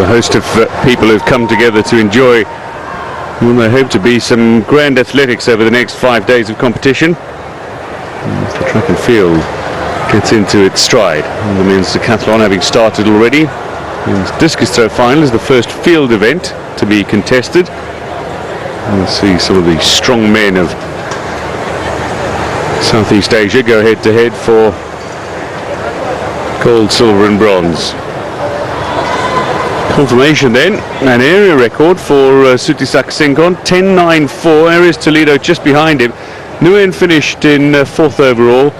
a host of people who've come together to enjoy what they hope to be some grand athletics over the next 5 days of competition. As the track and field gets into its stride, and the men's decathlon having started already. The discus throw final is the first field event to be contested. We'll see some of the strong men of Southeast Asia go head to head for gold, silver and bronze. Confirmation then, an area record for Sutisak Sengkon, 10.94, Aries Toledo just behind him. Nguyen finished in 4th overall,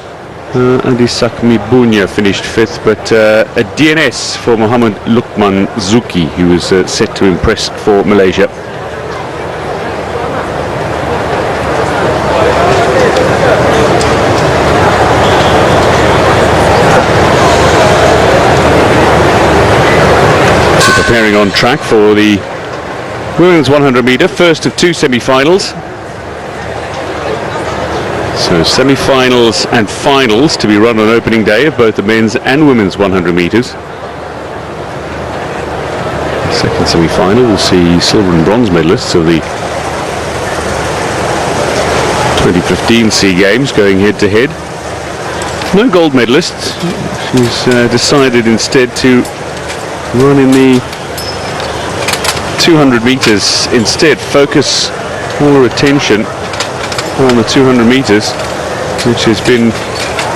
Adisak Mibunya finished 5th, but a DNS for Muhammad Lukman Zuki, who was set to impress for Malaysia. Preparing on track for the women's 100 metre, first of 2 semi-finals. So semi-finals and finals to be run on opening day of both the men's and women's 100 metres. The second semi-final will see silver and bronze medalists of the 2015 SEA Games going head to head. No gold medalists. She's decided instead to run in the 200 metres instead, focus all her attention on the 200 metres, which has been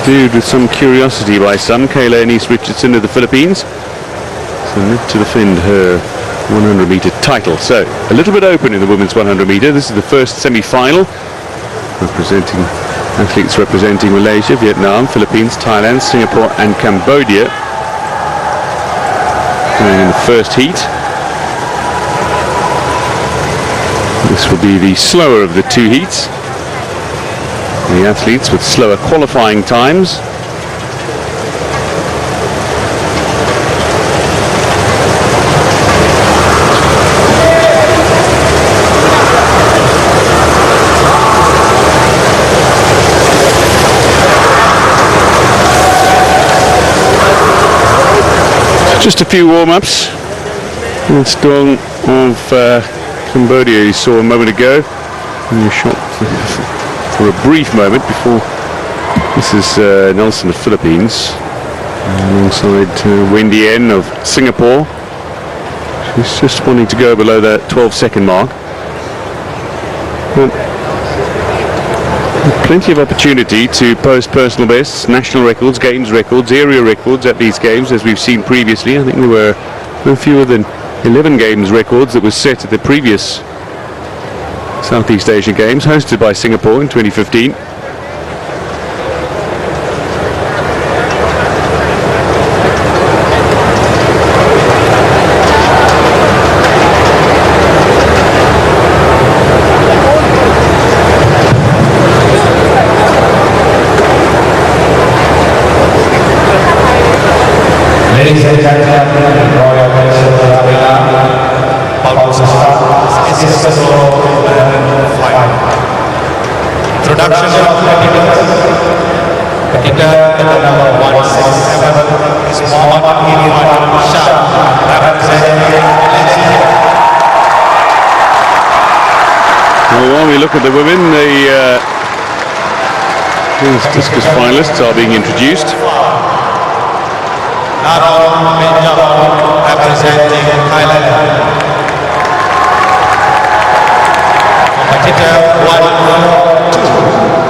viewed with some curiosity by some. Kayla Anise Richardson of the Philippines, so need to defend her 100 metre title. So a little bit open in the women's 100 metre. This is the first semi-final, representing athletes representing Malaysia, Vietnam, Philippines, Thailand, Singapore and Cambodia. And in the first heat, this will be the slower of the 2 heats. The athletes with slower qualifying times. Just a few warm-ups. It's Dong of Cambodia you saw a moment ago, and you shot for a brief moment before. This is Nelson of Philippines alongside Wendy N of Singapore. She's just wanting to go below that 12-second mark. Well, plenty of opportunity to post personal bests, national records, games records, area records at these games, as we've seen previously. I think there were no fewer than 11 games records that was set at the previous Southeast Asian Games, hosted by Singapore in 2015. Ladies and gentlemen, Royal National Arena, about to start Discus final. Introduction of the competitor number 167 is Muhammad Irfan Shah, representing Malaysia. Well, while we look at the women, the discus finalists are being introduced. Narong Benjamin, representing Thailand. Competitor 142,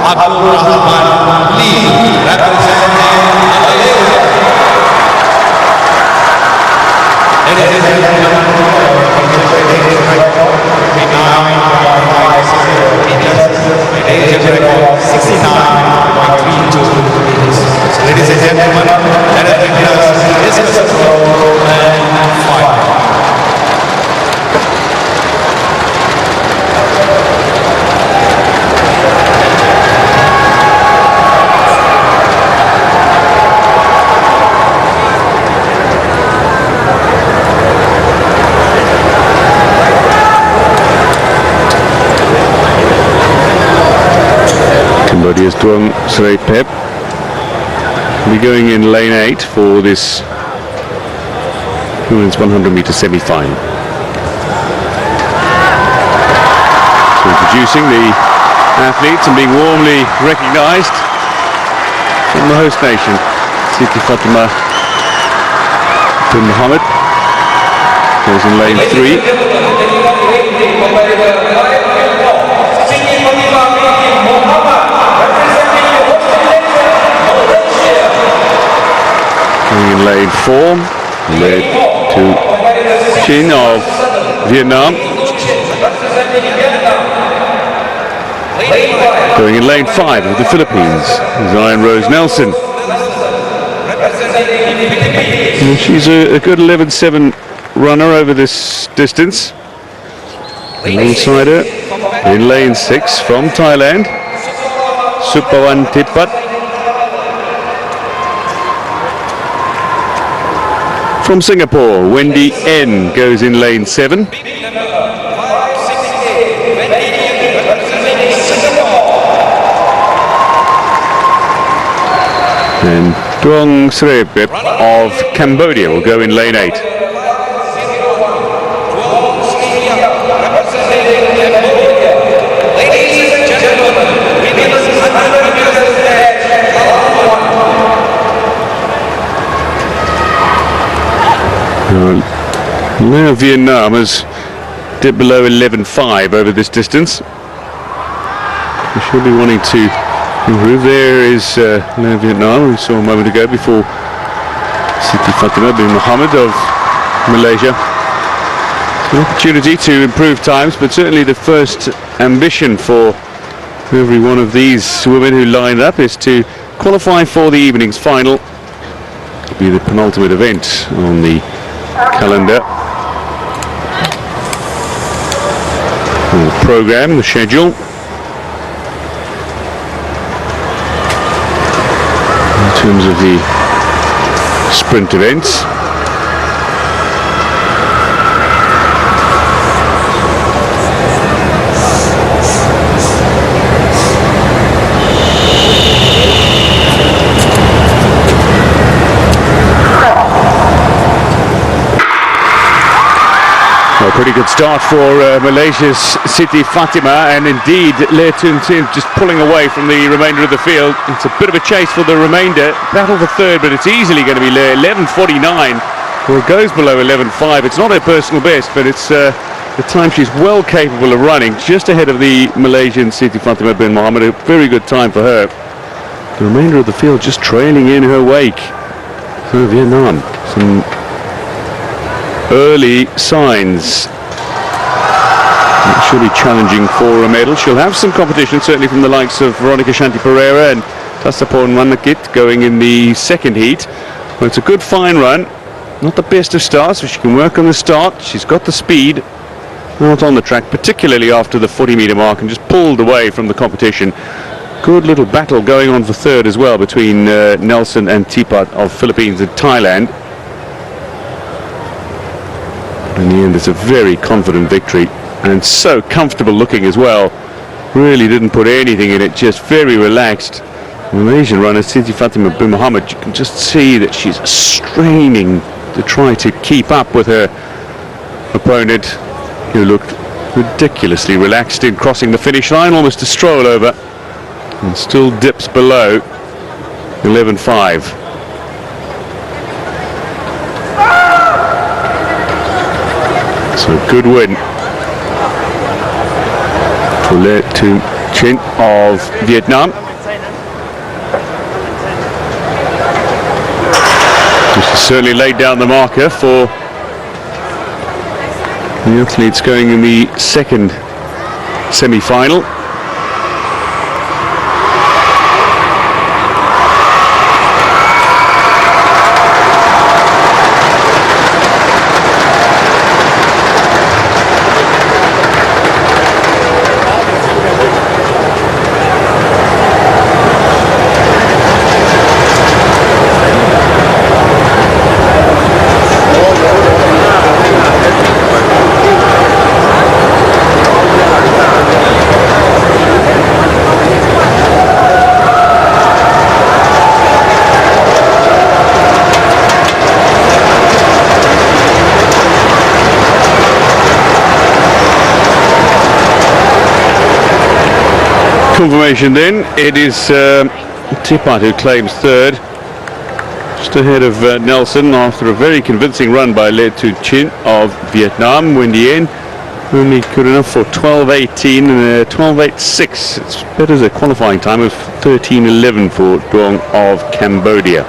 Abdul Rahman Lee, representing Malaysia. Ladies and gentlemen, we now meters, Malaysian record 69.32 meters. Ladies and gentlemen, let us begin Discus and final. Cambodia's Tuong Srey Pep will be going in lane 8 for this women's 100-meter semi-final. So introducing the athletes and being warmly recognised from the host nation. Siti Fatima bin Mohammed goes in lane 3. Going in lane 4, led to Chin of Vietnam. Going in lane 5 of the Philippines, Zion Rose Nelson. And she's a good 11.7 runner over this distance. Alongside her, in lane 6 from Thailand, Supawan Tipat. From Singapore, Wendy N goes in lane 7. And Duong Srepep of Cambodia will go in lane 8. Now Vietnam has dipped below 11.5 over this distance. We should be wanting to improve. There is Leo Vietnam, we saw a moment ago before Siti Fatima bin Mohammed of Malaysia. An opportunity to improve times, but certainly the first ambition for every one of these women who line up is to qualify for the evening's final. It'll be the penultimate event on the calendar. The program, the schedule. In terms of the sprint events. A pretty good start for Malaysia's Siti Fatima, and indeed Le Tun Tin just pulling away from the remainder of the field. It's a bit of a chase for the remainder. Battle for third, but it's easily going to be Le. 11.49. Well, it goes below 11.5. It's not her personal best, but it's the time she's well capable of running, just ahead of the Malaysian Siti Fatima bin Mohammed. A very good time for her. The remainder of the field just trailing in her wake. So Vietnam, some early signs. She'll be challenging for a medal. She'll have some competition, certainly from the likes of Veronica Shanti Pereira and Tasapon Manakit going in the second heat. But it's a good fine run. Not the best of starts, but she can work on the start. She's got the speed out on the track, particularly after the 40-meter mark, and just pulled away from the competition. Good little battle going on for third as well between Nelson and Tipat of Philippines and Thailand. In the end, it's a very confident victory, and so comfortable looking as well. Really didn't put anything in it, just very relaxed. Malaysian runner Siti Fatima bin Mohammed, you can just see that she's straining to try to keep up with her opponent, who looked ridiculously relaxed in crossing the finish line, almost a stroll over, and still dips below 11.5. So good win for Le Tu Chin of Vietnam. This has certainly laid down the marker for the athletes going in the second semi-final. Confirmation then, it is Tipat who claims third, just ahead of Nelson after a very convincing run by Le Tu Chin of Vietnam. Nguyen only good enough for 12.18 and 12.86. It's better as a qualifying time of 13.11 for Duong of Cambodia.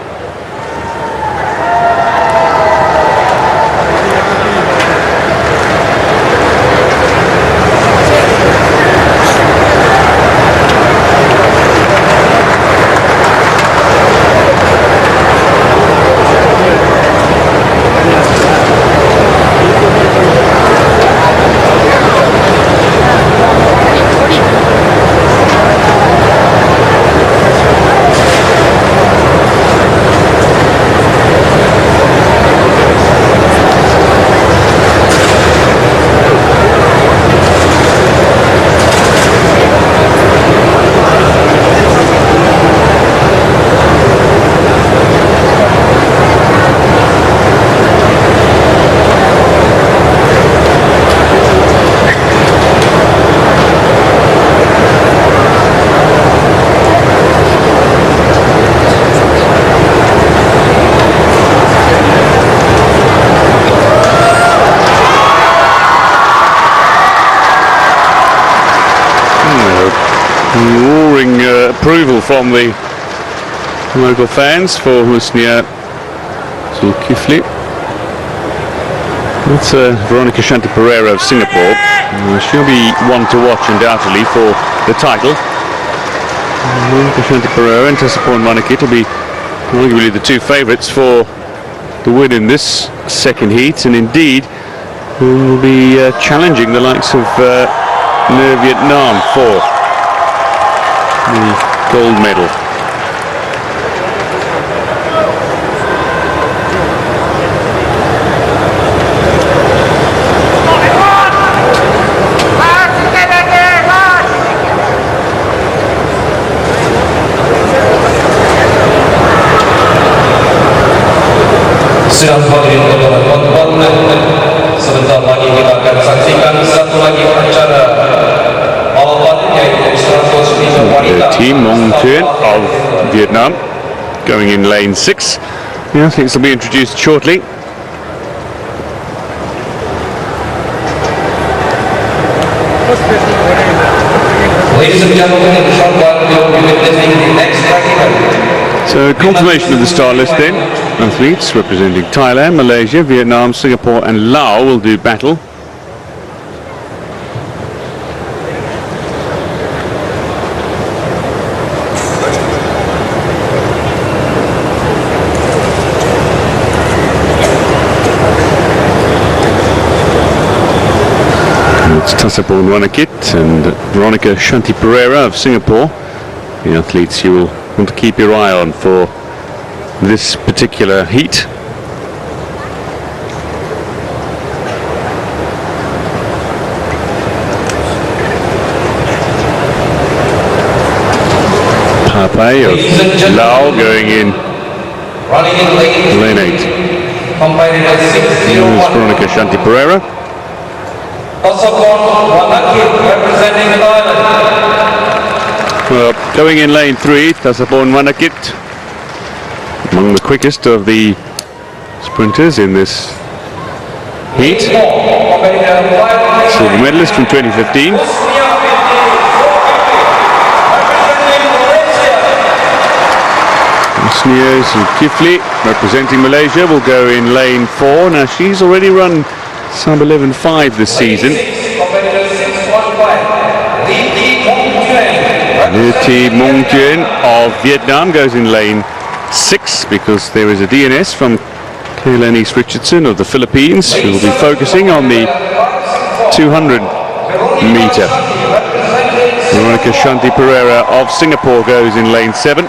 Roaring approval from the local fans for Husnia Zulkifli. That's Veronica Shanti Pereira of Singapore. She'll be one to watch undoubtedly for the title. Veronica Shanti Pereira and Tessapon Manakit will be arguably the two favourites for the win in this second heat, and indeed will be challenging the likes of Vietnam for the gold medal. Siang hadirin teman-teman, sebentar lagi kita akan saksikan satu lagi acara balapan yaitu 100 meter wanita. Team Mong Thuyen of Vietnam going in lane 6. The athletes will be introduced shortly. Ladies and gentlemen, in the short run, you'll be witnessing the next track event. So confirmation of the start list then. Athletes representing Thailand, Malaysia, Vietnam, Singapore and Laos will do battle. It's Tessapon Ranakit and Veronica Shanti Pereira of Singapore, the athletes you will want to keep your eye on for this particular heat. Pape of Laos going in lane 8. Here's Veronica Shanti Pereira. Representing Thailand. Going in lane 3, Tessapon Manakit, among the quickest of the sprinters in this heat. Silver medalist from 2015. Husnia Zulkifli, representing Malaysia, will go in lane 4. Now she's already run sub 11.5 this season. Thi Mong Thuyen of Vietnam goes in lane 6 because there is a DNS from Kaylanice Richardson of the Philippines who will be focusing on the 200 meter. Veronica Shanti Pereira of Singapore goes in lane 7.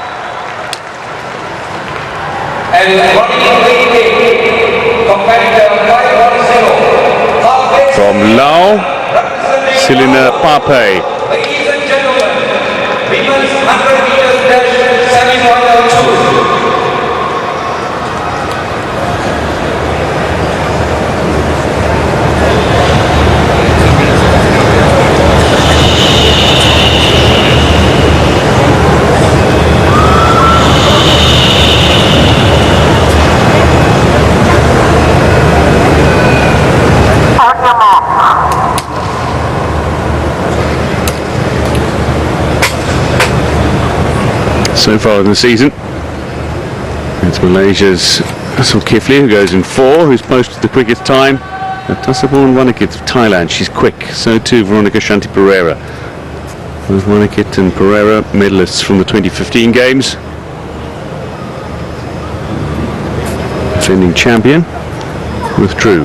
From Laos, Selina Pape. Women's 100 meters dash semi-final 2. So far in the season, it's Malaysia's Zulkifli who goes in 4, who's posted the quickest time. Tassaborn Wanakit of Thailand, she's quick. So too Veronica Shanti Pereira. Both Wanakit and Pereira, medalists from the 2015 Games. Defending champion, withdrew.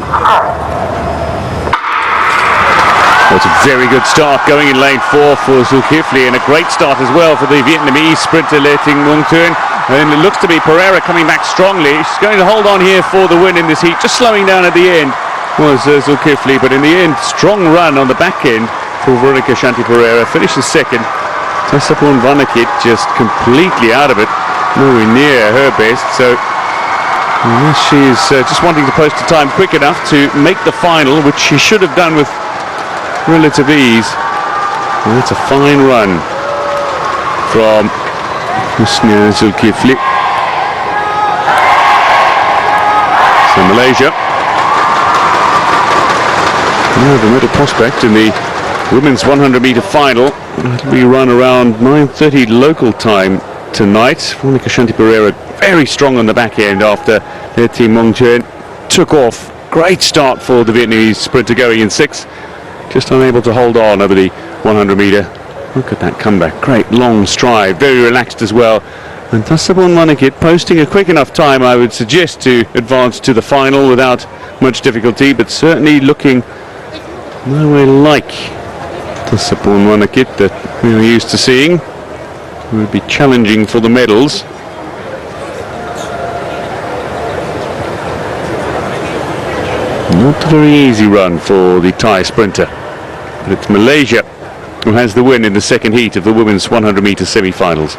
That's a very good start going in lane 4 for Zulkifli, and a great start as well for the Vietnamese sprinter Le Ting Nguyen Thuan. And it looks to be Pereira coming back strongly. She's going to hold on here for the win in this heat, just slowing down at the end was Zulkifli, but in the end, strong run on the back end for Veronica Shanti Pereira. Finishes second. Tassaborn Wanakit just completely out of it, nowhere near her best. So she's just wanting to post a time quick enough to make the final, which she should have done with relative ease. And that's a fine run from Husnia Zulkifli. So Malaysia have a middle prospect in the women's 100-meter final. It'll be run around 9:30 local time tonight. Veronica Shanti Pereira very strong on the back end after Le Ting Nguyen Thuan took off. Great start for the Vietnamese sprinter going in 6. Just unable to hold on over the 100-meter. Look at that comeback. Great long stride. Very relaxed as well. And Tassaborn Wanakit posting a quick enough time, I would suggest, to advance to the final without much difficulty, but certainly looking nowhere like Tassaborn Wanakit that we are used to seeing. Who would be challenging for the medals. Not a very easy run for the Thai sprinter. But it's Malaysia who has the win in the second heat of the women's 100-meter semi-finals.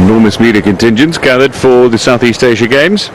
Enormous media contingents gathered for the Southeast Asia Games.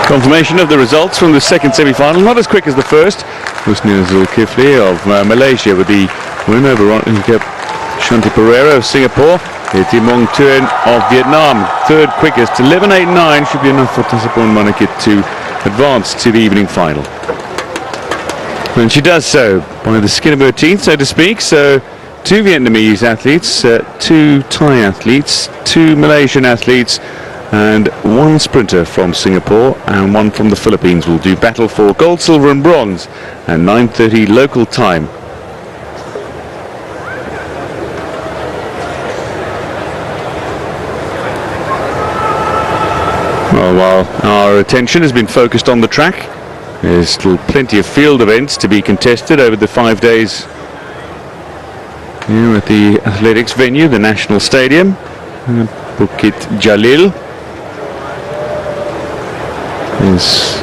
Confirmation of the results from the second semi-final, not as quick as the first. Husnia Zulkifli of Malaysia with the win over Veronica Shanti Pereira of Singapore. Le Ting Nguyen Thuan of Vietnam, third quickest. 11.89 should be enough for Tassaborn Wanakit to advance to the evening final. And she does so by the skin of her teeth, so to speak. So 2 Vietnamese athletes, 2 Thai athletes, 2 Malaysian athletes, and one sprinter from Singapore and one from the Philippines will do battle for gold, silver and bronze at 9:30 local time. Well, while our attention has been focused on the track, there's still plenty of field events to be contested over the 5 days here at the athletics venue, the National Stadium, Bukit Jalil. There's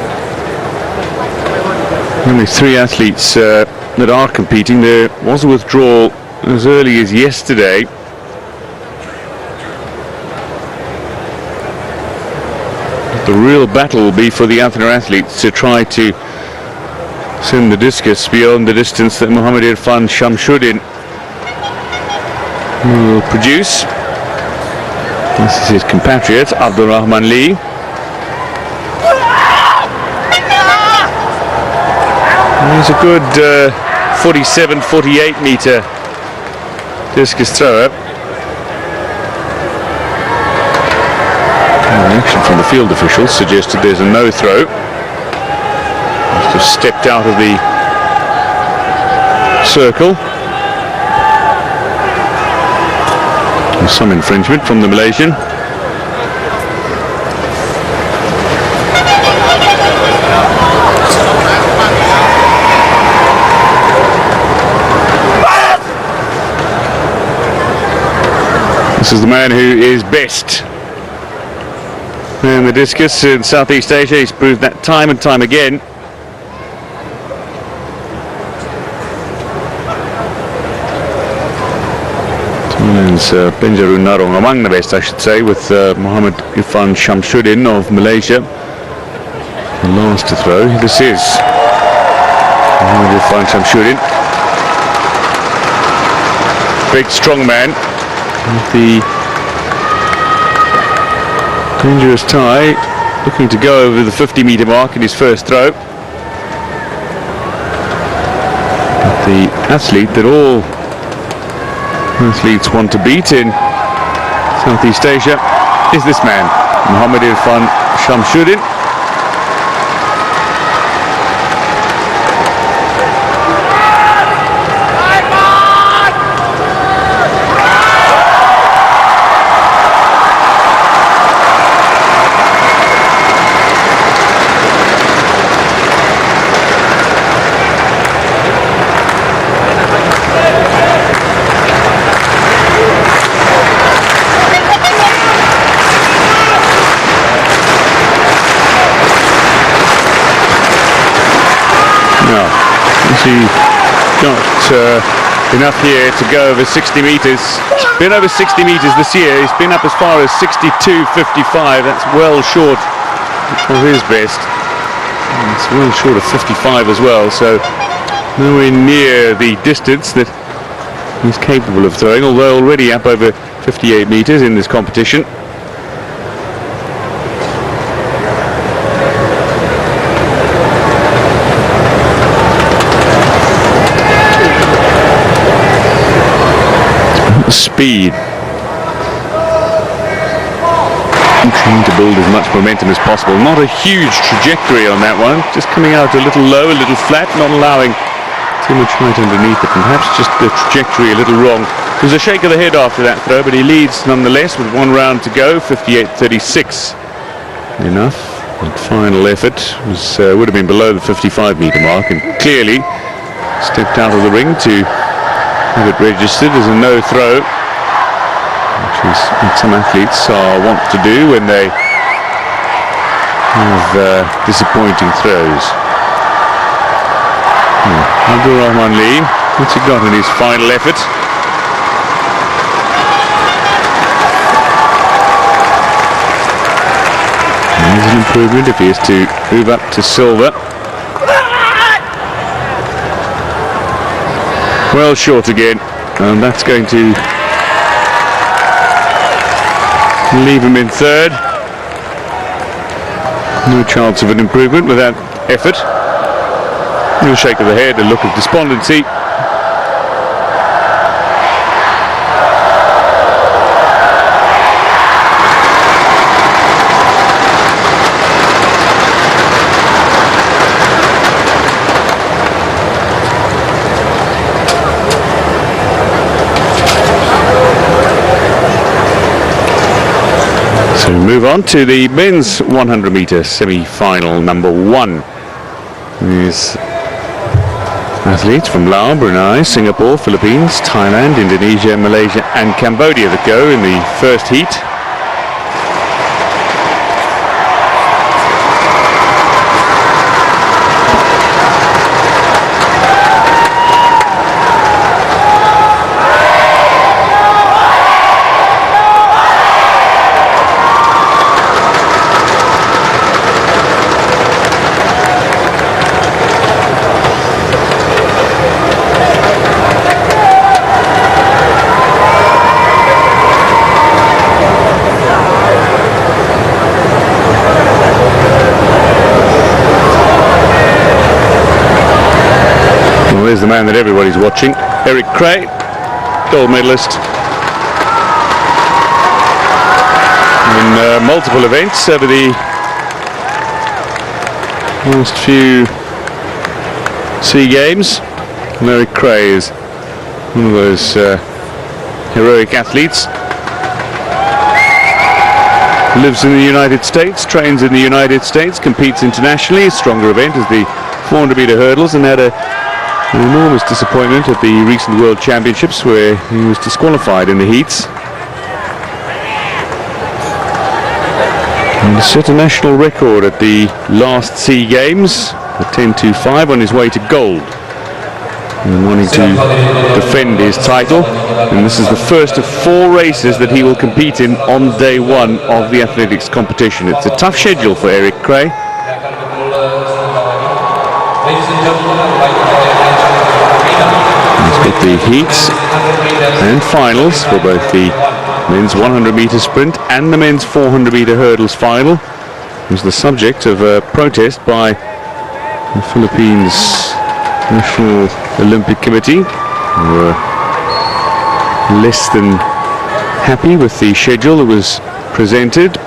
only 3 athletes that are competing. There was a withdrawal as early as yesterday. The real battle will be for the other athletes to try to send the discus beyond the distance that Mohammed Irfan Shamshuddin will produce. This is his compatriot, Abdul Rahman Lee. He's a good 47-48 metre discus thrower. Action from the field officials suggested there's a no throw. He's just stepped out of the circle. There's some infringement from the Malaysian. This is the man who is best in the discus in Southeast Asia. He's proved that time and time again. Thailand's Penjarun Narong among the best, I should say, with Mohammed Irfan Shamshuddin of Malaysia the last to throw. This is Mohammed Irfan Shamshuddin, big strong man with the dangerous tie, looking to go over the 50-metre mark in his first throw. But the athlete that all athletes want to beat in Southeast Asia is this man, Mohammed Irfan Shamshuddin. He got enough here to go over 60 metres. He's been over 60 metres this year. He's been up as far as 62.55. That's well short of his best. And it's well short of 55 as well, so nowhere near the distance that he's capable of throwing, although already up over 58 metres in this competition. Speed. I'm trying to build as much momentum as possible. Not a huge trajectory on that one. Just coming out a little low, a little flat, not allowing too much height underneath it. Perhaps just the trajectory a little wrong. There's a shake of the head after that throw, but he leads nonetheless with 1 round to go. 58.36. Enough. That final effort was would have been below the 55-metre mark, and clearly stepped out of the ring to have it registered as a no throw, which is what some athletes want to do when they have disappointing throws. Abdul Rahman Lee, what's he got in his final effort? There's an improvement if he is to move up to silver. Well short again, and that's going to leave him in third. No chance of an improvement with that effort. A shake of the head, a look of despondency. So we move on to the men's 100 meter semi-final number 1. These athletes from Laos, Brunei, Singapore, Philippines, Thailand, Indonesia, Malaysia and Cambodia that go in the first heat. There's the man that everybody's watching, Eric Cray, gold medalist in multiple events over the last few SEA Games. And Eric Cray is one of those heroic athletes. Lives in the United States, trains in the United States, competes internationally. A stronger event is the 400 meter hurdles, and had an enormous disappointment at the recent World Championships where he was disqualified in the heats. And set a national record at the last SEA Games, a 10.25 on his way to gold. And wanting to defend his title. And this is the first of 4 races that he will compete in on day 1 of the athletics competition. It's a tough schedule for Eric Cray. He's got the heats and finals for both the men's 100 meter sprint and the men's 400 meter hurdles final. It was the subject of a protest by the Philippines National Olympic Committee, who were less than happy with the schedule that was presented.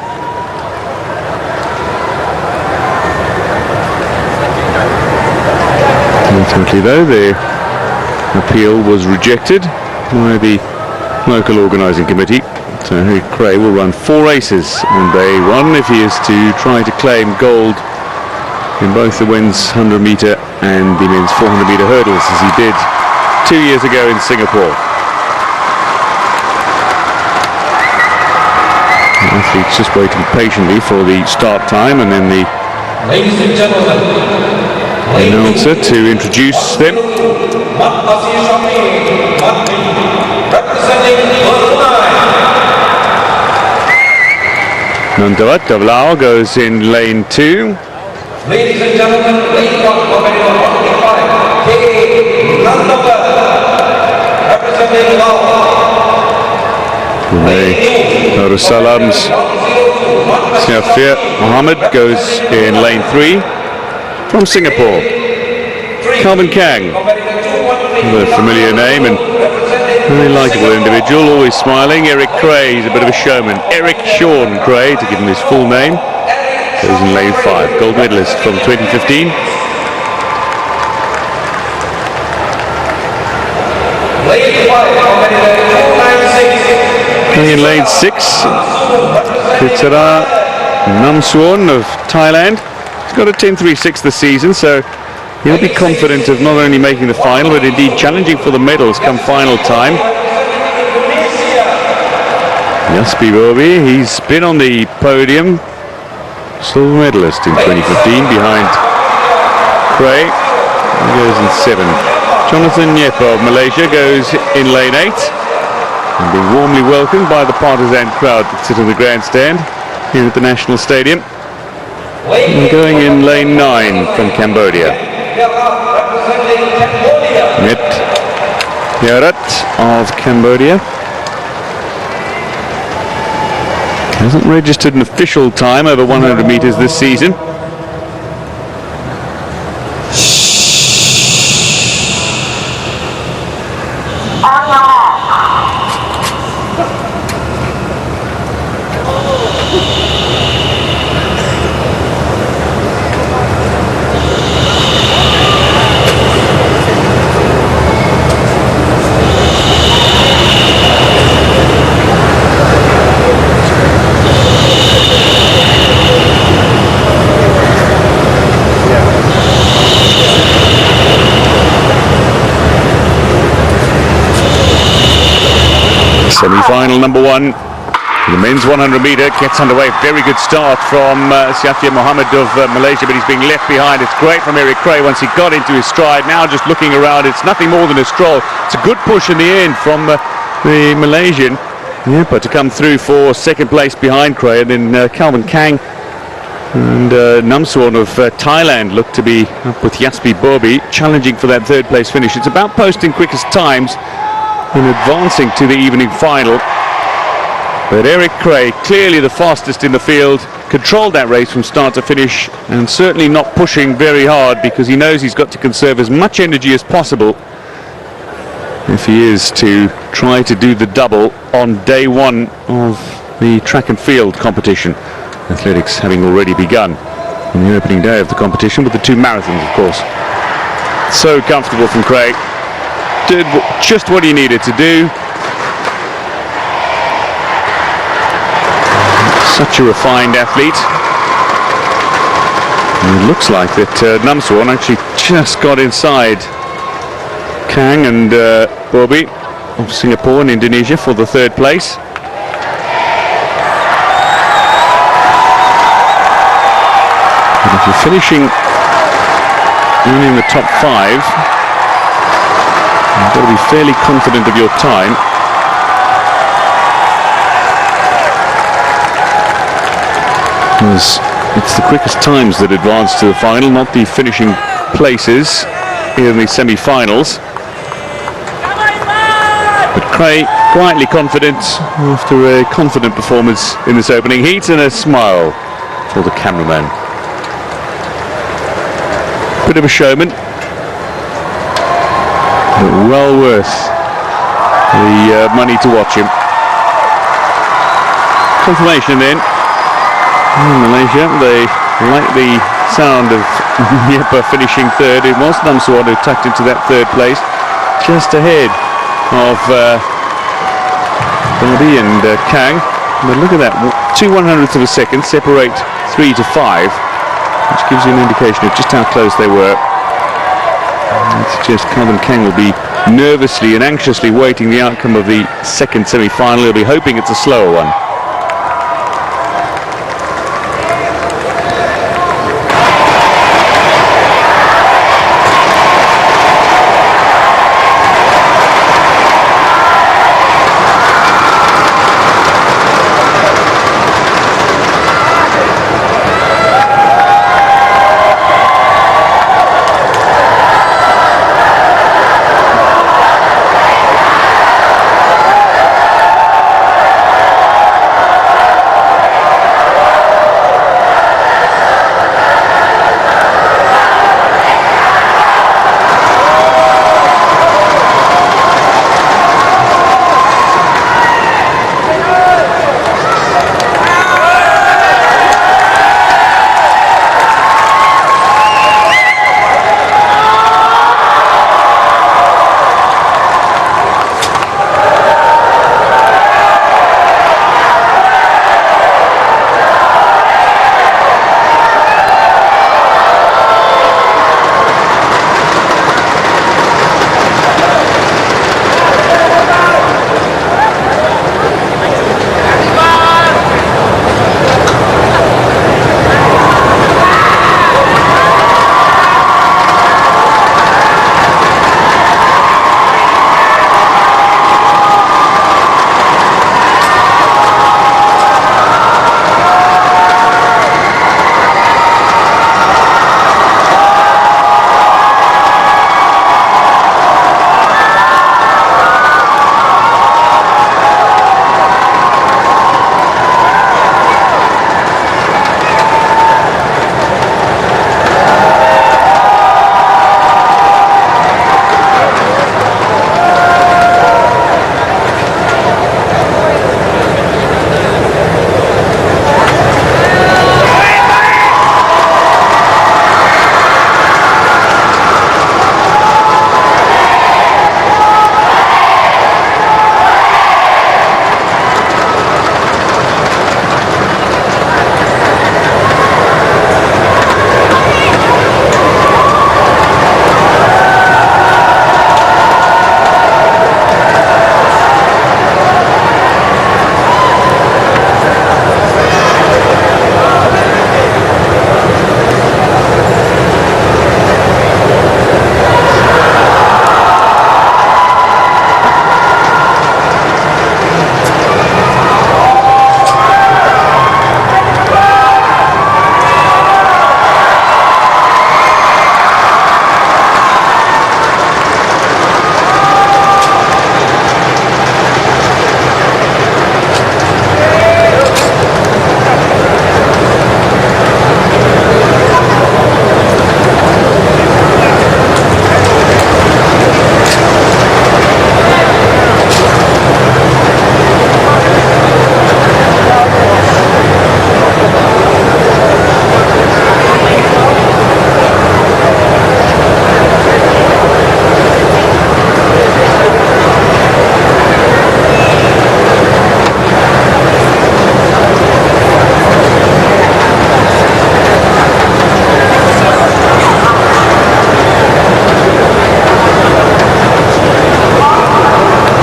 Ultimately though, their appeal was rejected by the local organising committee. So Harry Cray will run 4 races on day 1 if he is to try to claim gold in both the men's 100 metre and the men's 400 metre hurdles, as he did 2 years ago in Singapore. The athletes just waiting patiently for the start time, and then the announcer to introduce them. Nandawat of Laos goes in lane 2. Ladies and gentlemen, lane 1, competitor 185, K. Nandawat, representing Laos. Darussalam's Siafir Mohammed goes in lane 3. From Singapore, Calvin Kang, a familiar name and very likeable individual, always smiling. Eric Cray, he's a bit of a showman. Eric Sean Cray, to give him his full name, goes in lane 5, gold medalist from 2015. In lane 6, Pitsara Namsuon of Thailand. He's got a 10.36 this season, so he'll be confident of not only making the final, but indeed challenging for the medals come final time. Yaspi Bobi, he's been on the podium, silver medalist in 2015 behind Cray. He goes in 7. Jonathan Yepo of Malaysia goes in lane 8 and being warmly welcomed by the partisan crowd that sit in the grandstand here at the National Stadium. And going in lane 9 from Cambodia, Met Yarat of Cambodia. Hasn't registered an official time over 100 meters this season. Semi-final number 1. The men's 100 metre gets underway. Very good start from Syafia Mohammed of Malaysia, but he's being left behind. It's great from Eric Cray once he got into his stride. Now just looking around, it's nothing more than a stroll. It's a good push in the end from the Malaysian. Yeah, but to come through for second place behind Cray, and then Calvin Kang and Namsuon of Thailand look to be up with Yaspi Bobi challenging for that third place finish. It's about posting quickest times and advancing to the evening final. But Eric Cray, clearly the fastest in the field, controlled that race from start to finish, and certainly not pushing very hard because he knows he's got to conserve as much energy as possible if he is to try to do the double on day 1 of the track and field competition. Athletics having already begun on the opening day of the competition with the 2 marathons, of course. So comfortable from Cray. Did just what he needed to do. Such a refined athlete. And it looks like that Namsuon actually just got inside Kang and Bobi of Singapore and Indonesia for the third place. And if you're finishing in the top 5, you've got to be fairly confident of your time. It's the quickest times that advance to the final, not the finishing places in the semi-finals. But Cray quietly confident after a confident performance in this opening heat, and a smile for the cameraman. Bit of a showman, but well worth the money to watch him. Confirmation then. In Malaysia, they like the sound of Yepa finishing third. It was Namsuon who tucked into that third place, just ahead of Bobi and Kang. But look at that, 2/100ths of a second separate 3 to 5, which gives you an indication of just how close they were. It suggests Calvin Kang will be nervously and anxiously waiting the outcome of the second semi-final. He'll be hoping it's a slower one.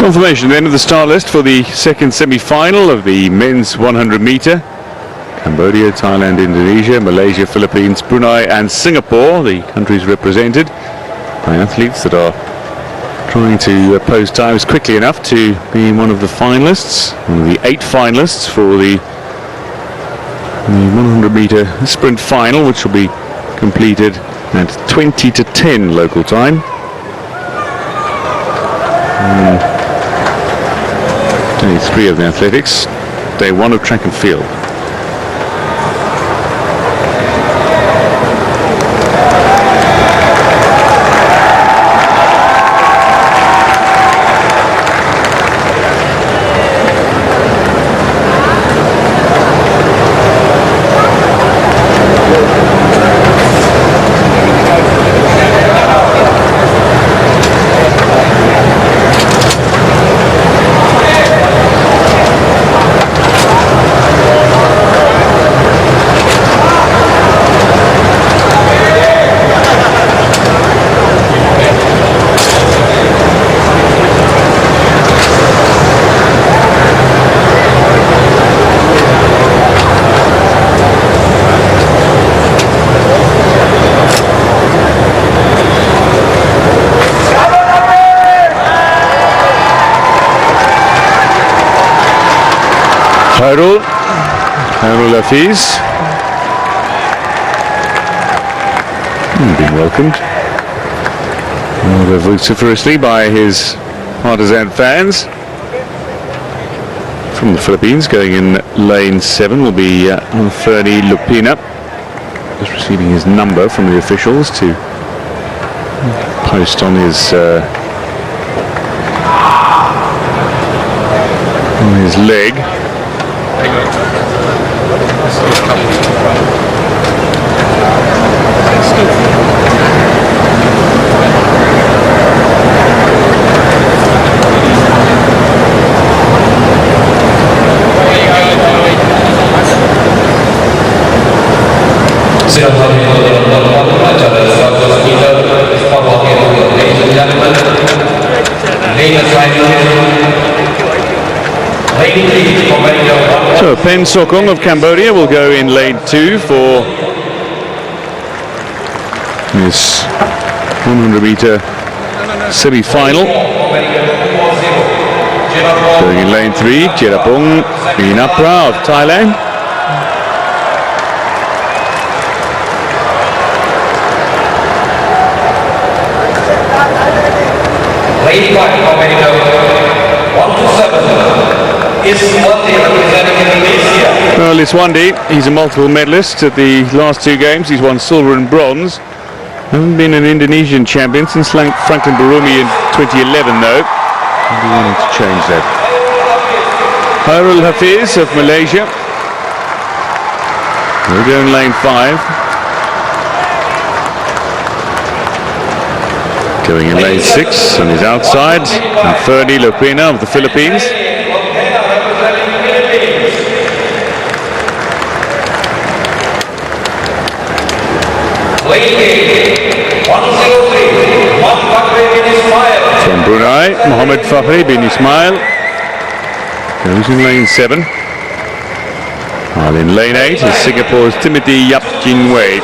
Confirmation then of the start list for the second semi-final of the men's 100 metre. Cambodia, Thailand, Indonesia, Malaysia, Philippines, Brunei and Singapore, the countries represented by athletes that are trying to post times quickly enough to be one of the finalists, one of the 8 finalists for the 100 metre sprint final, which will be completed at 20 to 10 local time. Day 3 of the athletics, day 1 of track and field. Hairul Hafiz, being welcomed rather vociferously by his partisan fans. From the Philippines, going in lane 7 will be Fernie Lupina, just receiving his number from the officials to post on his leg. So Pen Sokong of Cambodia will go in lane 2 for this 100 metre semi-final. Going in lane 3, Cherapong Vinapra of Thailand. Lane 5 of Mexico, 1 to 7 is Wandi representing Indonesia. Well, Iswandi, he's a multiple medalist at the last 2 games. He's won silver and bronze. Hasn't been an Indonesian champion since Franklin Barumi in 2011 though. Maybe wanting to change that. Hairul Hafiz of Malaysia will go in lane 5. Going in lane 6 on his outside, and Fernie Lupina of the Philippines. From Brunei, Mohammed Fakhri bin Ismail goes in lane 7. While in lane 8 is Singapore's Timothy Yap Jin Wei.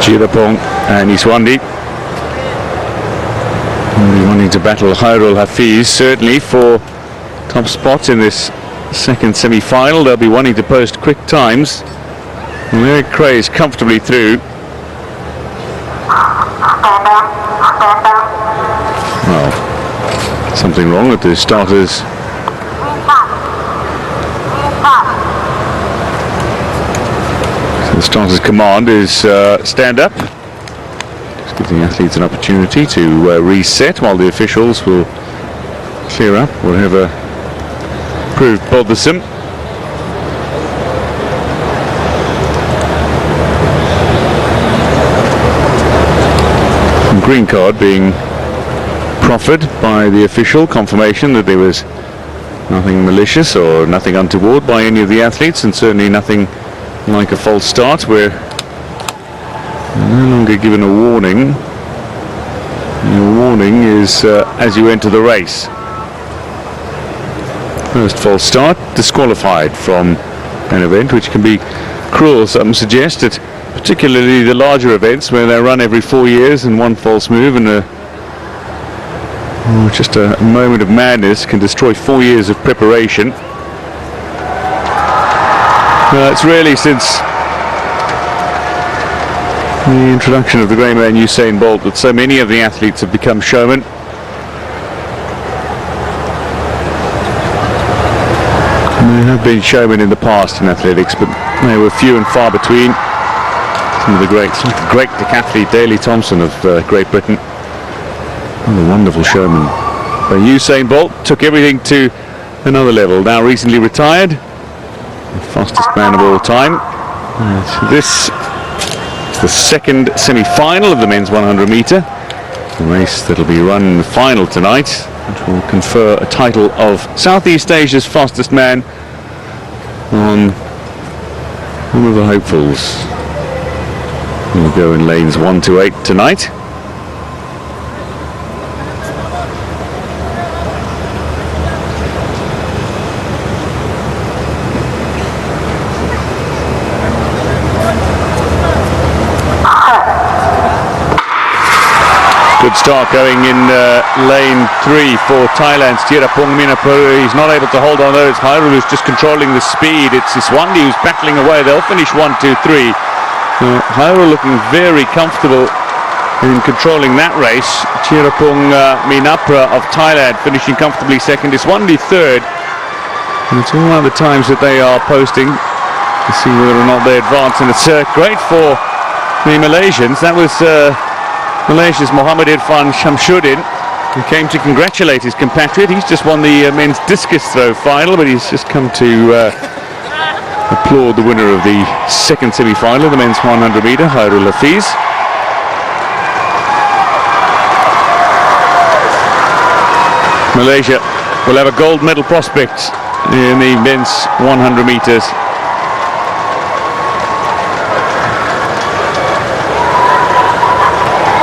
Cherapong and Iswandi wanting to battle Hairul Hafiz certainly for top spots in this second semi-final. They'll be wanting to post quick times. And Eric Cray is comfortably through. Well, something wrong with the starters. The starter's command is stand up. Just giving the athletes an opportunity to reset while the officials will clear up whatever proved bothersome. green card being proffered by the official, confirmation that there was nothing malicious or nothing untoward by any of the athletes, and certainly nothing like a false start. We're no longer given a warning. Your warning is as you enter the race. First false start, disqualified from an event, which can be cruel, some suggest, that particularly the larger events where they run every 4 years, and one false move and just a moment of madness can destroy 4 years of preparation. It's really since the introduction of the great man Usain Bolt that so many of the athletes have become showmen. There have been showmen in the past in athletics, but they were few and far between. Some of the great decathlete Daley Thompson of Great Britain, what a wonderful showman. But Usain Bolt took everything to another level. Now recently retired, the fastest man of all time. This is the second semi-final of the men's 100 metre, the race that'll be run in the final tonight, which will confer a title of Southeast Asia's fastest man on one of the hopefuls. We'll go in lanes 1 to 8 tonight. Good start going in lane 3 for Thailand's Tirapong Minapuru. He's not able to hold on those. Hairul is just controlling the speed. It's Iswandi who's battling away. They'll finish 1, 2, 3. Hairul looking very comfortable in controlling that race. Tirapong Minapra of Thailand finishing comfortably second. Iswandi third. And it's all other times that they are posting to see whether or not they advance. And it's great for the Malaysians. That was Malaysia's Mohammed Irfan Shamsuddin, who came to congratulate his compatriot. He's just won the men's discus throw final, but he's just come to applaud the winner of the second semi-final of the men's 100 metre, Hairul Hafiz. Malaysia will have a gold medal prospect in the men's 100 metres.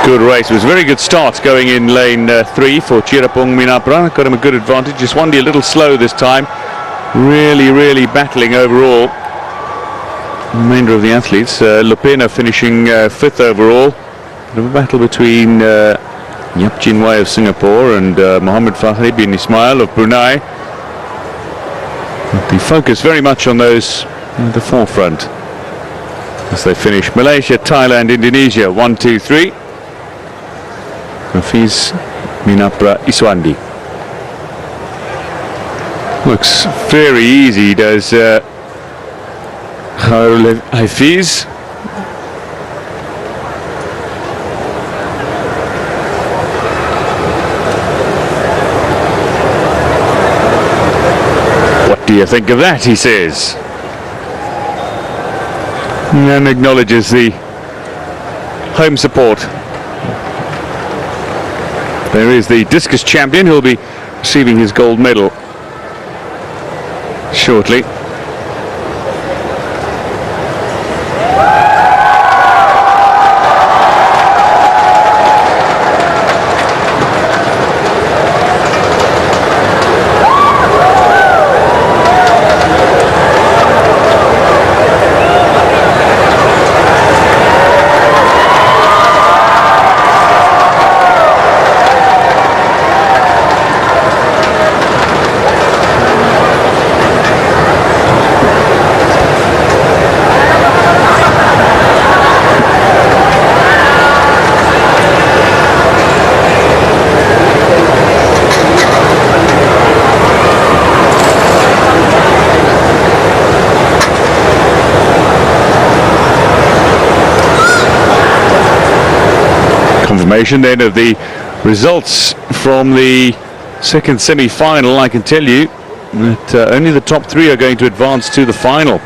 Good race. It was a very good start going in lane 3 for Tirapong Minapra. Got him a good advantage. Iswandi a little slow this time. Really battling overall. The remainder of the athletes. Lupina finishing 5th overall. Bit of a battle between Yap Chin Wai of Singapore and Mohammed Fahri bin Ismail of Brunei. But the focus very much on those at the forefront as they finish. Malaysia, Thailand, Indonesia, 1, 2, 3. Hafiz, Minapra, Iswandi. Looks very easy, does Hairul Hafiz. What do you think of that, he says. And acknowledges the home support. There is the discus champion who'll be receiving his gold medal shortly. Confirmation then of the results from the second semi-final. I can tell you that only the top 3 are going to advance to the final.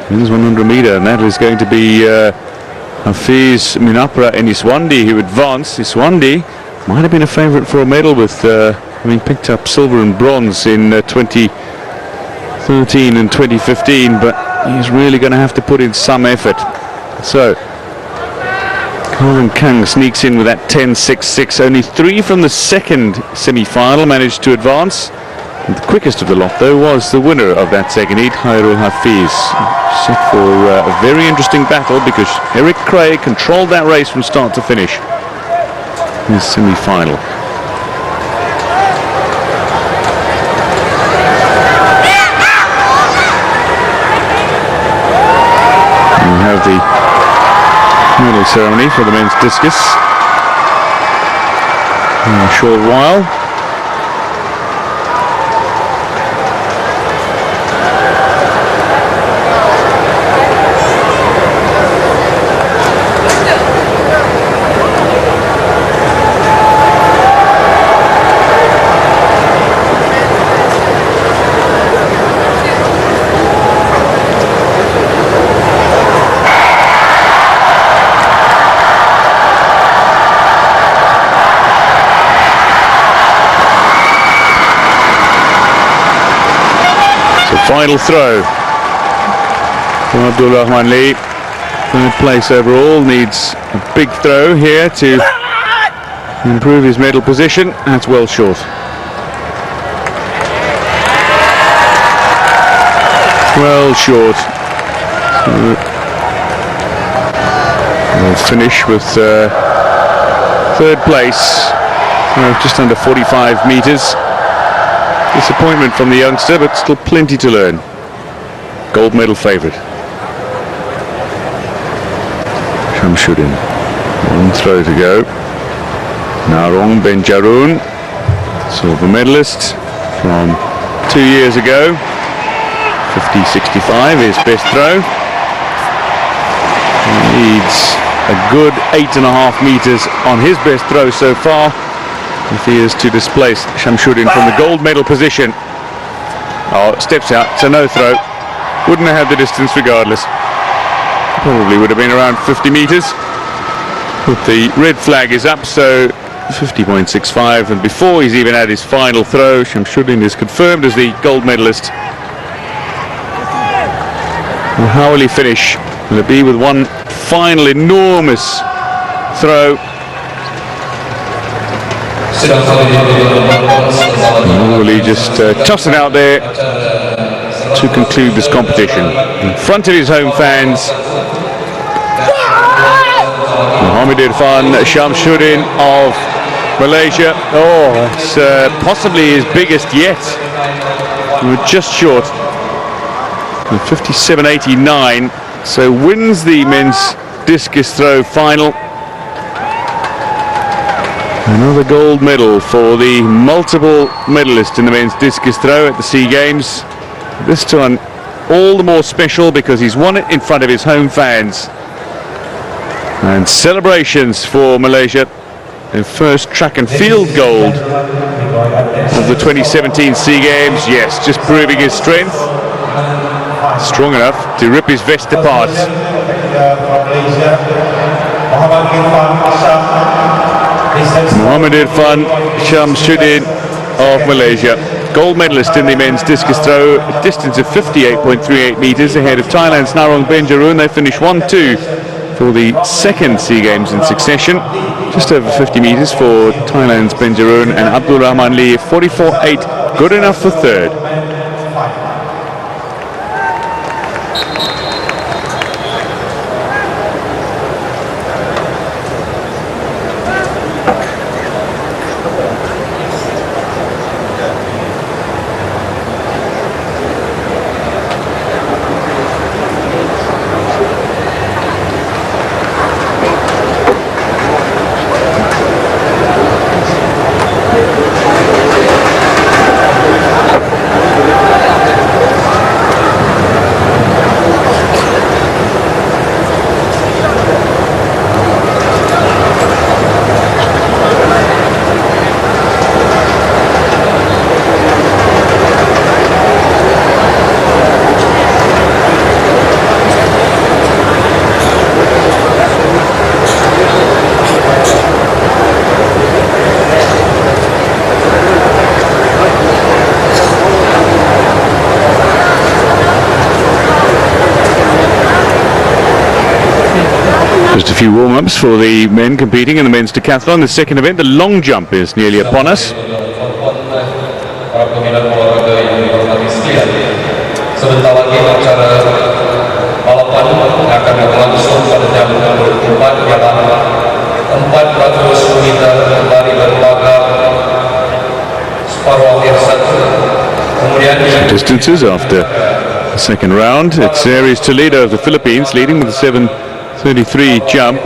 Men's 100 metre, and that is going to be Hafiz Munapra and Iswandi who advanced. Iswandi might have been a favourite for a medal with having picked up silver and bronze in 2013 and 2015, but he's really going to have to put in some effort. So Colin Kang sneaks in with that 10.66. Only 3 from the second semi-final managed to advance. And the quickest of the lot, though, was the winner of that second heat, Khairul Hafiz. Set for a very interesting battle because Eric Cray controlled that race from start to finish in the semi-final. We have the medal ceremony for the men's discus in a short while. Final throw from Abdul Rahman Lee. Third place overall, needs a big throw here to improve his medal position. That's well short. Well short. We'll finish with third place, just under 45 metres. Disappointment from the youngster, but still plenty to learn. Gold medal favourite. Shamshuddin. One throw to go. Narong Benjaroon, silver medalist from 2 years ago. 50.65, his best throw. He needs a good 8.5 metres on his best throw so far if he is to displace Shamshuddin from the gold medal position. Oh, steps out, so no throw. Wouldn't have had the distance regardless. Probably would have been around 50 metres. But the red flag is up, so 50.65, and before he's even had his final throw, Shamshuddin is confirmed as the gold medalist. And how will he finish? Will it be with one final enormous throw? Or will he just toss it out there to conclude this competition in front of his home fans? Mohamed Irfan Shamshuddin of Malaysia. Oh, it's possibly his biggest yet. We're just short. 57.89, so wins the men's discus throw final. Another gold medal for the multiple medalist in the men's discus throw at the SEA Games. This time all the more special because he's won it in front of his home fans. And celebrations for Malaysia. Their first track and field gold of the 2017 SEA Games. Yes, just proving his strength. Strong enough to rip his vest apart. Mohamed Irfan Shamshuddin of Malaysia, gold medalist in the men's discus throw, a distance of 58.38 metres ahead of Thailand's Narong Benjaroon. They finished 1-2 for the second SEA Games in succession. Just over 50 metres for Thailand's Benjaroon, and Abdul Rahman Lee 44.8, good enough for third. Just a few warm-ups for the men competing in the men's decathlon. The second event, the long jump, is nearly upon us. Sebentar lagi acara balapan akan berlangsung pada jam 24 ialah 400 meter lari berpagar separuh akhir satu. Kemudian Distances after the second round. It's Aries Toledo of the Philippines leading with a 7:33 jump.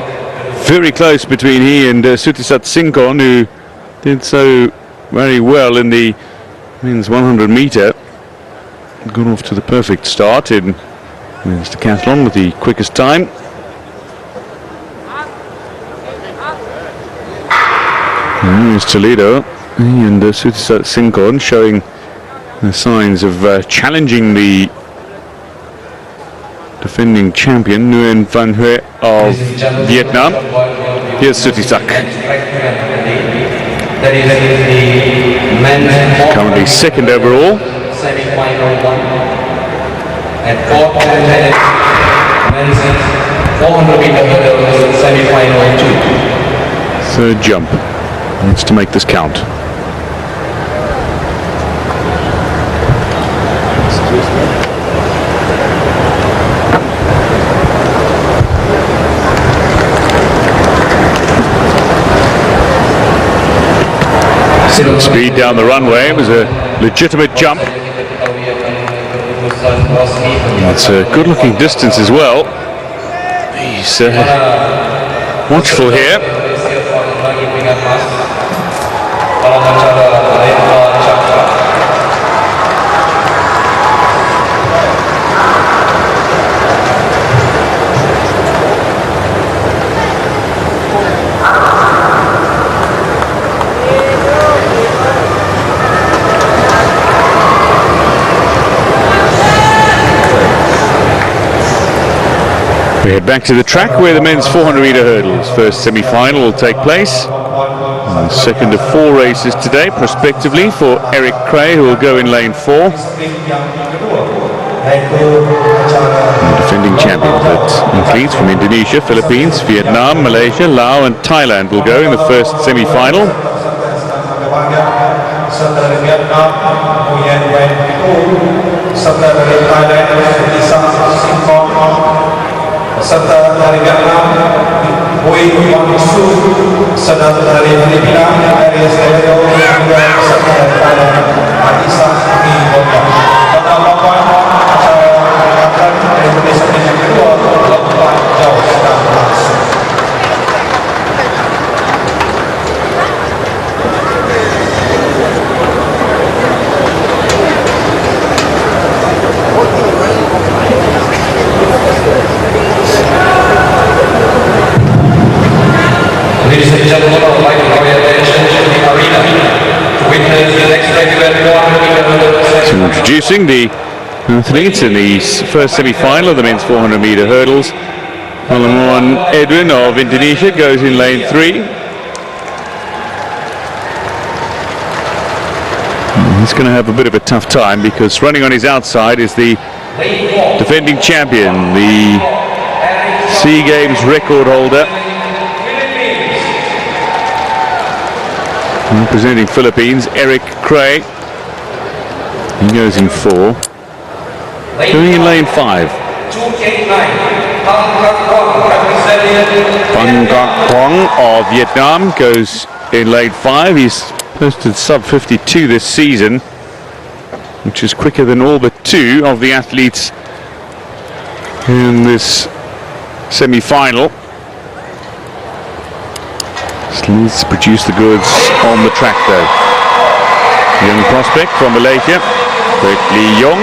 Very close between he and Sutisat Singkon, who did so very well in the men's 100 meter. Gone off to the perfect start in men's decathlon with the quickest time. Here's Toledo and Sutisat Singkon showing the signs of challenging the defending champion Nguyen Van Huê of Vietnam. Here's Sutisat. Currently second overall. Semi-final 1 and 4 minutes men's 400 meter hurdle semi-final 2. Third jump. Needs to make this count. Speed down the runway. It was a legitimate jump. It's a good-looking distance as well. He's watchful here. We head back to the track where the men's 400 meter hurdles first semi-final will take place. And the second of 4 races today, prospectively, for Eric Cray, who will go in lane 4. The defending champions, that includes from Indonesia, Philippines, Vietnam, Malaysia, Laos and Thailand will go in the first semi-final. Serta dari Vietnam, Boy Wangsu, serta dari Filipina, Aries Toledo, juga serta dari Thailand, Adisa Umi Boga. Pada papan acara akan Indonesia yang kedua, lakukan jauh sedang berlangsung. Ladies and gentlemen, I would like to draw your attention to the arena to witness the next regular 400 meter hurdle. So introducing the athletes in the first semi-final of the men's 400 meter hurdles. Solomon Edwin of Indonesia goes in lane 3. He's going to have a bit of a tough time because running on his outside is the defending champion, the SEA Games record holder. Representing Philippines, Eric Cray. He goes in 4. Going in lane 5. Van Gak Quang of Vietnam goes in lane 5. He's posted sub 52 this season, which is quicker than all but 2 of the athletes in this semi-final. Needs to produce the goods on the track though. Young prospect from Malaysia, Kwek Lee Yong.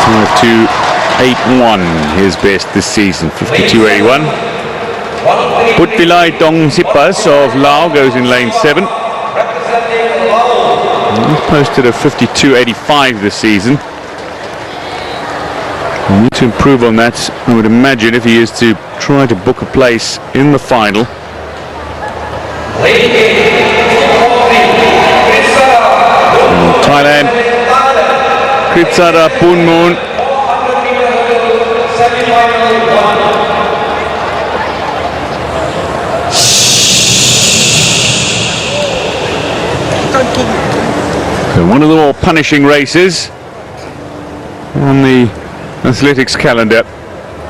.52.81 his best this season, 52.81. Putvilai Dong Sipas of Laos goes in lane 7. He's posted a 52.85 this season. We need to improve on that, I would imagine, if he is to try to book a place in the final. Kritsara Punmoon. So one of the more punishing races on the athletics calendar.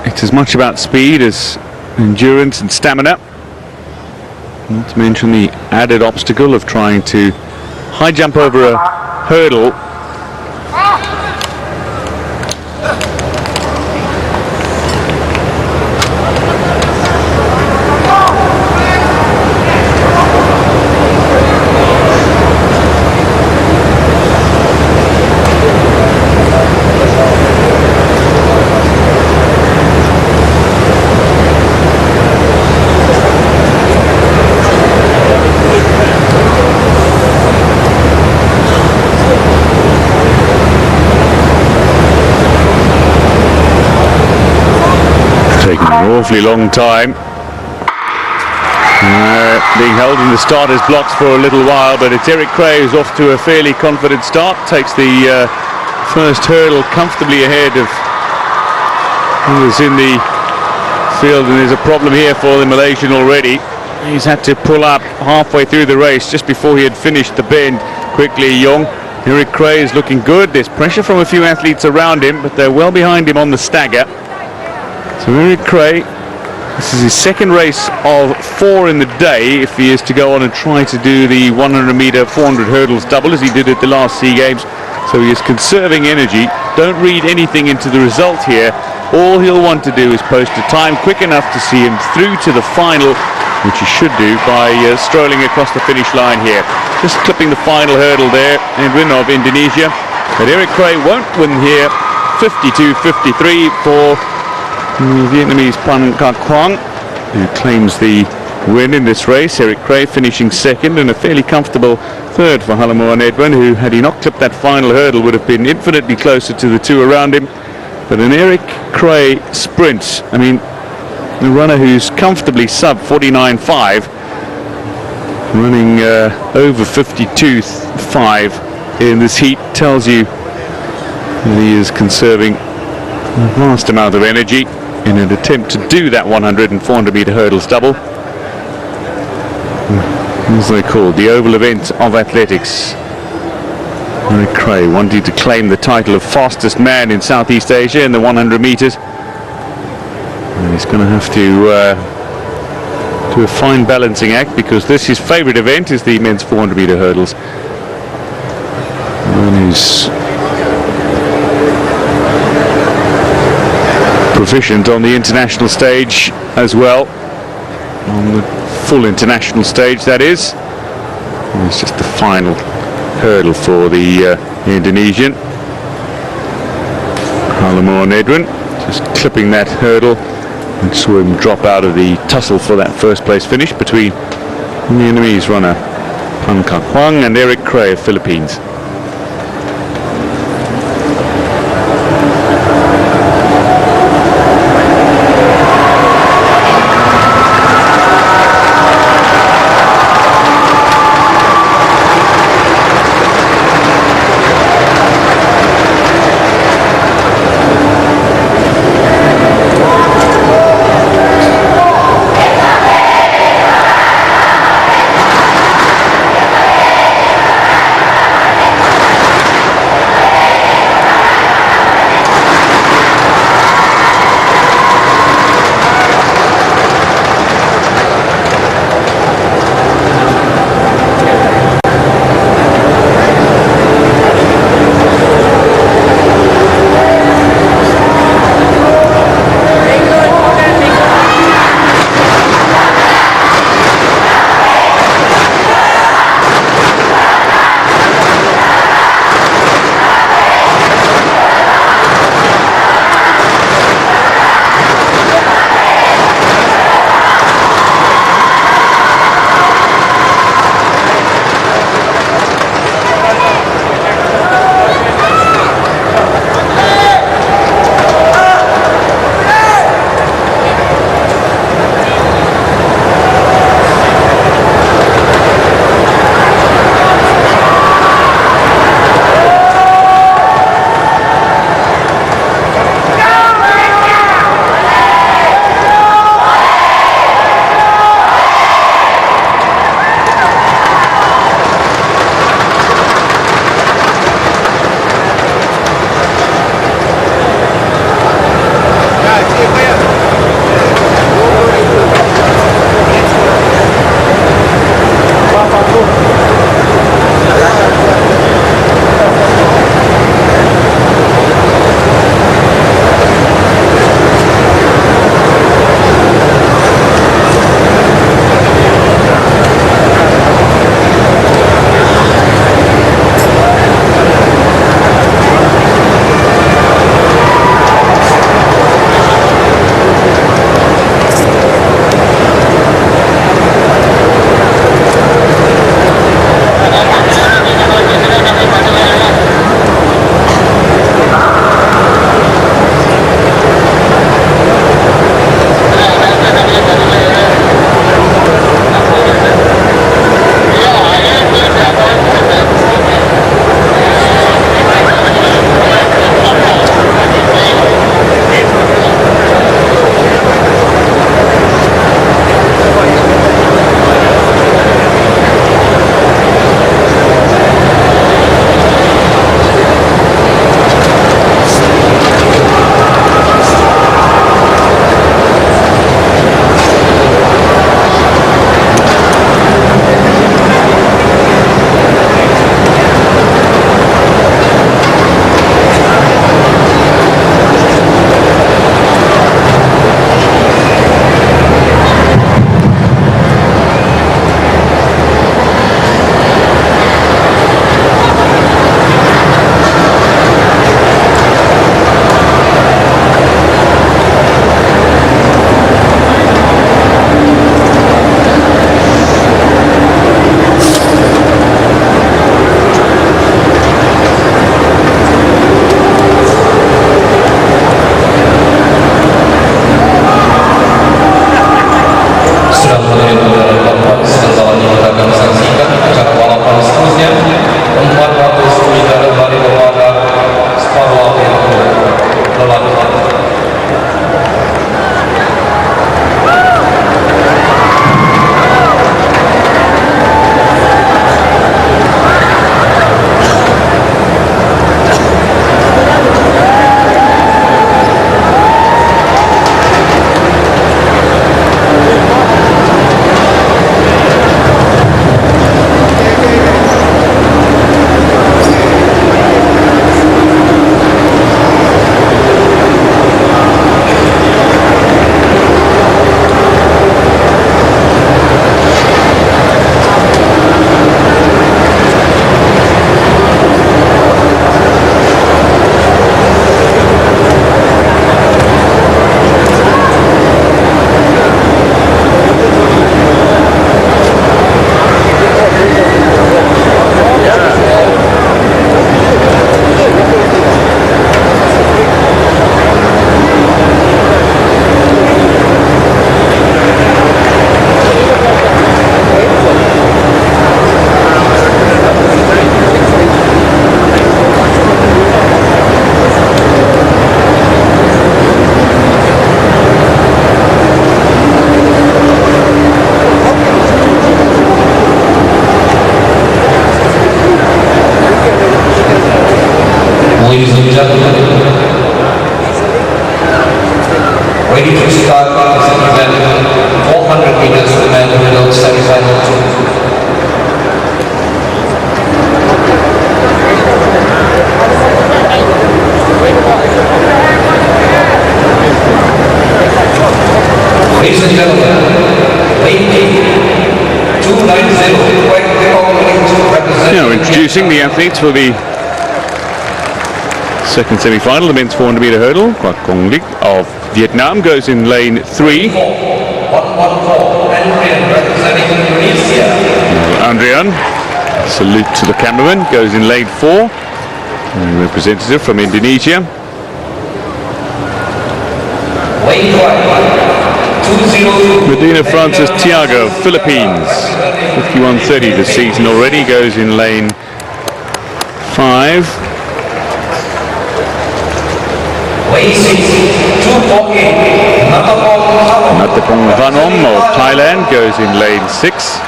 It's as much about speed as endurance and stamina. Not to mention the added obstacle of trying to high jump over a hurdle. Taking an awfully long time. Being held in the starter's blocks for a little while, but it's Eric Cray who's off to a fairly confident start. Takes the first hurdle comfortably ahead of others in the field, and there's a problem here for the Malaysian already. He's had to pull up halfway through the race just before he had finished the bend quickly. Young. Eric Cray is looking good. There's pressure from a few athletes around him, but they're well behind him on the stagger. So Eric Cray, this is his second race of 4 in the day if he is to go on and try to do the 100 meter 400 hurdles double as he did at the last SEA Games. So he is conserving energy. Don't read anything into the result here. All he'll want to do is post a time quick enough to see him through to the final, which he should do by strolling across the finish line here. Just clipping the final hurdle there, Edwin of Indonesia. But Eric Cray won't win here. 52.53 for the Vietnamese Pan Ka Quang, who claims the win in this race. Eric Cray finishing second, and a fairly comfortable third for Halamoan Edwin, who, had he not clipped that final hurdle, would have been infinitely closer to the two around him. But an Eric Cray sprint, I mean, the runner who's comfortably sub 49.5, running over 52.5 in this heat, tells you that he is conserving a vast amount of energy in an attempt to do that 100 and 400 meter hurdles double. As they call the oval event of athletics. Eric Cray wanting to claim the title of fastest man in Southeast Asia in the 100 meters. And he's going to have to do a fine balancing act, because this, his favorite event, is the men's 400 meter hurdles. And he's proficient on the international stage as well, on the full international stage, that is. And it's just the final hurdle for the Indonesian. Halamoan Edwin just clipping that hurdle, and saw him drop out of the tussle for that first place finish between the Vietnamese runner Pan Ka Quang and Eric Cray of Philippines. gentlemen, ready to start this event, 400 meters, the men middle semi-final 2. Ladies and gentlemen, weight 290, quite representing. Now introducing the athletes for the second semi-final, the men's 400 meter hurdle. Quoc Kong Lik of Vietnam goes in lane 3. 114, representing Indonesia. Andrian, salute to the cameraman, goes in lane 4. A representative from Indonesia. Weight 202. Medina Francis Tiago, Philippines, 51.30 this season already, goes in lane 5. Weight 248. Natapong Vanom of Thailand goes in lane 6.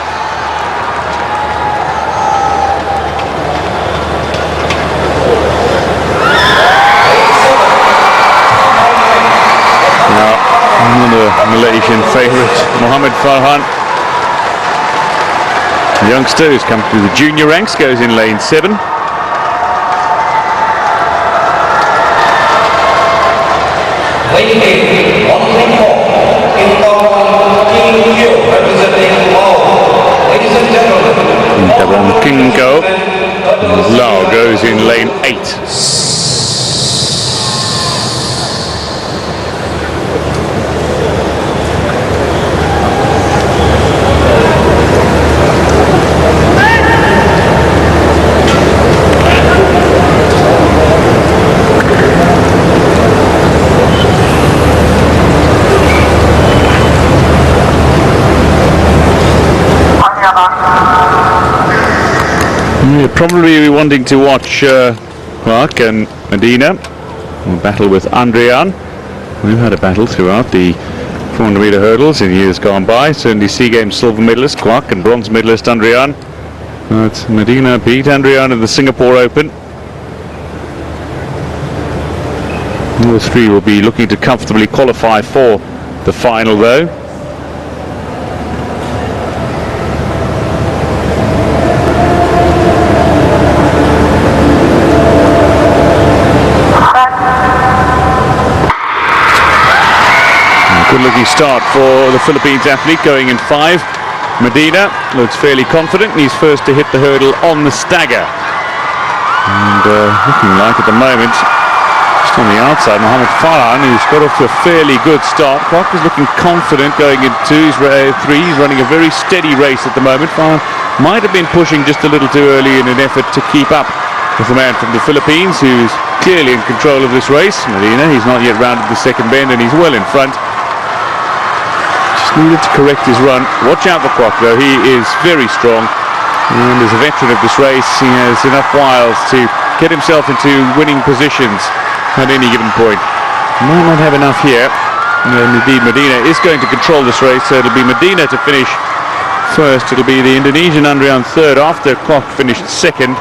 Now, another Malaysian favourite, Muhammad Farhan. Youngster who's come through the junior ranks, goes in lane 7. Weight 134. Representing Lao. Ladies and gentlemen, Intawong Kinko Lao goes in lane 8. You'll probably be wanting to watch Clark and Medina battle with Andrian. We've had a battle throughout the 400 meter hurdles in years gone by. Certainly SEA Games silver medalist Clark and bronze medalist Andrian. But Medina beat Andrian in the Singapore Open. All three will be looking to comfortably qualify for the final though. Good looking start for the Philippines athlete going in 5. Medina looks fairly confident and he's first to hit the hurdle on the stagger. And looking like at the moment, just on the outside, Muhammad Farhan, who's got off to a fairly good start. Clark is looking confident going into 3. He's running a very steady race at the moment. Farhan might have been pushing just a little too early in an effort to keep up with the man from the Philippines, who's clearly in control of this race. Medina, he's not yet rounded the second bend and he's well in front. Needed to correct his run. Watch out for Kwok though, he is very strong and as a veteran of this race he has enough wiles to get himself into winning positions at any given point. Might not have enough here, and indeed Medina is going to control this race, so it'll be Medina to finish first. It'll be the Indonesian Andrian third after Kwok finished second.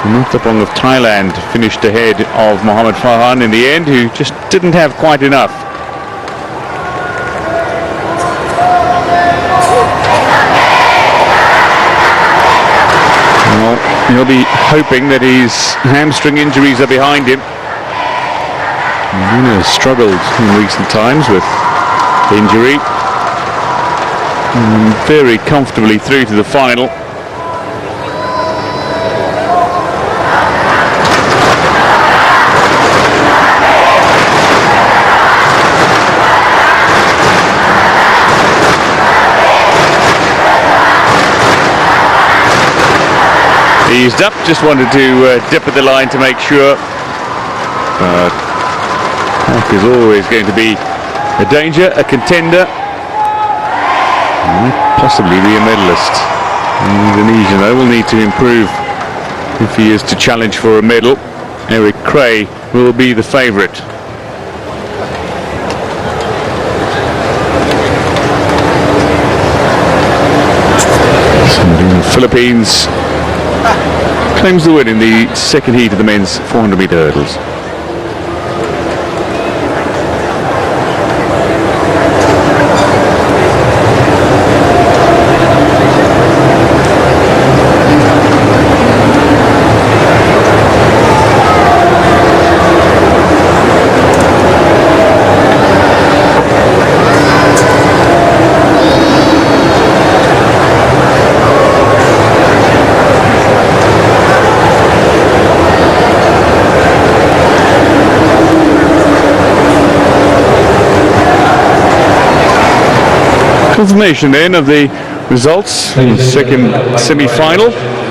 Natapong of Thailand finished ahead of Muhammad Farhan in the end, who just didn't have quite enough. He'll be hoping that his hamstring injuries are behind him. Medina has struggled in recent times with injury. Very comfortably through to the final. Eased up, just wanted to dip at the line to make sure. That is always going to be a danger, a contender, and possibly be a medalist. Indonesian though will need to improve if he is to challenge for a medal. Eric Cray will be the favourite. The Philippines claims the win in the second heat of the men's 400 meter hurdles. Confirmation then of the results in the second semi-final.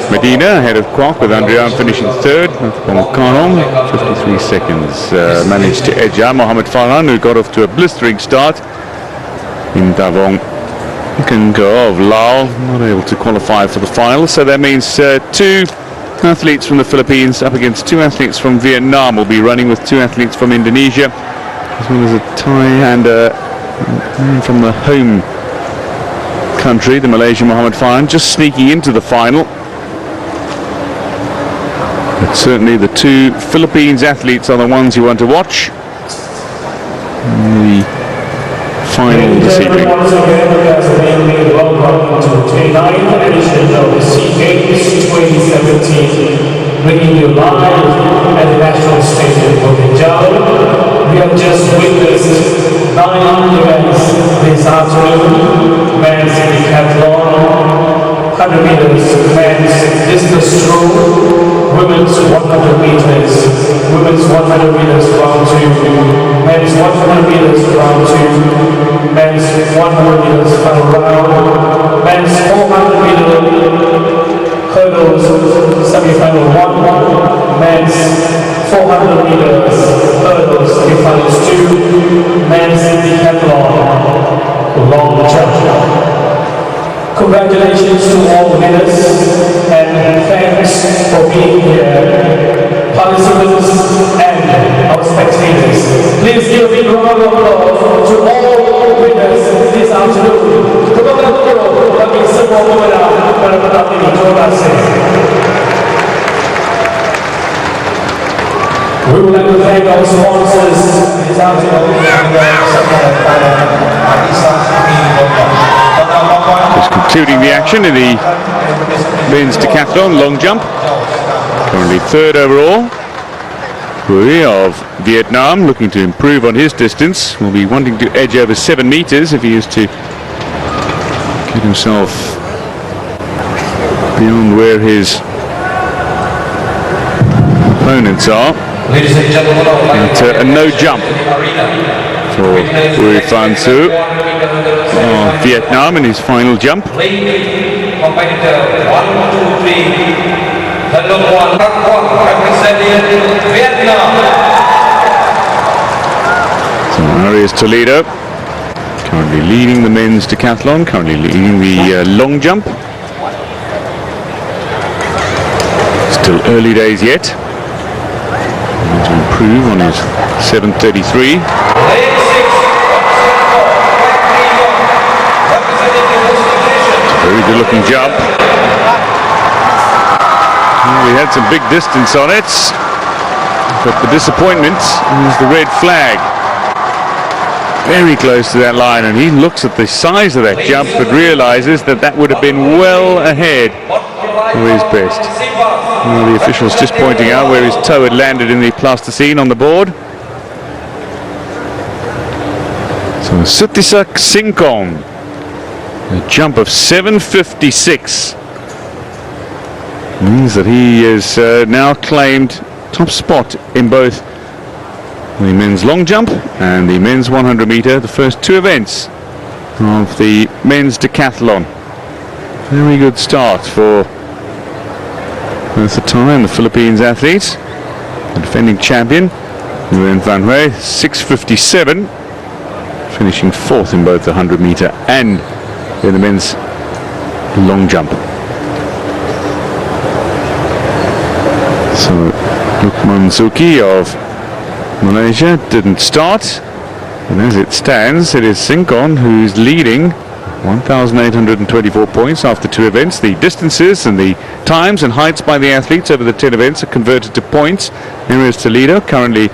Medina ahead of Kwok with Andrian finishing third. Kanon, 53 seconds. Managed to edge out Mohamed Farhan, who got off to a blistering start. In Davong Kengo of Lao, not able to qualify for the final. So that means two athletes from the Philippines up against two athletes from Vietnam. Will be running with two athletes from Indonesia, as well as a Thai and a man from the home country, the Malaysian Mohamed Farhan, just sneaking into the final. But certainly the two Philippines athletes are the ones you want to watch in the final this evening. Once again, welcome to the 29th edition of the SEA Games 2017, bringing you live at the National Stadium of Hijau. We have just witnessed 9 events this afternoon: men's decathlon, 100 meters men's discus throw, women's 100 meters, women's 100 meters round 2, men's 100 meters round 2, men's 100 meters final round, men's 400 meter hurdles semi-final 1, men's 400 meters hurdles semi-finals 2, men's decathlon long jump. Congratulations to all winners and thanks for being here, participants and our spectators. Please give a big round of applause to all winners this afternoon. We would like to thank our sponsors this afternoon. Just concluding the action in the men's decathlon long jump. Currently third overall. Hui of Vietnam, looking to improve on his distance. Will be wanting to edge over 7 meters if he is to get himself beyond where his opponents are. Ladies and gentlemen, And a no jump for Hui Phan Su of Vietnam in his final jump. competitor 1, 2, 3. The number 1 representing Vietnam. So Arias Toledo currently leading the men's decathlon, currently leading the long jump. Still early days yet. Need to improve on his 7:33. Very good looking jump. We had some big distance on it, but the disappointment is the red flag. Very close to that line, and he looks at the size of that jump but realizes that that would have been well ahead of his best. Well, the officials just pointing out where his toe had landed in the plasticine on the board. So Sutisak Singkong, a jump of 7:56, means that he is now claimed top spot in both the men's long jump and the men's 100 meter, the first two events of the men's decathlon. Very good start for both the Thai and the Philippines athletes. The defending champion, Nguyen Van Huy, 6:57, finishing fourth in both the 100 meter and in the men's long jump. So Lukman Zuki of Malaysia didn't start, and as it stands, it is Singkon who's leading, 1,824 points after two events. The distances and the times and heights by the athletes over the 10 events are converted to points. Here is Toledo, currently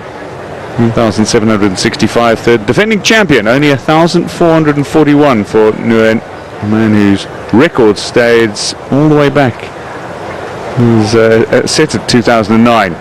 1,765, third. Defending champion, only 1,441 for Nguyen, a man whose record stays all the way back. He was set at 2009.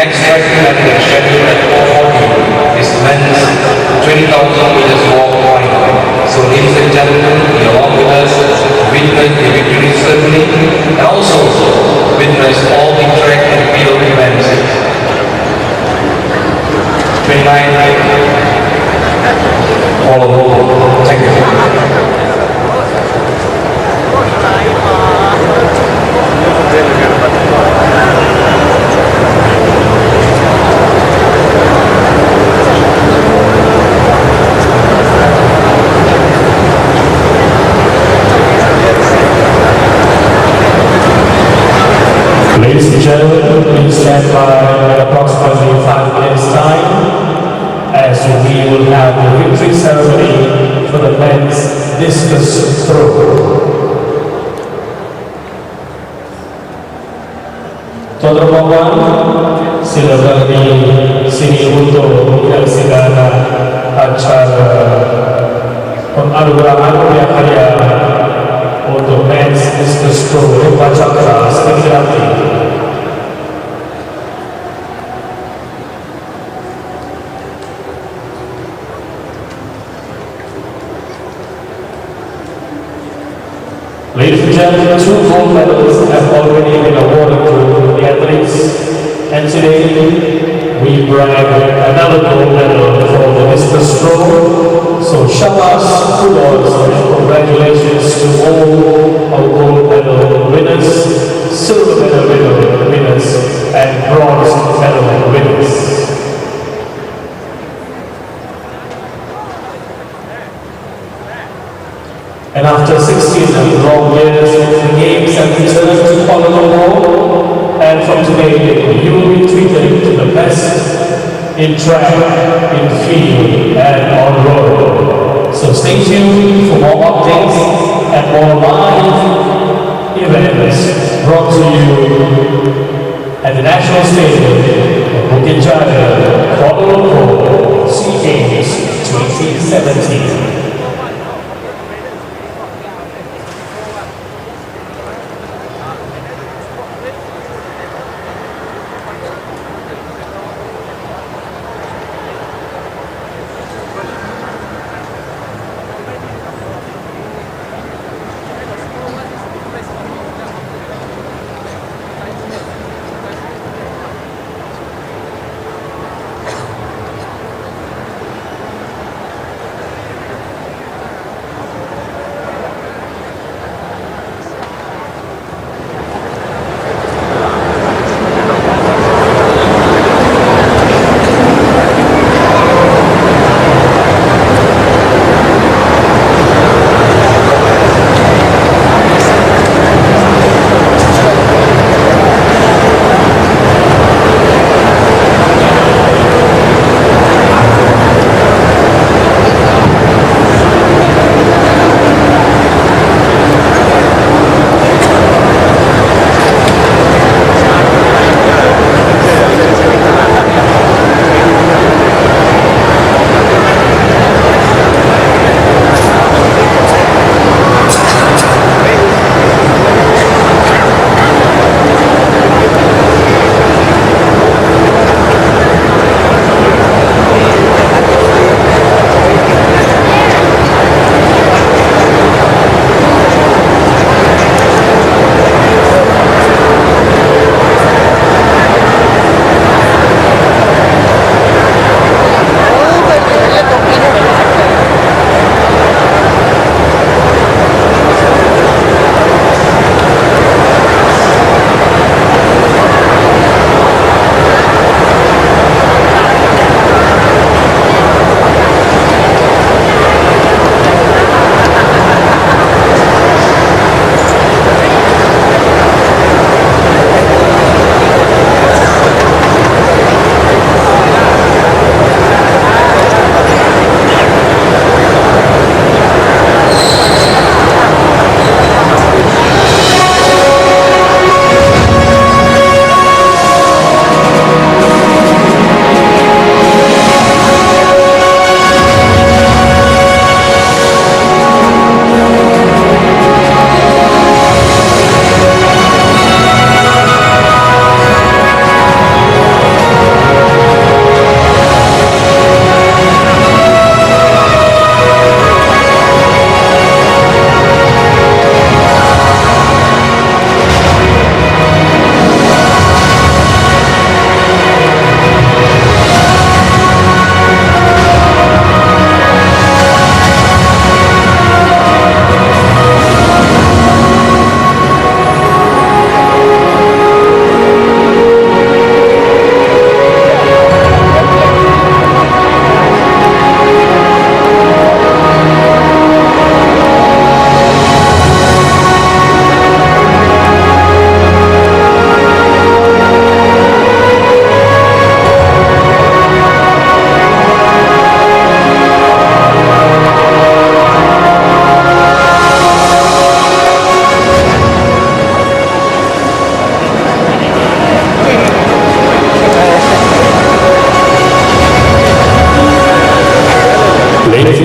next track event is scheduled at 4:40 is men's 20,000 meters walk final. So ladies and gentlemen, be along with us to witness the victory ceremony and also witness all the track and field events. 29 all over. Thank you. Ladies and gentlemen, please stand by at approximately 5 minutes time as we will have the victory ceremony for the men's discus throw. Tuan-tuan dan puan, sila berdiri sini untuk menyaksikan acara penganugerahan yang hadiah untuk men's discus throw Rupa Cakra sekali lagi. Ladies and gentlemen, 2 gold medals have already been awarded to the athletes, and today we brag another gold medal for the discus throw. So shabash, kudos, and congratulations to all our gold medal winners, silver medal winners, and bronze medal winners. And after 16 long years, the games have returned to Kuala Lumpur, and from today, you will be treated to the best in track, in field, and on road. So stay tuned for more updates and more live events brought to you at the National Stadium of Bukit Jalil, Kuala Lumpur, SEA Games 2017.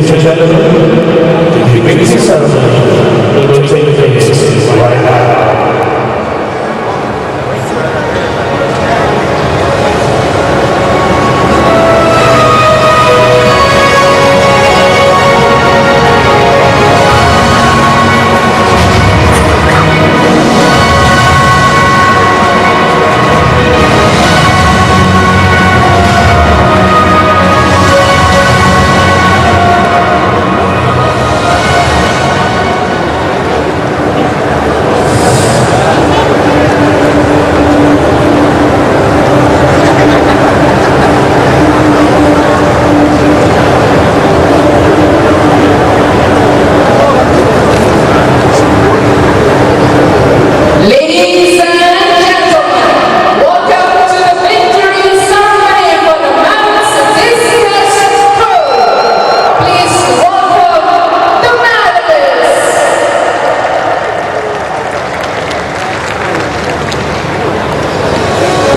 Ladies and gentlemen, the beginning ceremony will take place right now.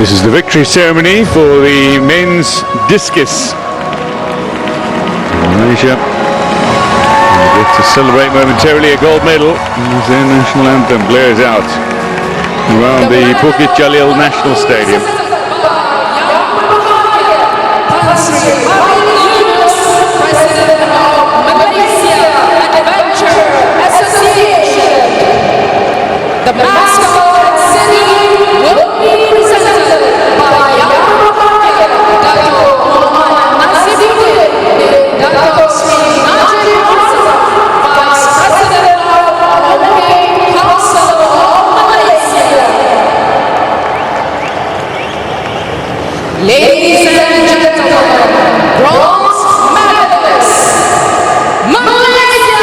This is the victory ceremony for the men's discus. Malaysia get to celebrate momentarily a gold medal as their national anthem blares out around the Bukit Jalil National Stadium. The mascot city will be presented by Vice President of Olympic Council of Malaysia. Ladies and gentlemen, bronze medalists, Malaysia,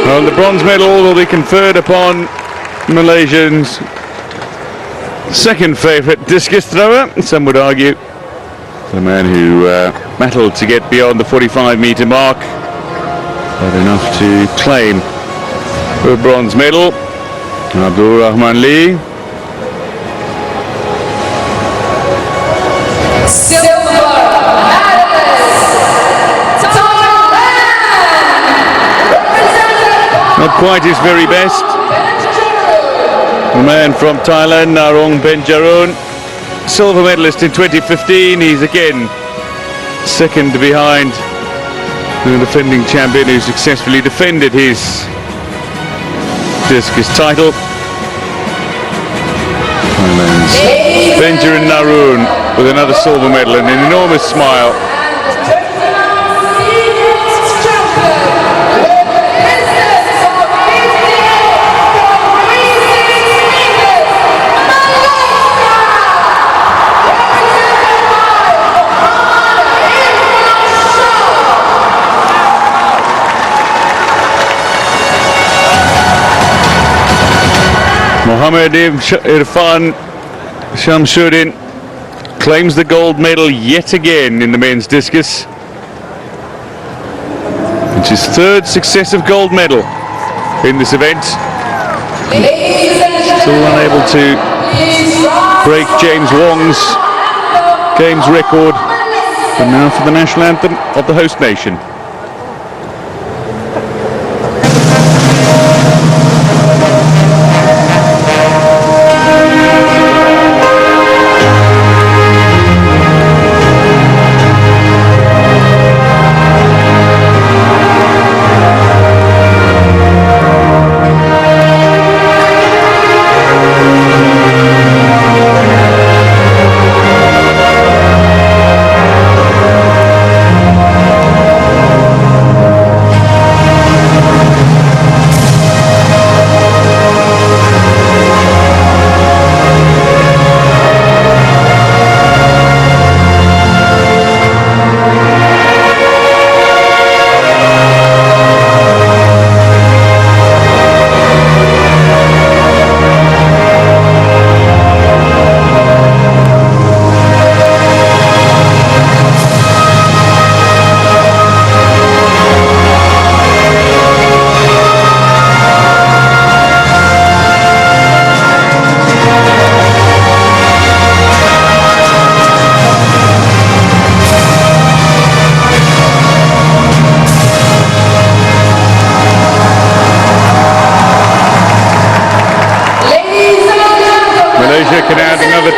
Well, the bronze medal will be conferred upon Malaysians' second favourite discus thrower, some would argue. The man who battled to get beyond the 45-metre mark, but enough to claim the bronze medal. Abdul Rahman Lee. silver medalist, Thailand, represented by Not quite his very best. The man from Thailand, Narong Benjarun, silver medalist in 2015. He's again second behind the defending champion who successfully defended his discus title. Thailand's Benjarun Narong with another silver medal and an enormous smile. Mohammed Irfan Shamsuddin claims the gold medal yet again in the men's discus. It's his third successive gold medal in this event. Still unable to break James Wong's games record. And now for the national anthem of the host nation.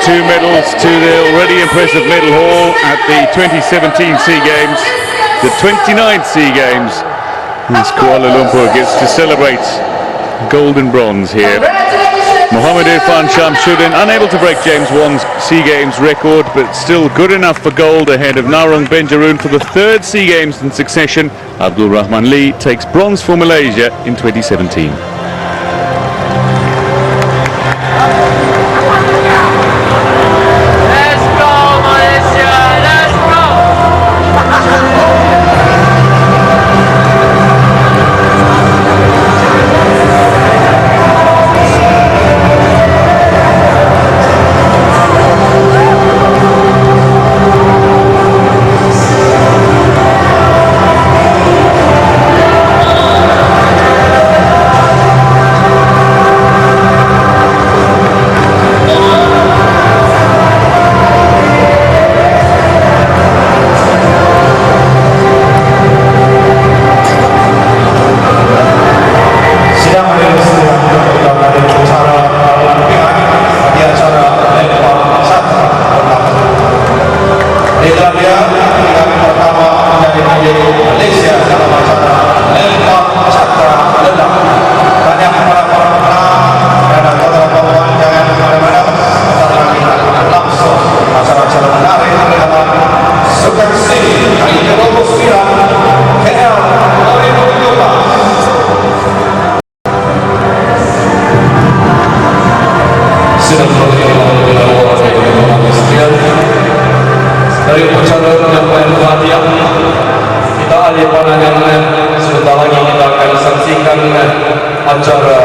2 medals to the already impressive medal haul at the 2017 SEA Games, the 29th SEA Games. As Kuala Lumpur gets to celebrate gold and bronze here. Mohammed Irfan Shamsuddin unable to break James Wan's SEA Games record, but still good enough for gold ahead of Narong Benjaroon for the 3rd SEA Games in succession. Abdul Rahman Lee takes bronze for Malaysia in 2017. Dari upacara penyampaian hadiah, kita alih pandangan. Sebentar lagi kita akan saksikan acara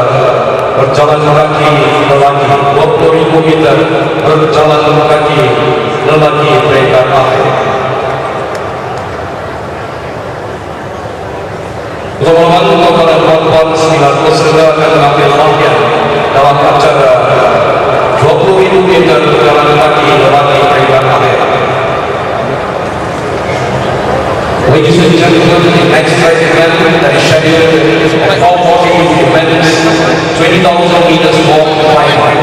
berjalan kaki lelaki 20.000 meter berjalan kaki lelaki peringkat akhir. Untuk membantu kepada tuan-tuan sembilan peserta akan mengambil bahagian dalam acara 20.000 meter berjalan kaki lelaki peringkat akhir. Ladies and gentlemen, the next race event that is scheduled at 4:40 events 20,000 meters walk climb.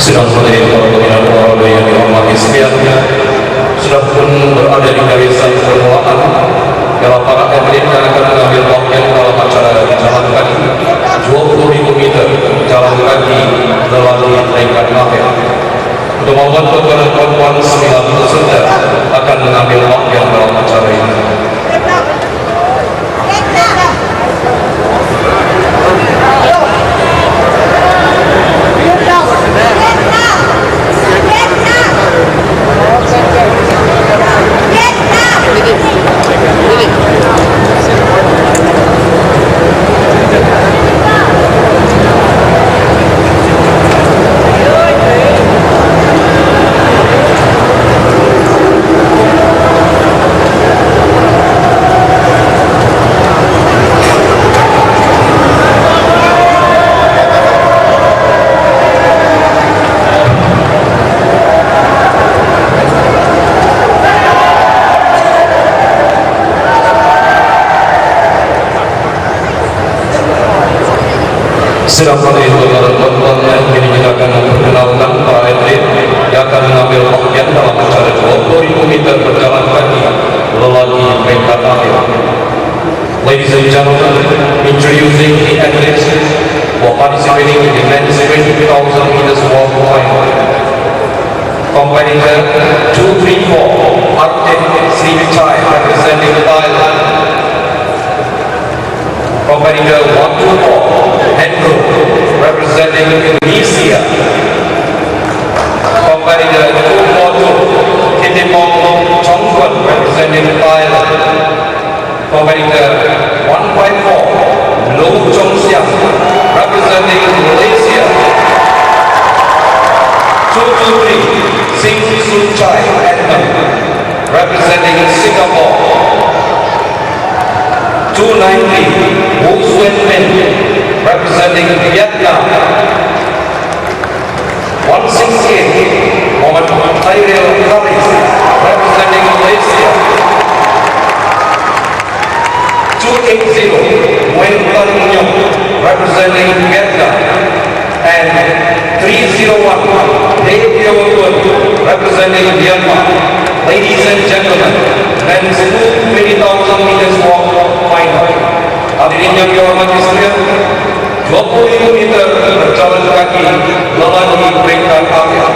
Sidang hadirin para pimpinan olahraga yang dihormati sekalian, sudah pun berada di barisan permulaan. Kalau para atlet akan mengambil bagian dalam acara jalan kaki 20.000 meter jalan kaki melalui peringkat akhir. Untuk membantu para perempuan 9 peserta akan mengambil bagian dalam acara ini. Sidang hadirin para perempuan yang kini kita akan memperkenalkan para atlet yang akan mengambil bagian dalam acara 20.000 meter berjalan kaki lelaki peringkat akhir. Ladies and gentlemen, introducing the athletes who are participating in the men's 20,000 meters walk final. Competitor 234, Arctic Srivichai, representing Thailand. Competitor 124, Hendro, representing Indonesia. Competitor 242, Kitipong Chongkwan, representing Thailand. Competitor 154, Loh Chong Siang, representing Malaysia. 223, Sing Su Chai Edmund, representing Singapore. 290, Wu Xuan Min, representing Vietnam. 168, Muhammad Tyrell Haris, representing Malaysia. 280, Nguyen Tan Nyong, representing Vietnam. And 301, Dae Kyo Kun, representing Myanmar. Ladies and gentlemen, men's 20,000 meters walk final. Hadirin yang dihormati sekalian, 20.000 meter berjalan kaki lelaki peringkat akhir.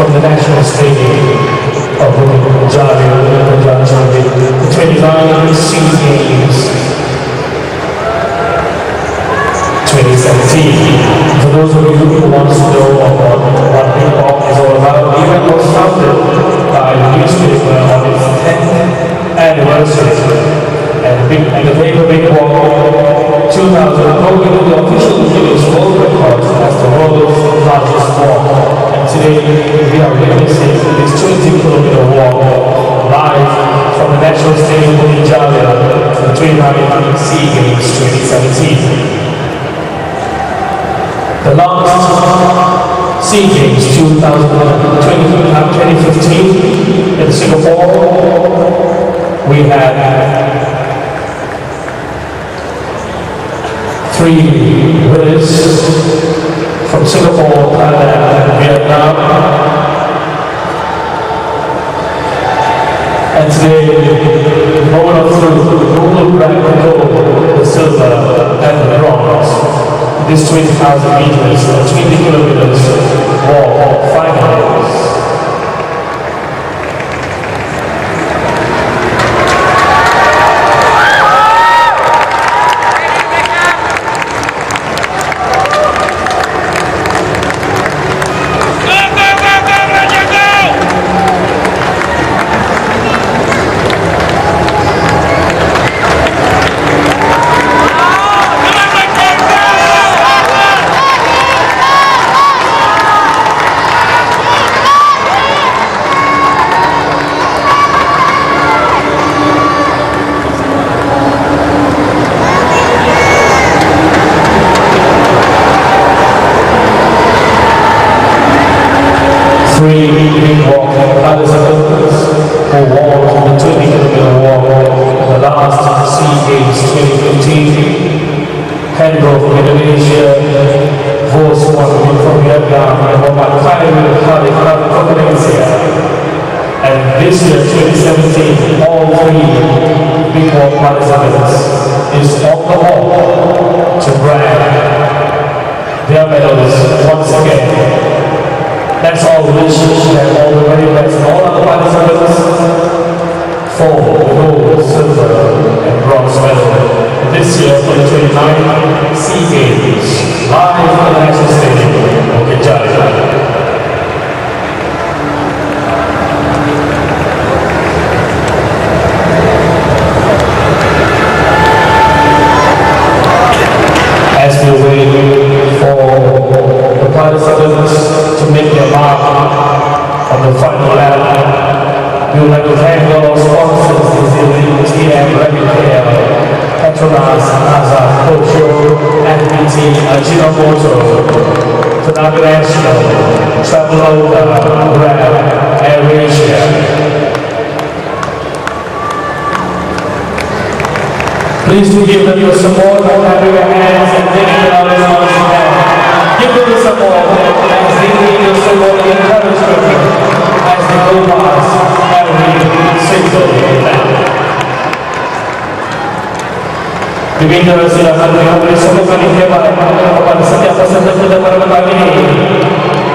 from the National Stadium of Punjab in conjunction with the 29 Sea Games 2017. For those of you who want to know about what ping pong is all about, the event was founded by the newspaper on its 10th anniversary. And the paper Big Walk 2000 broke into the official Guinness World Records as the world's largest walk. And today we are witnessing this 20-kilometer walk live from the National Stadium of India to the 29 Sea Games 2017. The last Sea Games 2015 in Singapore, we had 3 winners from Singapore, Thailand, and Vietnam. And today, the moment of truth, who will grab the gold, the silver, and the bronze? This 20,000 meters, 20 kilometers walk, finals. Please do give them your support by clapping your hands and giving them all as much as you can. Give them the support as they need your support and encouragement as they go past every single event. Demikian silakan beri semua kali hebat kepada setiap peserta kita pada petang ini,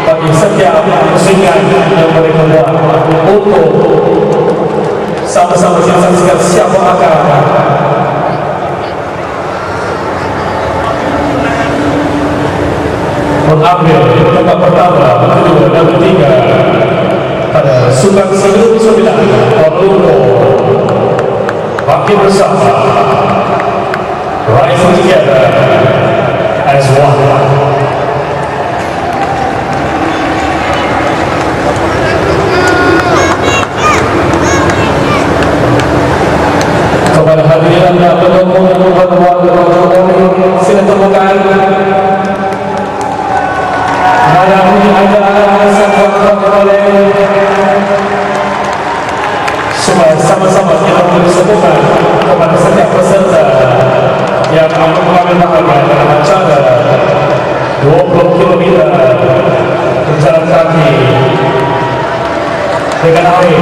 bagi setiap musikant yang mereka buat untuk sama-sama kita saksikan siapa akan mengambil tempat pertama, kedua, dan ketiga pada Sukan 19 Kuala Bangkit bersama, rising together as one. Kepada hadirin dan pendukung dan warga-warga sila temukan supaya sama-sama kita bersemukan kepada setiap peserta yang akan mengambil bahagian dalam acara 20 km berjalan kaki dengan air.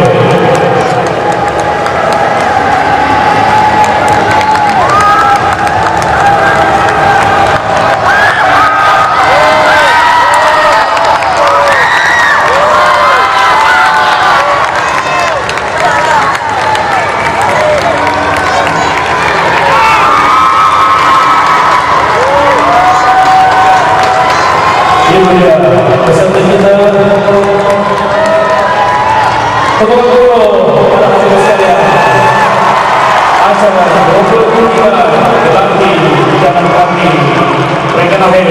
peserta kita. Tepuk dulu anak-anak sekalian. Acara 23 berarti jalan kaki mereka akhir.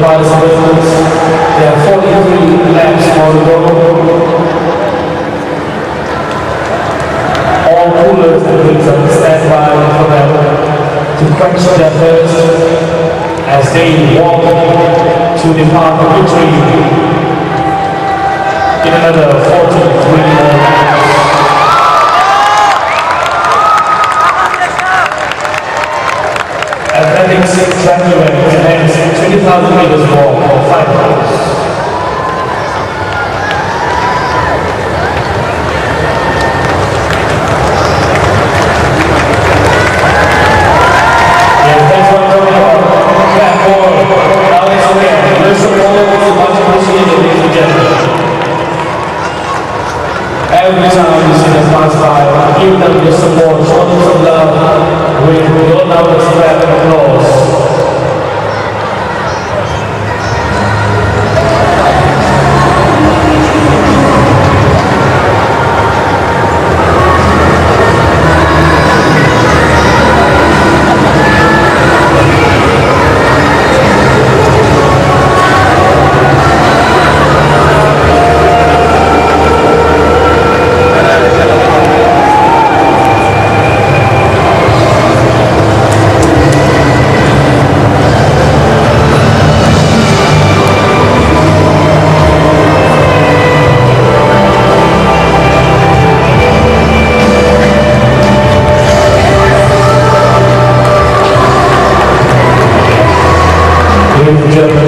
Participants, there are 43 laps more to go. All coolers and drinks are standby for them to quench their thirst as they walk to the path of victory in another 43 more laps. Athletics Champion commence 20,000 meters walk for 5 rounds. Yes, thanks for coming on. Clap for Alex Ware. Your support is much appreciated, ladies and gentlemen. Every time you see them pass by, give them your support, show them some love with your loudest clap and applause.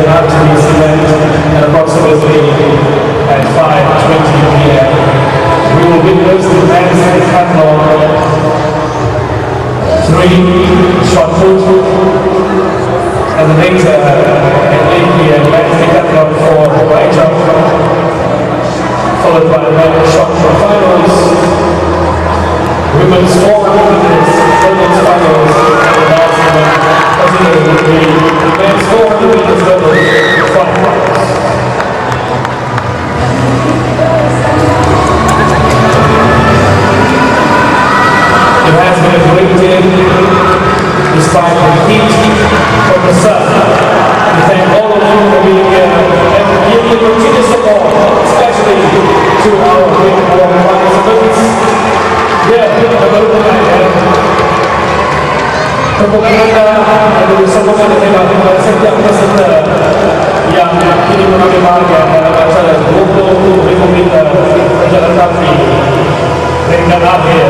After this event, at approximately at 5:20 p.m., we will witness the men's Decathlon 3 shot put, and later at 8 p.m. men's Decathlon 4 high jump, followed by the men's shot put finals, women's 400 meters, women's finals, and the last event continuing with the men's 400 meters double. It has been a great day, despite the heat from the sun. We thank all of you for being here and giving continuous support, especially to our great participants. Yeah, Tepuk tangan dan sokongan yang hebat kepada setiap peserta yang kini mengambil bahagian dalam acara 20,000 meter berjalan kaki ringkat akhir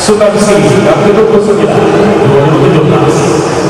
Sulawesi yang ke-29 2017.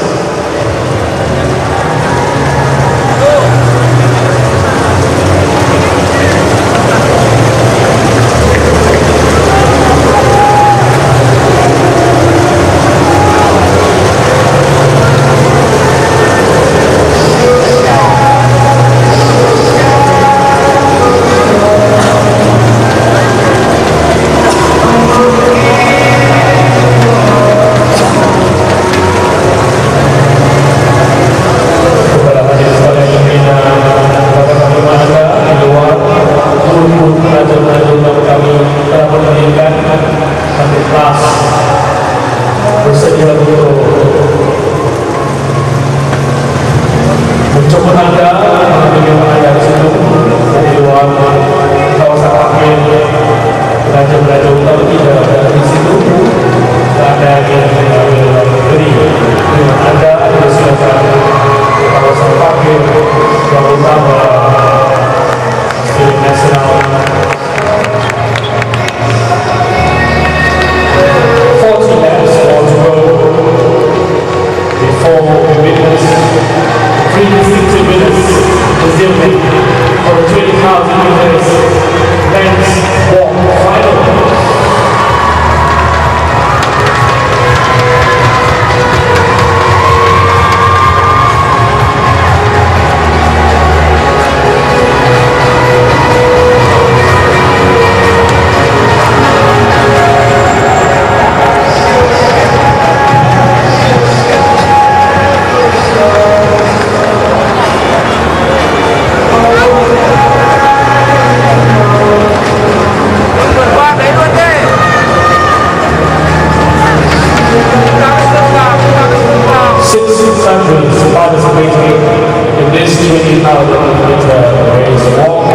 3,000-meter race walk.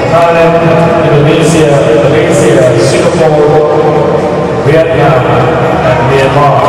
Thailand, Indonesia, Malaysia, Singapore, Vietnam, and Myanmar.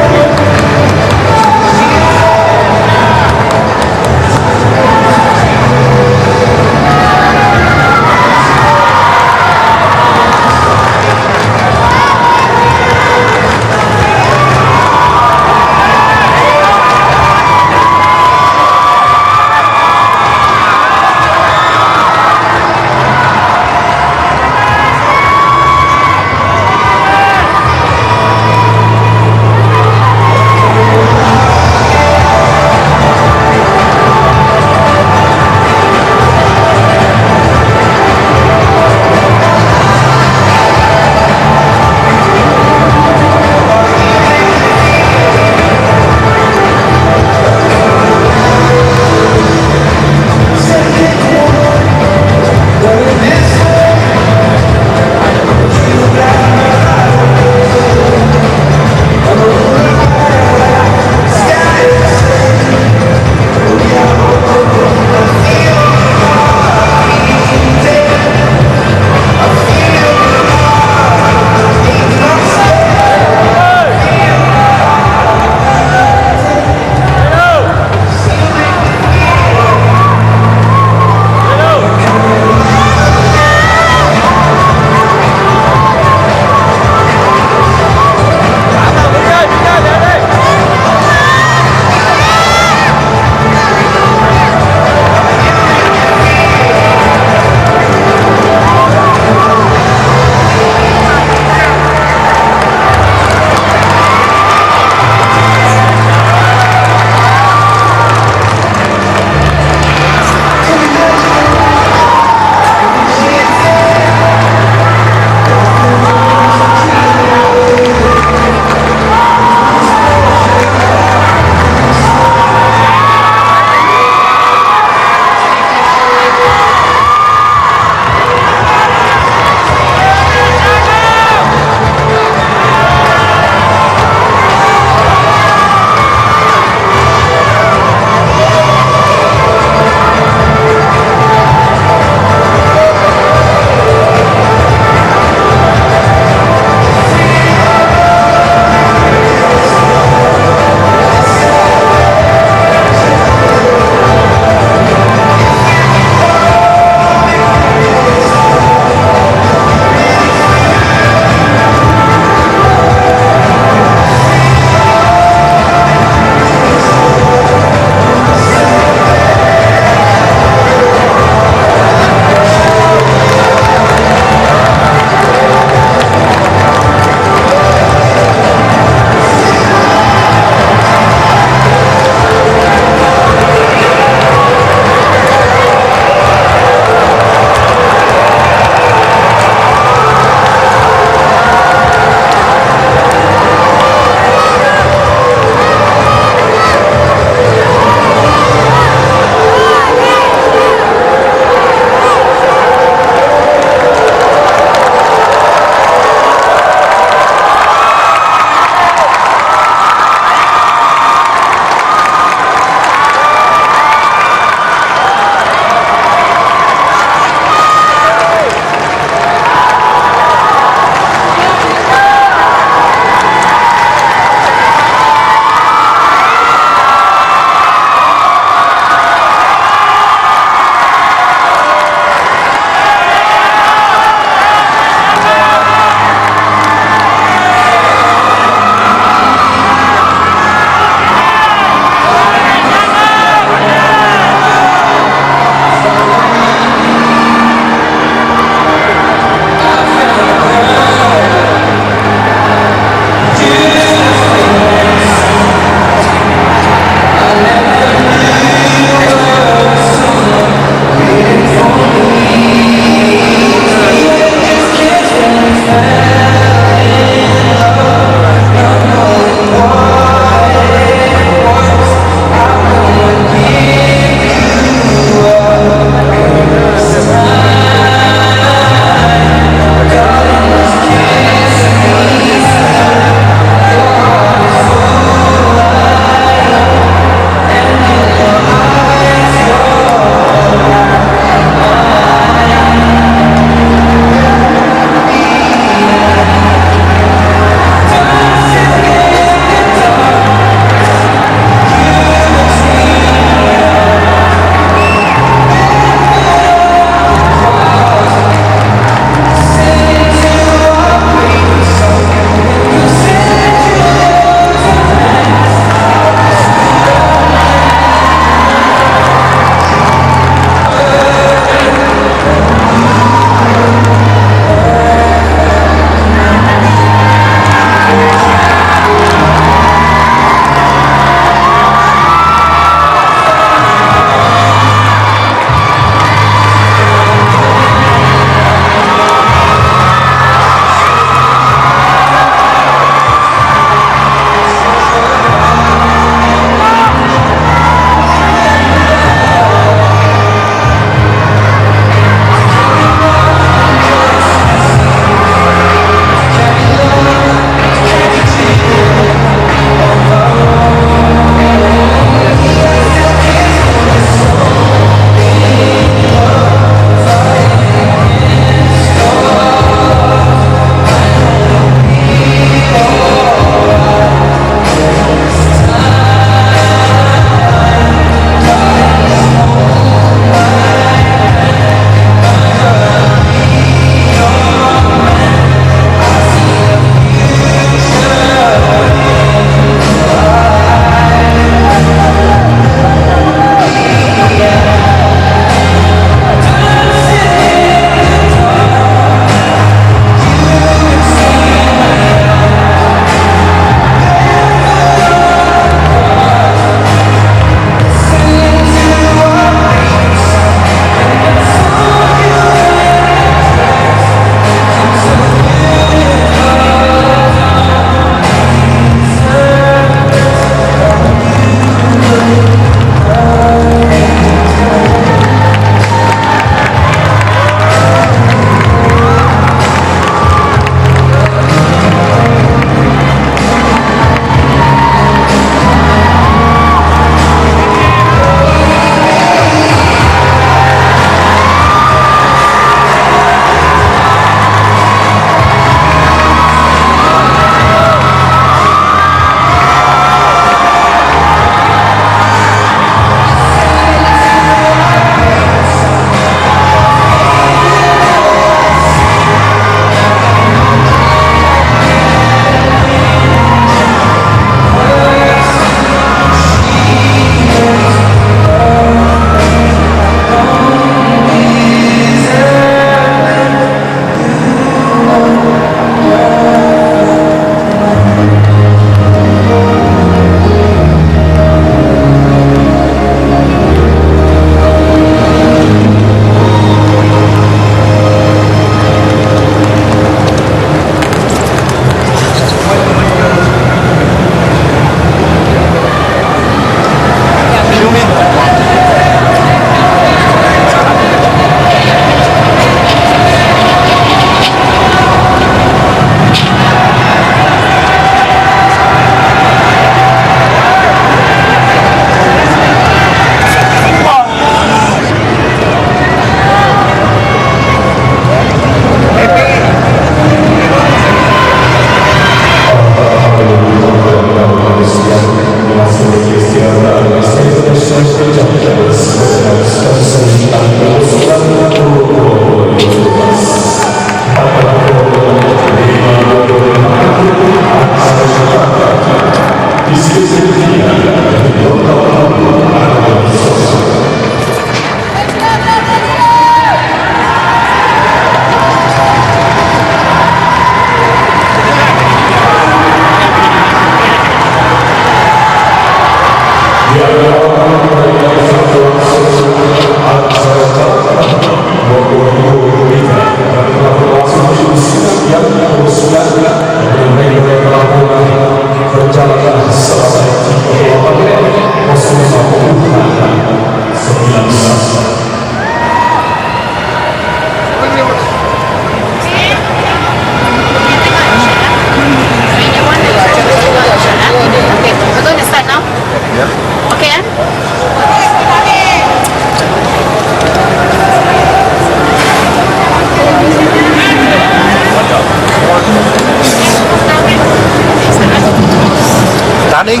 money.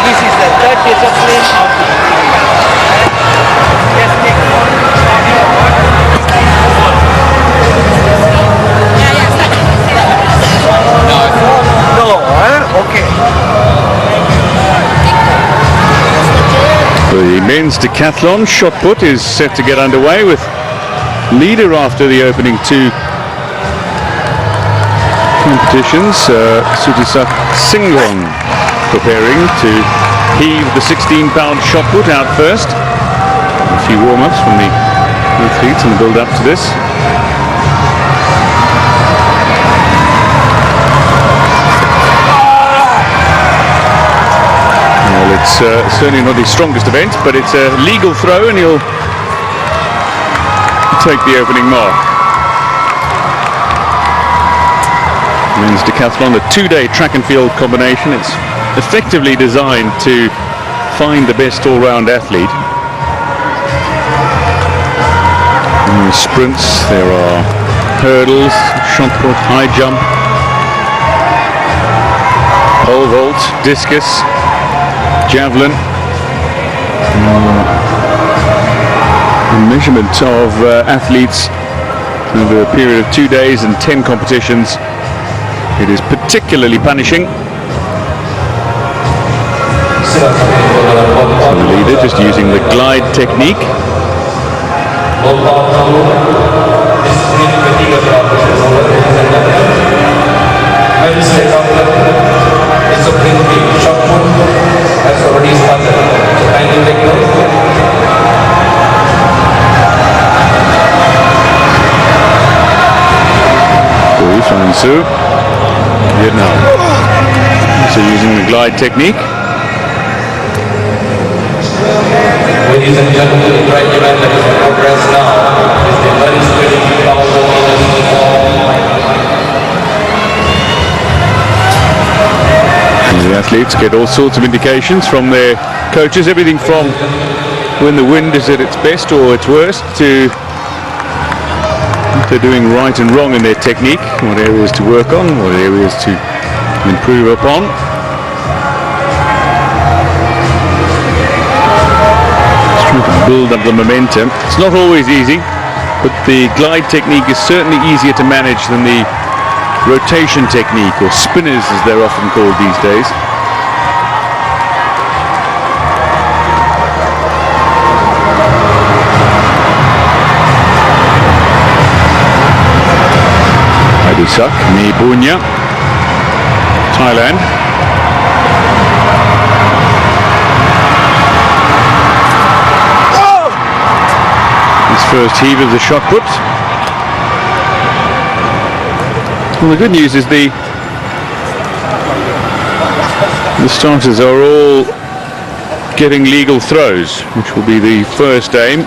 This is the third discipline of The men's decathlon shot put is set to get underway with leader after the opening two competitions. Sutisak Singlong preparing to heave the 16-pound shot put out first. A few warm-ups from the athletes in the build-up to this. Well, it's certainly not his strongest event, but it's a legal throw and he'll take the opening mark. Men's decathlon, a two-day track and field combination. It's effectively designed to find the best all-round athlete. In the sprints, there are hurdles, shot put, high jump, pole vault, discus, javelin. A measurement of athletes over a period of 2 days and 10 competitions. It is particularly punishing. So the leader just using the glide technique. Su Vietnam. So using the glide technique. Ladies and gentlemen, the track event that is in progress now is the men's 20,000 meters. The athletes get all sorts of indications from their coaches, everything from when the wind is at its best or its worst to what they're doing right and wrong in their technique, what areas to work on, what areas to improve upon. Just trying to build up the momentum. It's not always easy, but the glide technique is certainly easier to manage than the rotation technique, or spinners as they're often called these days. Dusak, Nibunya, Thailand. His first heave of the shot put. Well, the good news is the starters are all getting legal throws, which will be the first aim.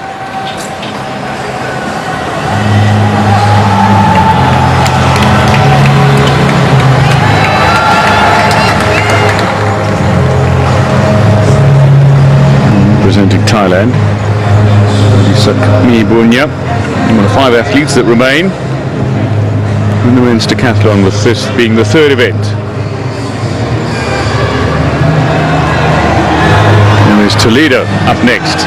Representing Thailand, Nibunya, one of the 5 athletes that remain in the men's decathlon, with this being the third event. And there's Toledo up next,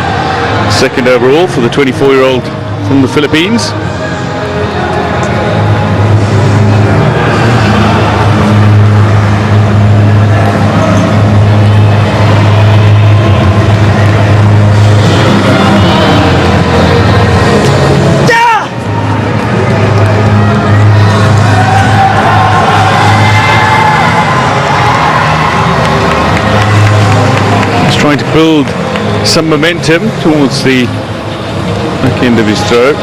second overall for the 24-year-old from the Philippines. Trying to build some momentum towards the back end of his throw.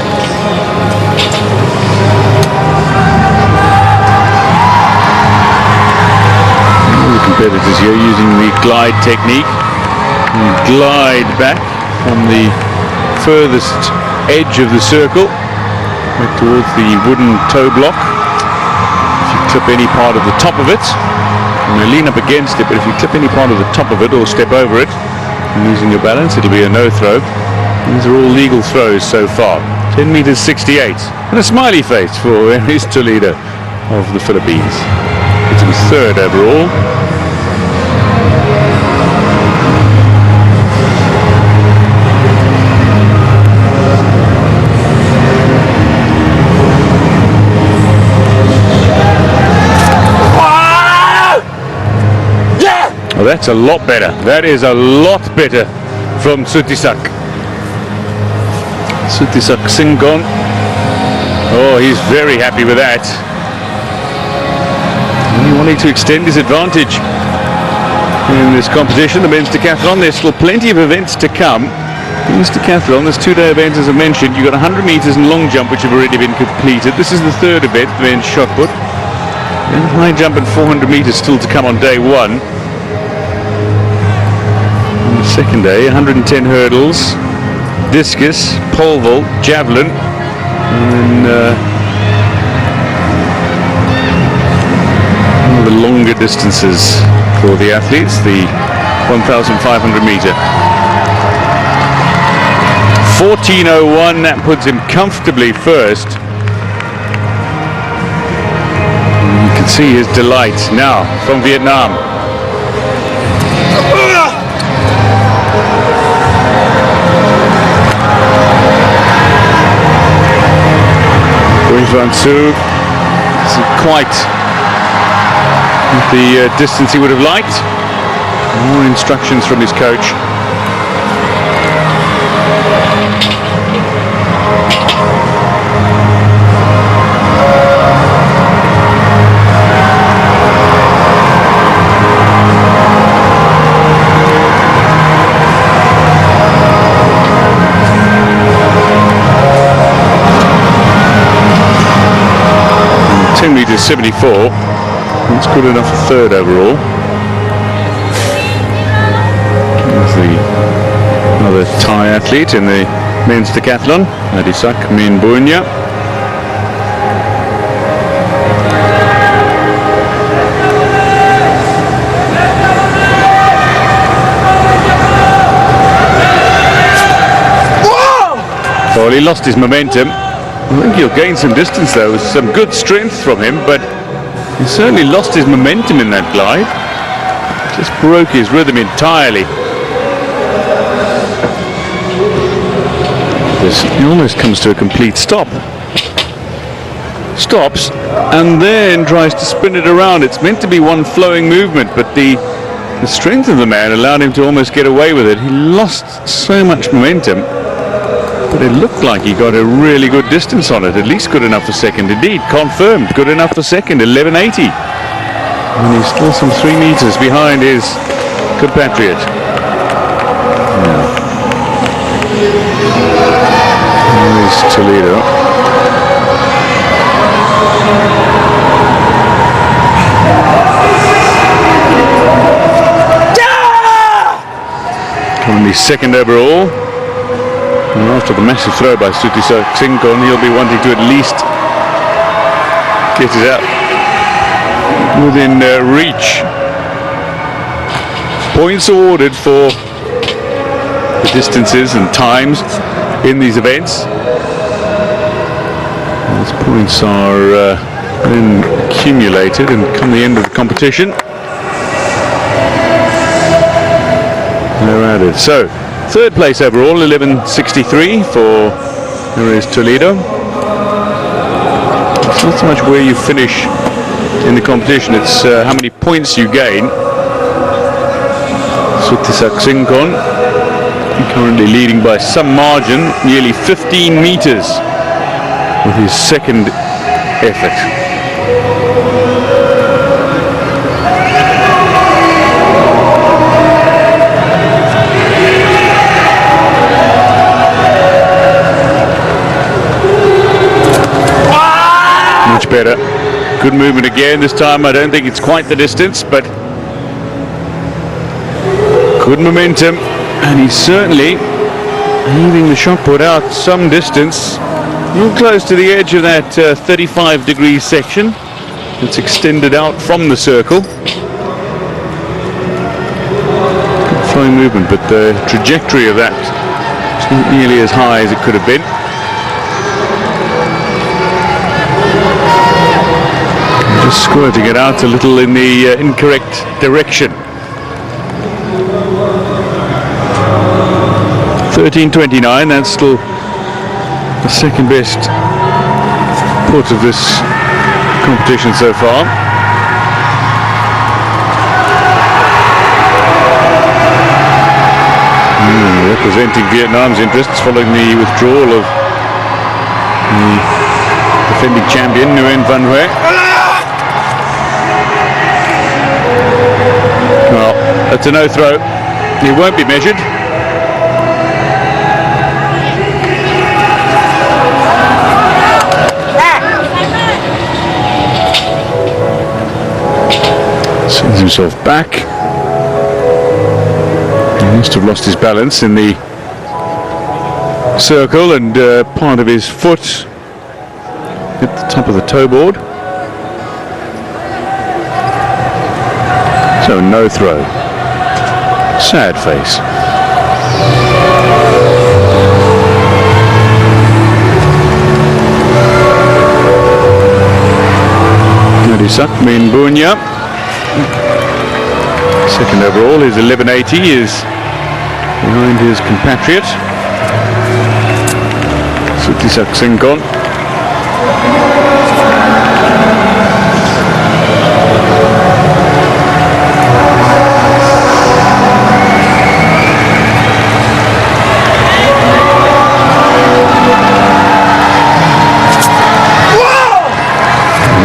All the competitors here using the glide technique. And glide back from the furthest edge of the circle back towards the wooden toe block. If you clip any part of the top of it, You may lean up against it, but if you clip any part of the top of it or step over it, and using your balance, it'll be a no throw. These are all legal throws so far. 10 meters 68. And a smiley face for Aries Toledo of the Philippines. It's his third overall. Oh, that's a lot better. That is a lot better from Sutisak. Sutisak Singon. Oh, he's very happy with that. He's wanting to extend his advantage in this competition, the men's decathlon. There's still plenty of events to come. In this decathlon, there's two-day events, as I mentioned. You've got 100 meters and long jump, which have already been completed. This is the third event, the men's shot put. And high jump and 400 meters still to come on day one. Second day, 110 hurdles, discus, pole vault, javelin, and the longer distances for the athletes, the 1,500 meter. 14:01, that puts him comfortably first. And you can see his delight now from Vietnam. Van Su isn't quite the distance he would have liked. More instructions from his coach. Meters 74. That's good enough for third overall. There's another Thai athlete in the men's decathlon, Adisak Minbunya. Well, he lost his momentum. I think he'll gain some distance though, with some good strength from him, but he certainly lost his momentum in that glide. Just broke his rhythm entirely. He almost comes to a complete stop. Stops and then tries to spin it around. It's meant to be one flowing movement, but the strength of the man allowed him to almost get away with it. He lost so much momentum. But it looked like he got a really good distance on it, at least good enough for second. Indeed, confirmed, good enough for second, 11:80. And he's still some 3 meters behind his compatriot. There's Toledo. Only second overall. And after the massive throw by Sutisak Singon, he'll be wanting to at least get it out within reach. Points awarded for the distances and times in these events. These points are then accumulated and come the end of the competition, they're added. So, third place overall, 11:63 for Aries Toledo. It's not so much where you finish in the competition, it's how many points you gain. Sutisak Singon currently leading by some margin, nearly 15 meters with his second effort. Much better. Good movement again. This time I don't think it's quite the distance, but good momentum, and he's certainly leaving the shot put out some distance. A little close to the edge of that 35 degrees section. It's extended out from the circle. flowing movement, but the trajectory of that is not nearly as high as it could have been. Just squirting it out a little in the incorrect direction. 13.29, that's still the second best put of this competition so far. Representing Vietnam's interests following the withdrawal of the defending champion Nguyen Van Huê. Well, that's a no throw. It won't be measured. Sends himself back. He must have lost his balance in the circle, and part of his foot hit the top of the toe board. So no throw. Sad face. Nadisak Minbunya. Second overall, his 11.80 is behind his compatriot Sutisak Singkon.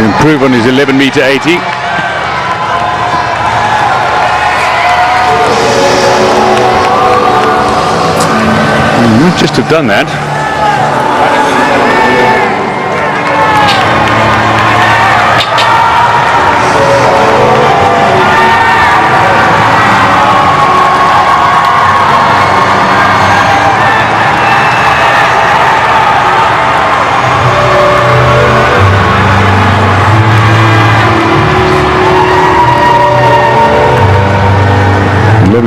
Improve on his 11-meter 80. Might just have done that.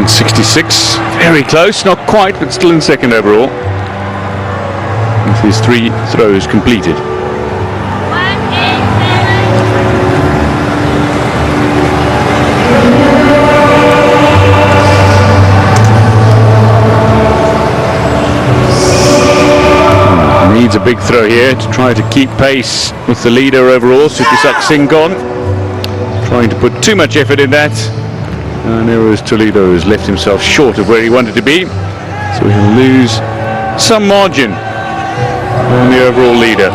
.66, very close, not quite, but still in second overall. With his 3 throws completed. Needs a big throw here to try to keep pace with the leader overall, Sutisak Singkon. Trying to put too much effort in that. And Eros Toledo has left himself short of where he wanted to be, so he'll lose some margin on the overall leader.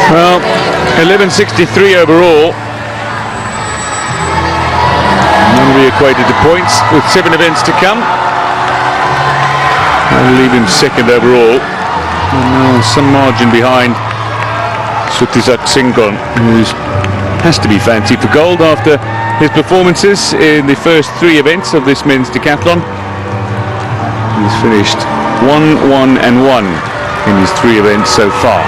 Well, 11.63 overall. None will be equated to points with 7 events to come. I'll leave him second overall. And now some margin behind Sutisak Singkon, who has to be fancied for gold after his performances in the first 3 events of this men's decathlon. He's finished 1, 1 and 1 in his 3 events so far.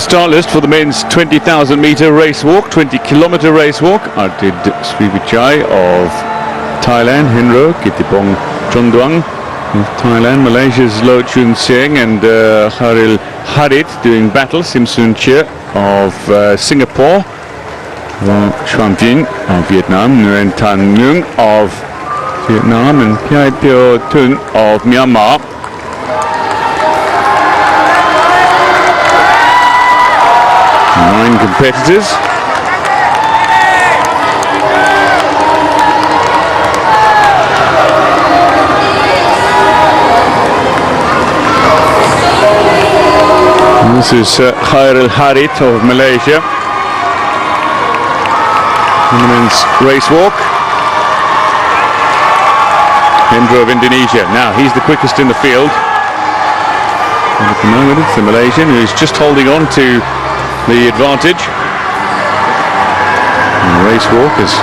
start list for the men's 20,000 meter race walk, 20-kilometer race walk. Artid Srivichai of Thailand, Henro Kittipong Chonduang of Thailand, Malaysia's Lo Chun Seng and Haril Harit doing battle, Simsun Chia of Singapore, Xuan Jin of Vietnam, Nguyen Tan Nguyen of Vietnam and Piai Pyo Tun of Myanmar. Nine competitors. And this is Khairul Harit of Malaysia. In the men's race walk. Hendro of Indonesia. Now he's the quickest in the field. And at the moment it's the Malaysian who's just holding on to the advantage. And the race walk is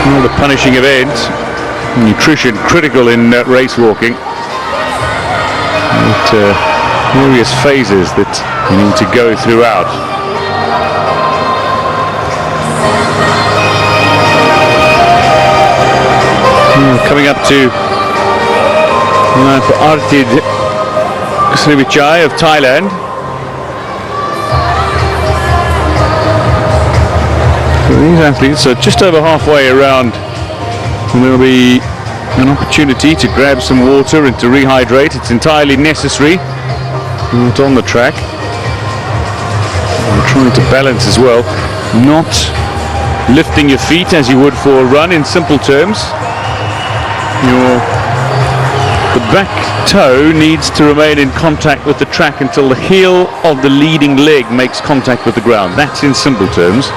not a punishing event. Nutrition critical in race walking. At various phases that you need to go throughout. Coming up to for Artid Srivichai of Thailand. So these athletes are just over halfway around, and there will be an opportunity to grab some water and to rehydrate. It's entirely necessary. Not on the track. I'm trying to balance as well, not lifting your feet as you would for a run. In simple terms, the back toe needs to remain in contact with the track until the heel of the leading leg makes contact with the ground. That's in simple terms.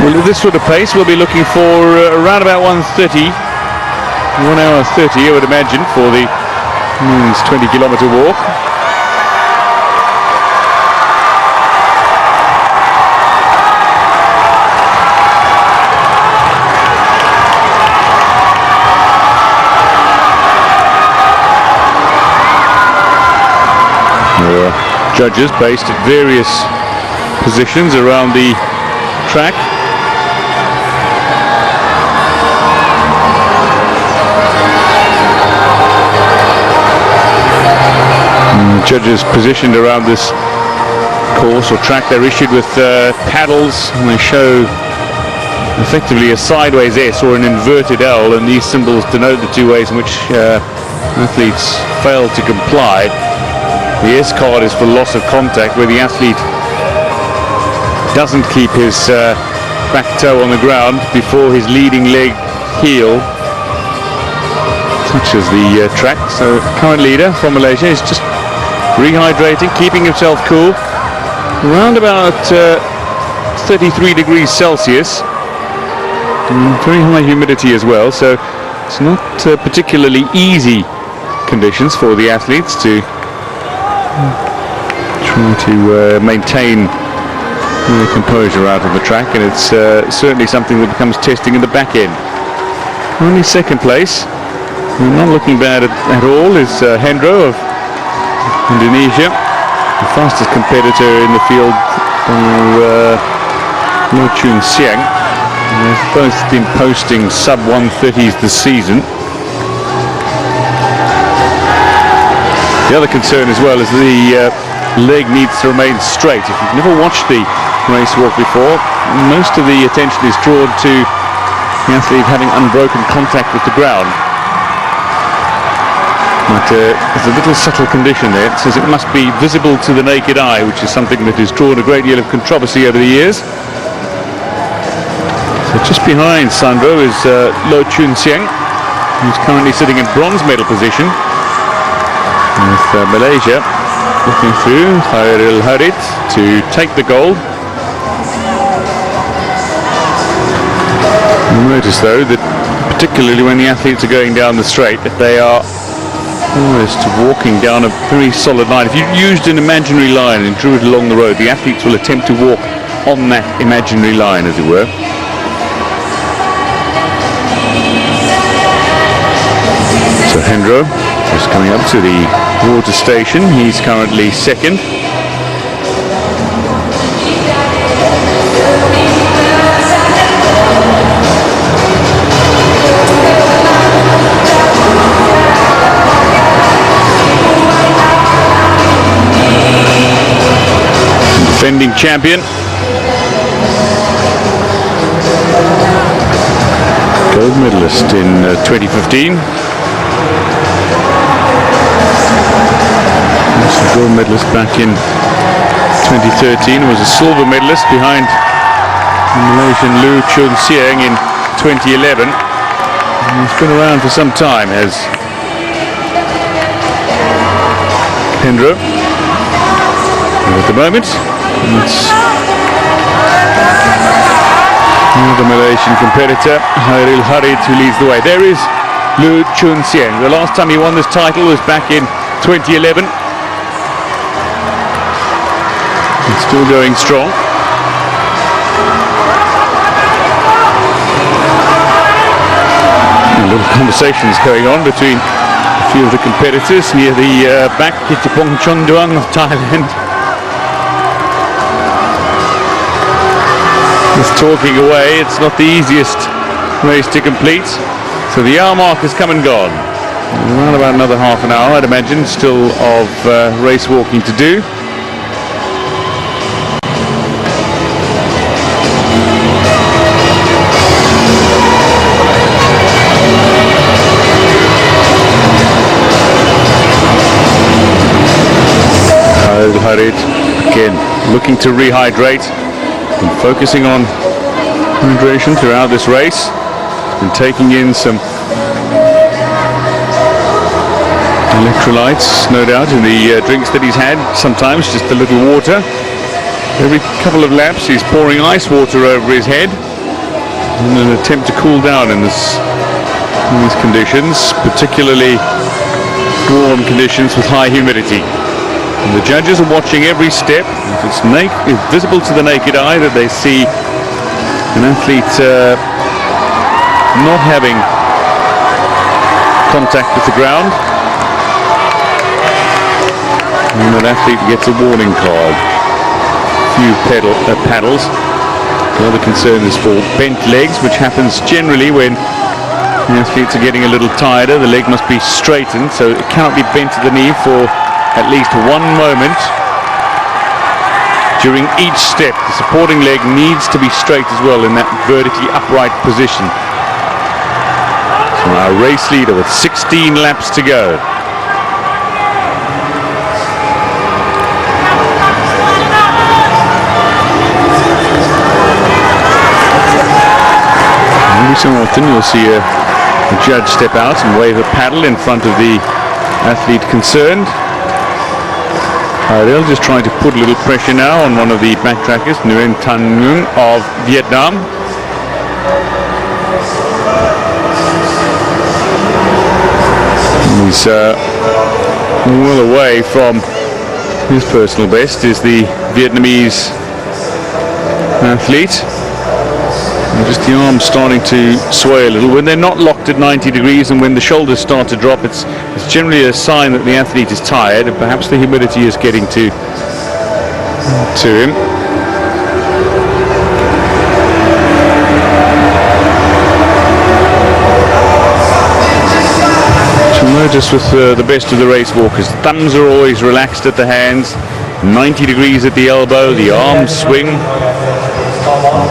Well, at this sort of pace, we'll be looking for around about 1:30, 1 hour 30, I would imagine, for the men's 20-kilometer walk. There are judges based at various positions around the track. Judges positioned around this course or track, they're issued with paddles, and they show effectively a sideways S or an inverted L, and these symbols denote the two ways in which athletes fail to comply. The S card is for loss of contact, where the athlete doesn't keep his back toe on the ground before his leading leg heel touches the track. So current leader from Malaysia is just rehydrating, keeping himself cool, around about 33 degrees Celsius, very high humidity as well, so it's not particularly easy conditions for the athletes to try to maintain their composure out on the track, and it's certainly something that becomes testing in the back end. Only second place, not looking bad at all, is Hendro of Indonesia, the fastest competitor in the field, Lo Chun Siang. They've both been posting sub-130s this season. The other concern as well is the leg needs to remain straight. If you've never watched the race walk before, most of the attention is drawn to the athlete having unbroken contact with the ground. But there's a little subtle condition there. It says it must be visible to the naked eye, which is something that has drawn a great deal of controversy over the years. So just behind Sandro is Lo Chun Siang, who's currently sitting in bronze medal position, with Malaysia looking through Khairul Harit to take the gold. You'll notice though that particularly when the athletes are going down the straight, that they are almost walking down a very solid line. If you used an imaginary line and drew it along the road, the athletes will attempt to walk on that imaginary line, as it were. So Hendro is coming up to the water station. He's currently second. Defending champion, gold medalist in 2015. Also gold medalist back in 2013. Was a silver medalist behind Malaysian Lu Chun Siang in 2011. And he's been around for some time as Hendro. And at the moment, it's the Malaysian competitor, Hairil Harid, who leads the way. There is Lu Chun Siang. The last time he won this title was back in 2011. It's still going strong. A lot of conversations going on between a few of the competitors near the back, Kitipong Chongduang of Thailand. Just talking away, it's not the easiest race to complete. So the hour mark has come and gone. Around about another half an hour, I'd imagine, still of race walking to do. Harid again looking to rehydrate and focusing on hydration throughout this race. He's been taking in some electrolytes, no doubt, in the drinks that he's had. Sometimes just a little water. Every couple of laps he's pouring ice water over his head in an attempt to cool down in these conditions, particularly warm conditions with high humidity. And the judges are watching every step. If it's visible to the naked eye that they see an athlete not having contact with the ground, and that athlete gets a warning card. A few paddles. The other concern is for bent legs, which happens generally when the athletes are getting a little tighter. The leg must be straightened, so it cannot be bent to the knee for at least one moment during each step. The supporting leg needs to be straight as well in that vertically upright position. So our race leader with 16 laps to go. Every so often you'll see a judge step out and wave a paddle in front of the athlete concerned. Hairil just trying to put a little pressure now on one of the backtrackers, Nguyen Tan Nguyen of Vietnam. He's well away from his personal best is the Vietnamese athlete. And just the arms starting to sway a little. When they're not locked at 90 degrees and when the shoulders start to drop, it's generally a sign that the athlete is tired, and perhaps the humidity is getting to him. So notice with the best of the race walkers, thumbs are always relaxed at the hands, 90 degrees at the elbow, the arms swing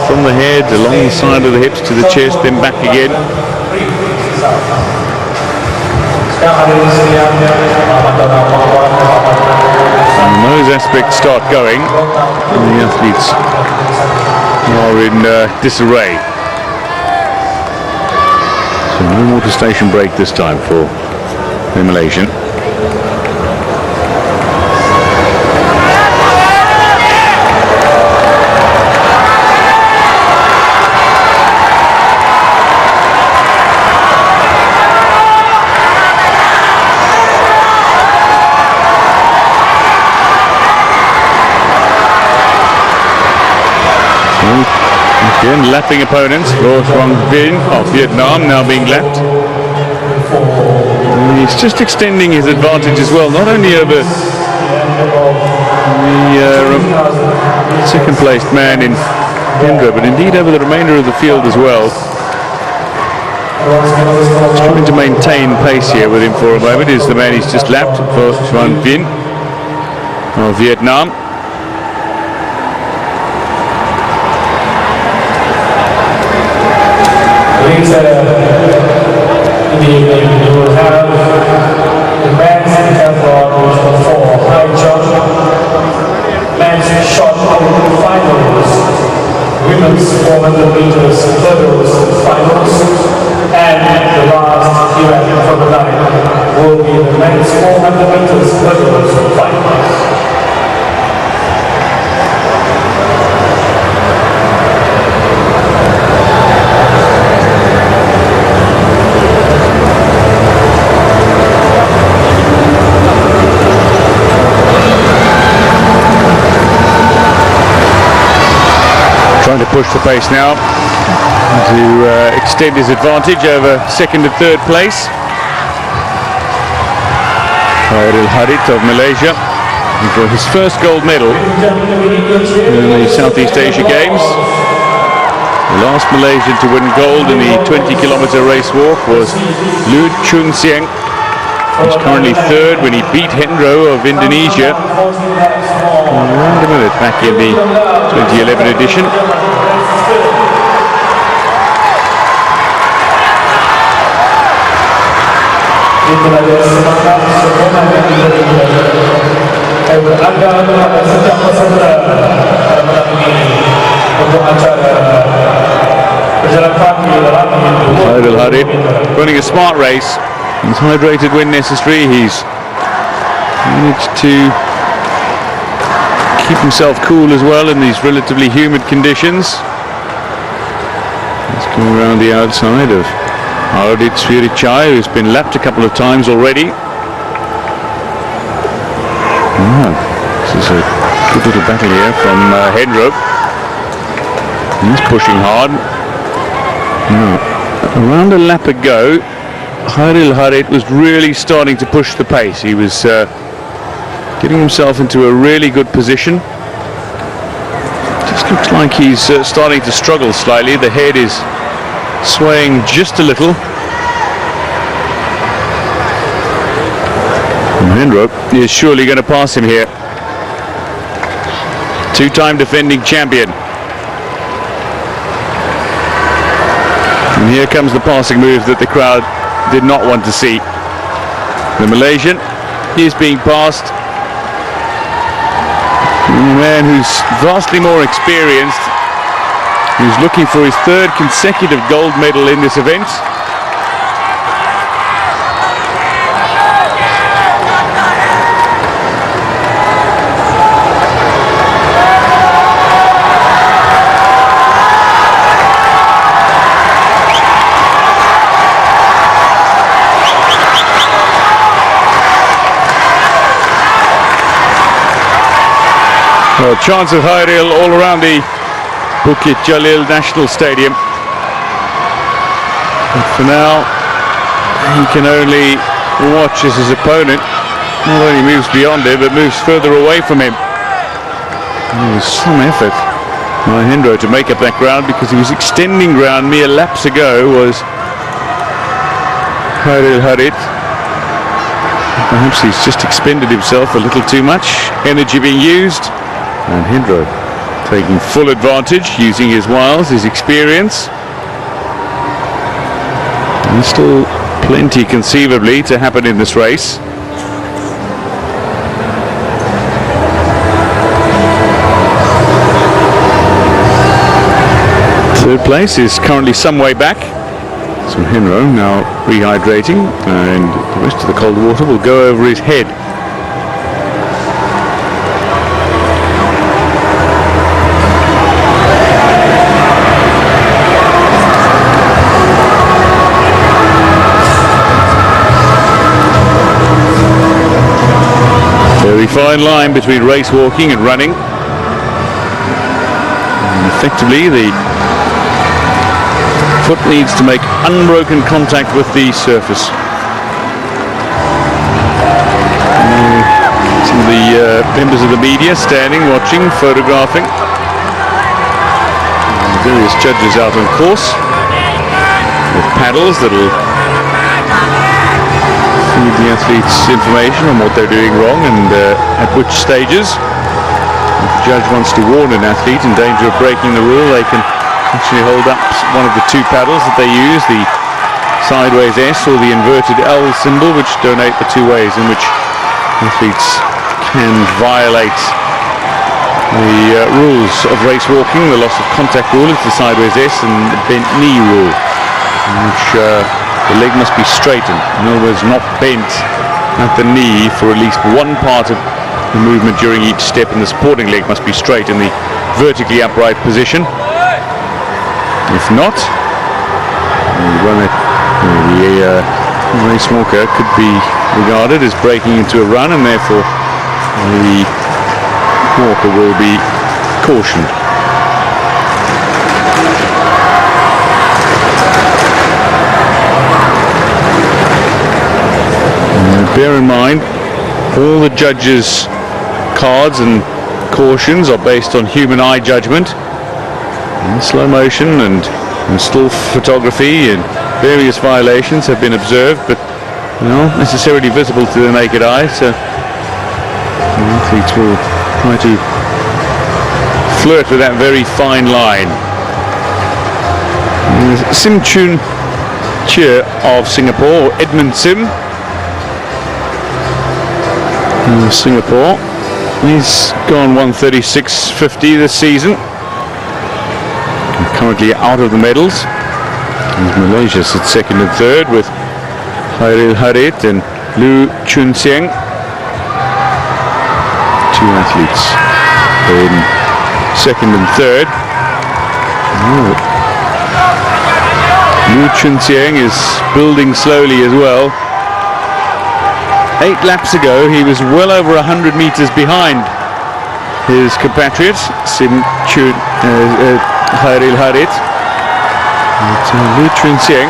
from the head along the side of the hips to the chest, then back again. And when those aspects start going, the athletes are in disarray. So no water station break this time for the Malaysian. Again, lapping opponents. Van Vin of Vietnam now being lapped. And he's just extending his advantage as well, not only over the second placed man in Hendra, but indeed over the remainder of the field as well. Trying to maintain pace here with him for a moment is the man he's just lapped for Van Vin of Vietnam. Later in the evening, we will have the men's decathlon, which will for high jump, men's shot put finals, women's 400 meters hurdles finals, and the last event for the night will be the men's 400 meters hurdles finals. Trying to push the pace now to extend his advantage over second and third place. Khairul Harit of Malaysia for his first gold medal in the Southeast Asia Games. The last Malaysian to win gold in the 20-kilometer race walk was Lu Chun Sieng. He's currently third when he beat Hendro of Indonesia around a minute back in the 2011 edition. Khairul Harit running a smart race. He's hydrated when necessary. He's managed to keep himself cool as well in these relatively humid conditions. He's going around the outside of Ardit Sviricai, who's been lapped a couple of times already. This is a good little battle here from Hendro. He's pushing hard. Now, around a lap ago, Khairul Harit was really starting to push the pace. He was getting himself into a really good position. Just looks like he's starting to struggle slightly. The head is swaying just a little. And Hendro is surely going to pass him here. Two-time defending champion. And here comes the passing move that the crowd did not want to see. The Malaysian is being passed. A man who's vastly more experienced, who's looking for his third consecutive gold medal in this event. Well, chants of Khairul all around the Bukit Jalil National Stadium. But for now, he can only watch as his opponent not only moves beyond him, but moves further away from him. There was some effort by Hendro to make up that ground, because he was extending ground mere laps ago, was Khairul Harit. Perhaps he's just expended himself a little too much, energy being used. And Hendro taking full advantage, using his wiles, his experience. There's still plenty conceivably to happen in this race. Third place is currently some way back. So Hendro now rehydrating, and the rest of the cold water will go over his head. Very fine line between race walking and running. And the Effectively, the foot needs to make unbroken contact with the surface. Some of the members of the media standing, watching, photographing. Various judges out on course with paddles that will feed the athletes information on what they're doing wrong and at which stages. If the judge wants to warn an athlete in danger of breaking the rule, they can actually hold up one of the two paddles that they use, the sideways S or the inverted L symbol, which donate the two ways in which athletes can violate the rules of race walking. The loss of contact rule is the sideways S, and the bent knee rule, in which the leg must be straightened, in other words not bent at the knee for at least one part of the movement during each step, and the supporting leg must be straight in the vertically upright position. If not, the race walker could be regarded as breaking into a run, and therefore the walker will be cautioned. Bear in mind, all the judges' cards and cautions are based on human eye judgment in slow motion and still photography, and various violations have been observed, but not necessarily visible to the naked eye, so athletes will try to flirt with that very fine line. Sim Chun Chia of Singapore, or Edmund Sim, Singapore. He's gone 136.50 this season. Currently out of the medals. Malaysia sits second and third with Khairil Harit and Lu Chun Sieng. Two athletes in second and third. Lu Chun Sieng is building slowly as well. 8 laps ago he was well over 100 meters behind his compatriot Sim Chun Khairil Harit. Lu Chun Sieng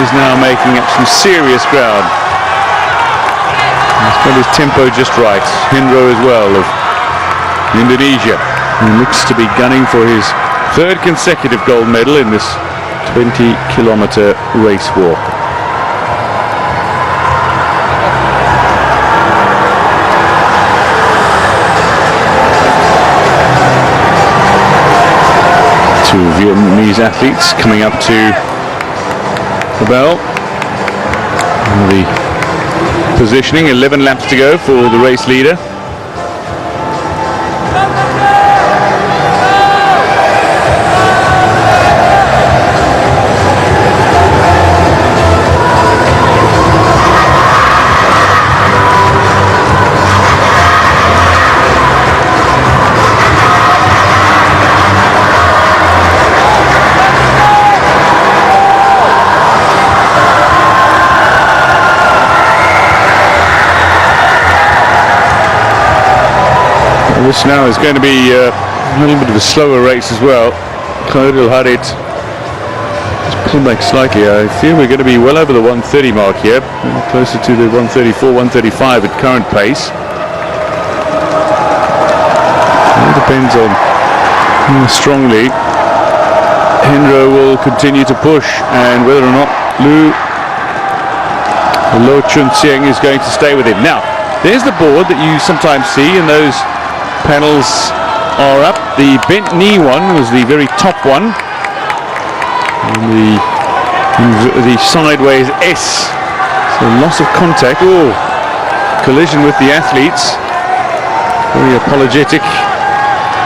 is now making up some serious ground. He's got his tempo just right. Hendro as well of Indonesia, who looks to be gunning for his third consecutive gold medal in this 20-kilometer race walk. Two Vietnamese athletes coming up to the bell. The positioning, 11 laps to go for the race leader. This now is going to be a little bit of a slower race as well. Khairil Harit just pulled back slightly. I feel we're going to be well over the 130 mark here, closer to the 134, 135 at current pace. It depends on how strongly Hendro will continue to push, and whether or not Lu Chun Sieng is going to stay with him. Now, there's the board that you sometimes see, and those panels are up. The bent knee one was the very top one, and the sideways S, so loss of contact. Oh, collision with the athletes. Very apologetic.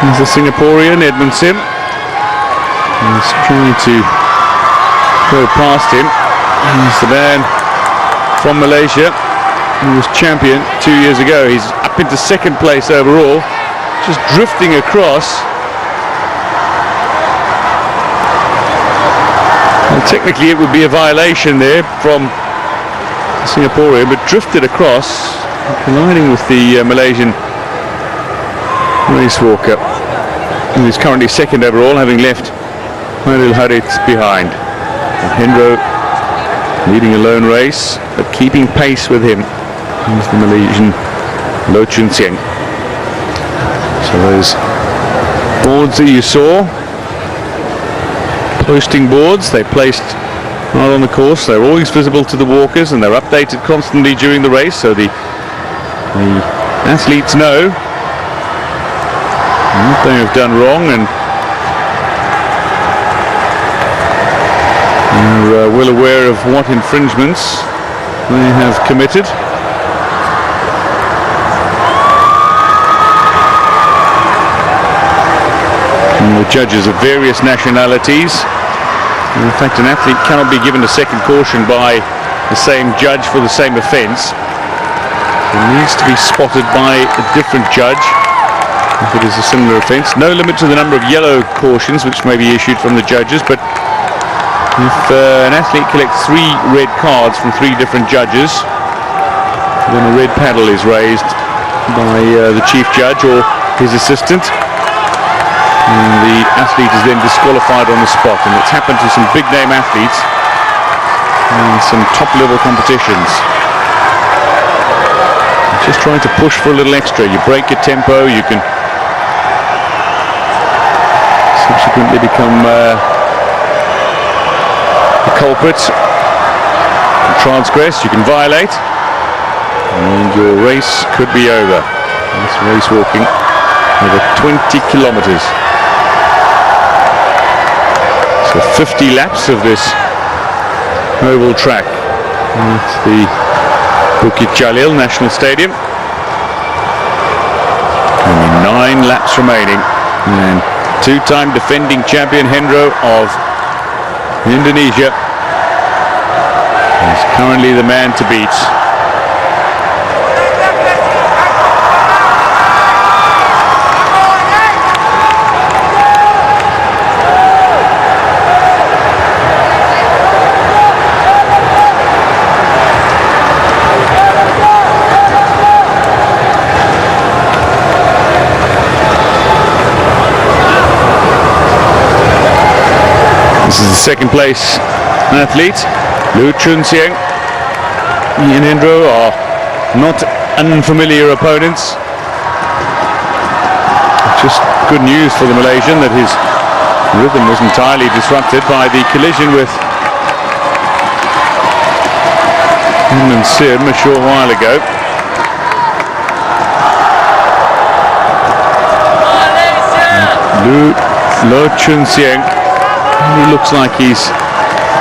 There's the Singaporean Edmund Sim. He's trying to go past him. He's the man from Malaysia who was champion 2 years ago. He's up into second place overall, just drifting across. Well, technically it would be a violation there from Singaporean, but drifted across, colliding with the Malaysian race walker. who is currently second overall, having left Khairul Harit behind. And Hendro leading a lone race, but keeping pace with him. He's the Malaysian Loh Chun Sieng. So those boards that you saw, posting boards, they placed right on the course. They're always visible to the walkers, and they're updated constantly during the race, so the athletes know what they have done wrong and are well aware of what infringements they have committed. And the judges of various nationalities. And in fact, an athlete cannot be given a second caution by the same judge for the same offence. It needs to be spotted by a different judge if it is a similar offence. No limit to the number of yellow cautions which may be issued from the judges, but if an athlete collects 3 red cards from 3 different judges, then a red paddle is raised by the chief judge or his assistant, and the athlete is then disqualified on the spot. And it's happened to some big name athletes in some top level competitions. Just trying to push for a little extra. You break your tempo, you can subsequently become the culprit. You can transgress, you can violate, and your race could be over. That's race walking over 20 kilometers. So 50 laps of this oval track at the Bukit Jalil National Stadium. Only 9 laps remaining, and 2-time defending champion Hendro of Indonesia is currently the man to beat. This is the second place athlete, Loh Chun Sieng. He and Hendro are not unfamiliar opponents. Just good news for the Malaysian that his rhythm was entirely disrupted by the collision with Hyman Sim a short while ago. Loh Chun Sieng. He looks like he's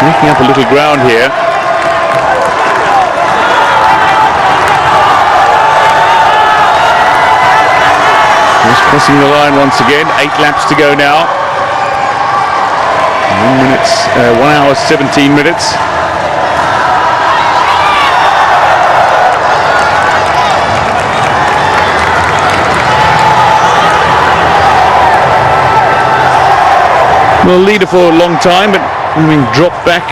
making up a little ground here. Just crossing the line once again. 8 laps to go now. 1 hour 17 minutes. Well, leader for a long time, but having dropped back.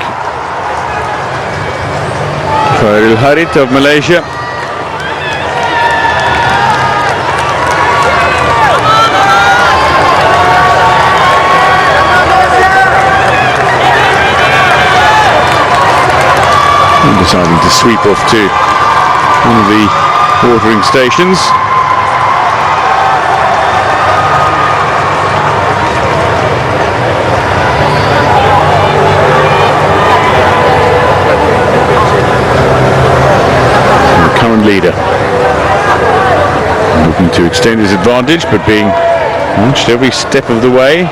Khairul Harit of Malaysia. And deciding to sweep off to one of the watering stations. Leader looking to extend his advantage, but being watched every step of the way.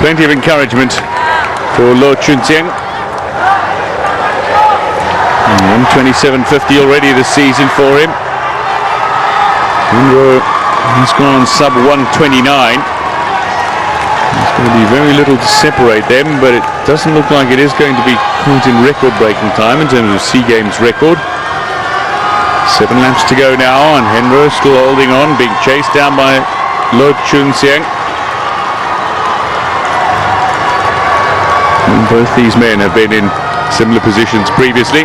Plenty of encouragement for Loh Chun Sieng. 127.50 already this season for him. Henro has gone sub 129. There's going to be very little to separate them, but it doesn't look like it is going to be quite in record-breaking time in terms of SEA Games record. 7 laps to go now, and Henro still holding on, being chased down by Lo Chun Sieng. And both these men have been in similar positions previously.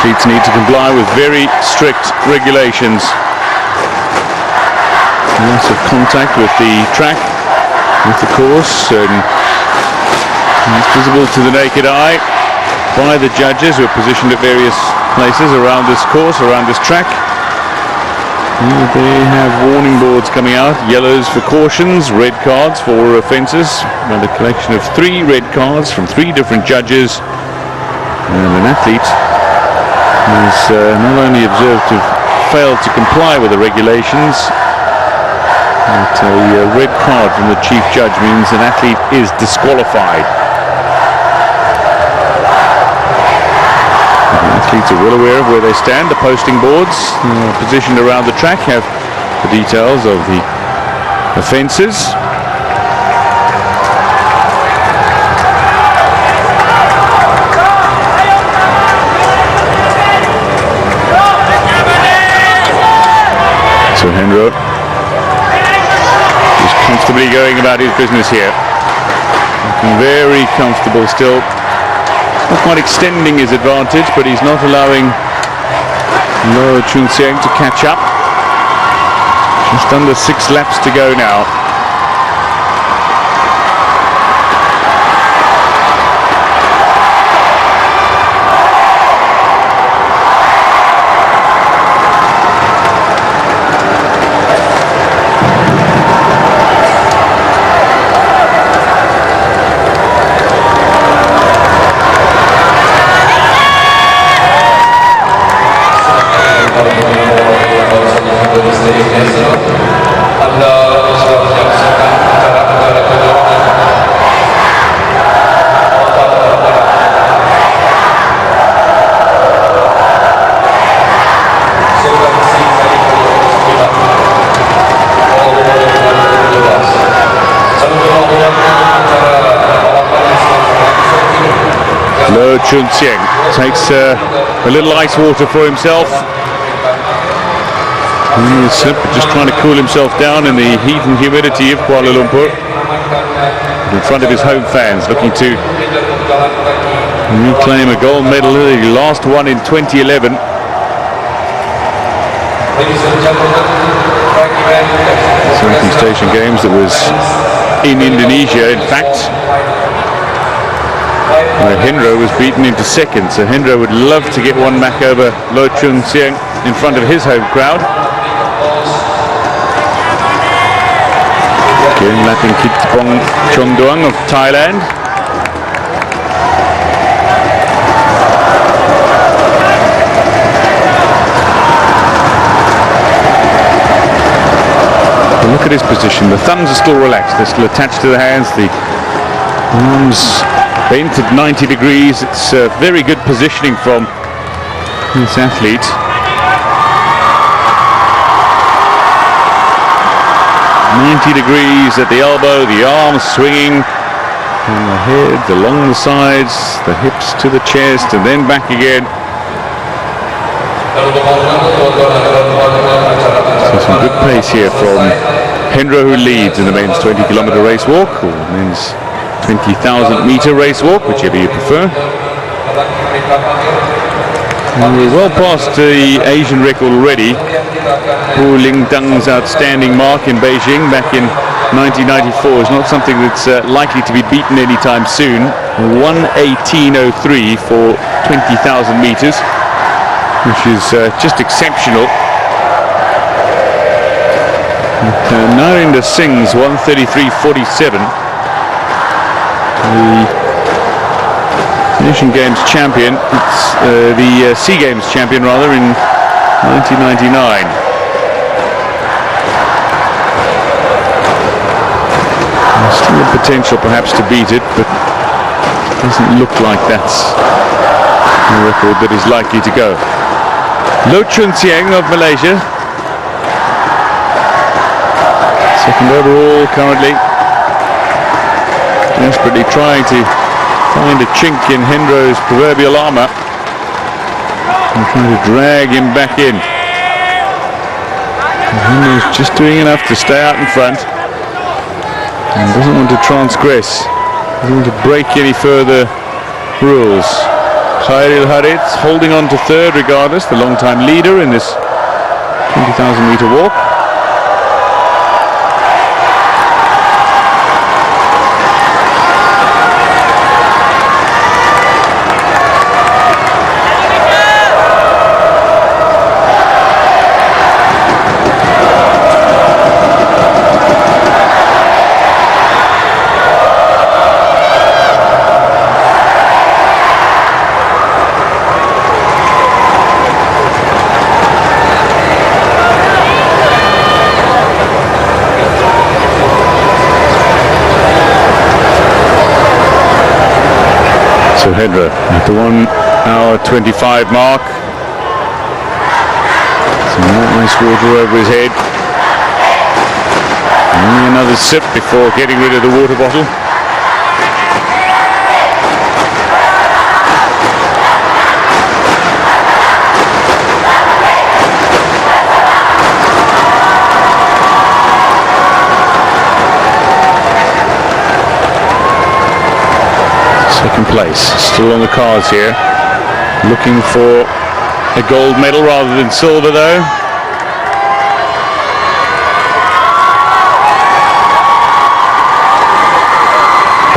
Athletes need to comply with very strict regulations. Lots of contact with the track, with the course, and it's visible to the naked eye by the judges who are positioned at various places around this course, around this track. And they have warning boards coming out, yellows for cautions, red cards for offences, and a collection of 3 red cards from 3 different judges. And an athlete is not only observed to have failed to comply with the regulations, but a red card from the chief judge means an athlete is disqualified. The athletes are well aware of where they stand. The posting boards positioned around the track have the details of the offences. So Henro is comfortably going about his business here. Looking very comfortable still. Not quite extending his advantage, but he's not allowing Lo Chun Sieng to catch up. Just under 6 laps to go now. Lo Chun Sieng takes a little ice water for himself. He's just trying to cool himself down in the heat and humidity of Kuala Lumpur. In front of his home fans, looking to reclaim a gold medal. He last won in 2011. Southeast Asian Games that was in Indonesia, in fact, where Henro was beaten into second. So Henro would love to get one back over Lo Chun Sieng in front of his home crowd. Again, lapping Kitpong Chonduang of Thailand. But look at his position. The thumbs are still relaxed. They're still attached to the hands. The arms bent at 90 degrees. It's very good positioning from this athlete. .90 degrees at the elbow, the arms swinging from the head along the sides, the hips to the chest, and then back again. So some good pace here from Henro, who leads in the men's 20-kilometer race walk, or men's 20,000 meter race walk, whichever you prefer. And we're well past the Asian record already. Hu Lingdang's outstanding mark in Beijing back in 1994 is not something that's likely to be beaten anytime soon. 1:18:03 for 20,000 meters, which is just exceptional. Narinder Singh's 1:33:47. The Asian Games champion. It's the Sea Games champion rather in 1999. There's still the potential perhaps to beat it, but it doesn't look like that's a record that is likely to go. Lo Chun Sieng of Malaysia, second overall currently, desperately trying to find a chink in Hendro's proverbial armour and trying to drag him back in. Hendro's just doing enough to stay out in front and doesn't want to transgress, doesn't want to break any further rules. Khairil Haritz holding on to third regardless, the long-time leader in this 20,000 metre walk. So Hendro at the 1 hour 25 mark. Some nice water over his head. Only another sip before getting rid of the water bottle. Second place, still on the cards here. Looking for a gold medal rather than silver though.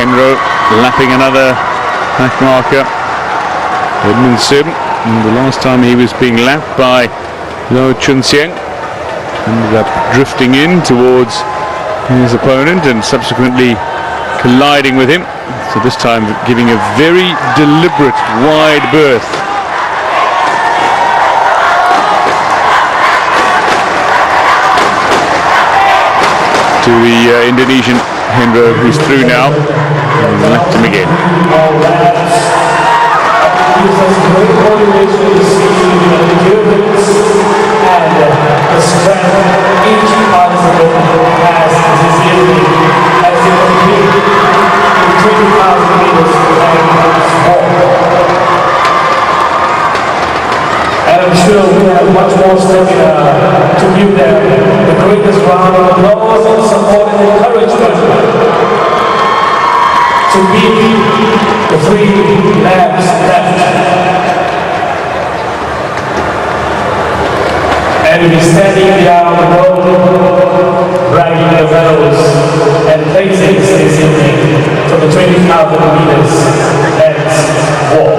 Hendro lapping another back marker. Edmund Sim, and the last time he was being lapped by Lo Chun Sieng, ended up drifting in towards his opponent and subsequently colliding with him. So this time giving a very deliberate wide berth. To the Indonesian Hendro, who's through now, and left him again. And I'm sure we have much more stamina to give them the greatest round of applause and support and encouragement to beat the 3 laps left. And we'll be standing down the road, bragging the medals and placings this evening for the 20,000 meters men's walk.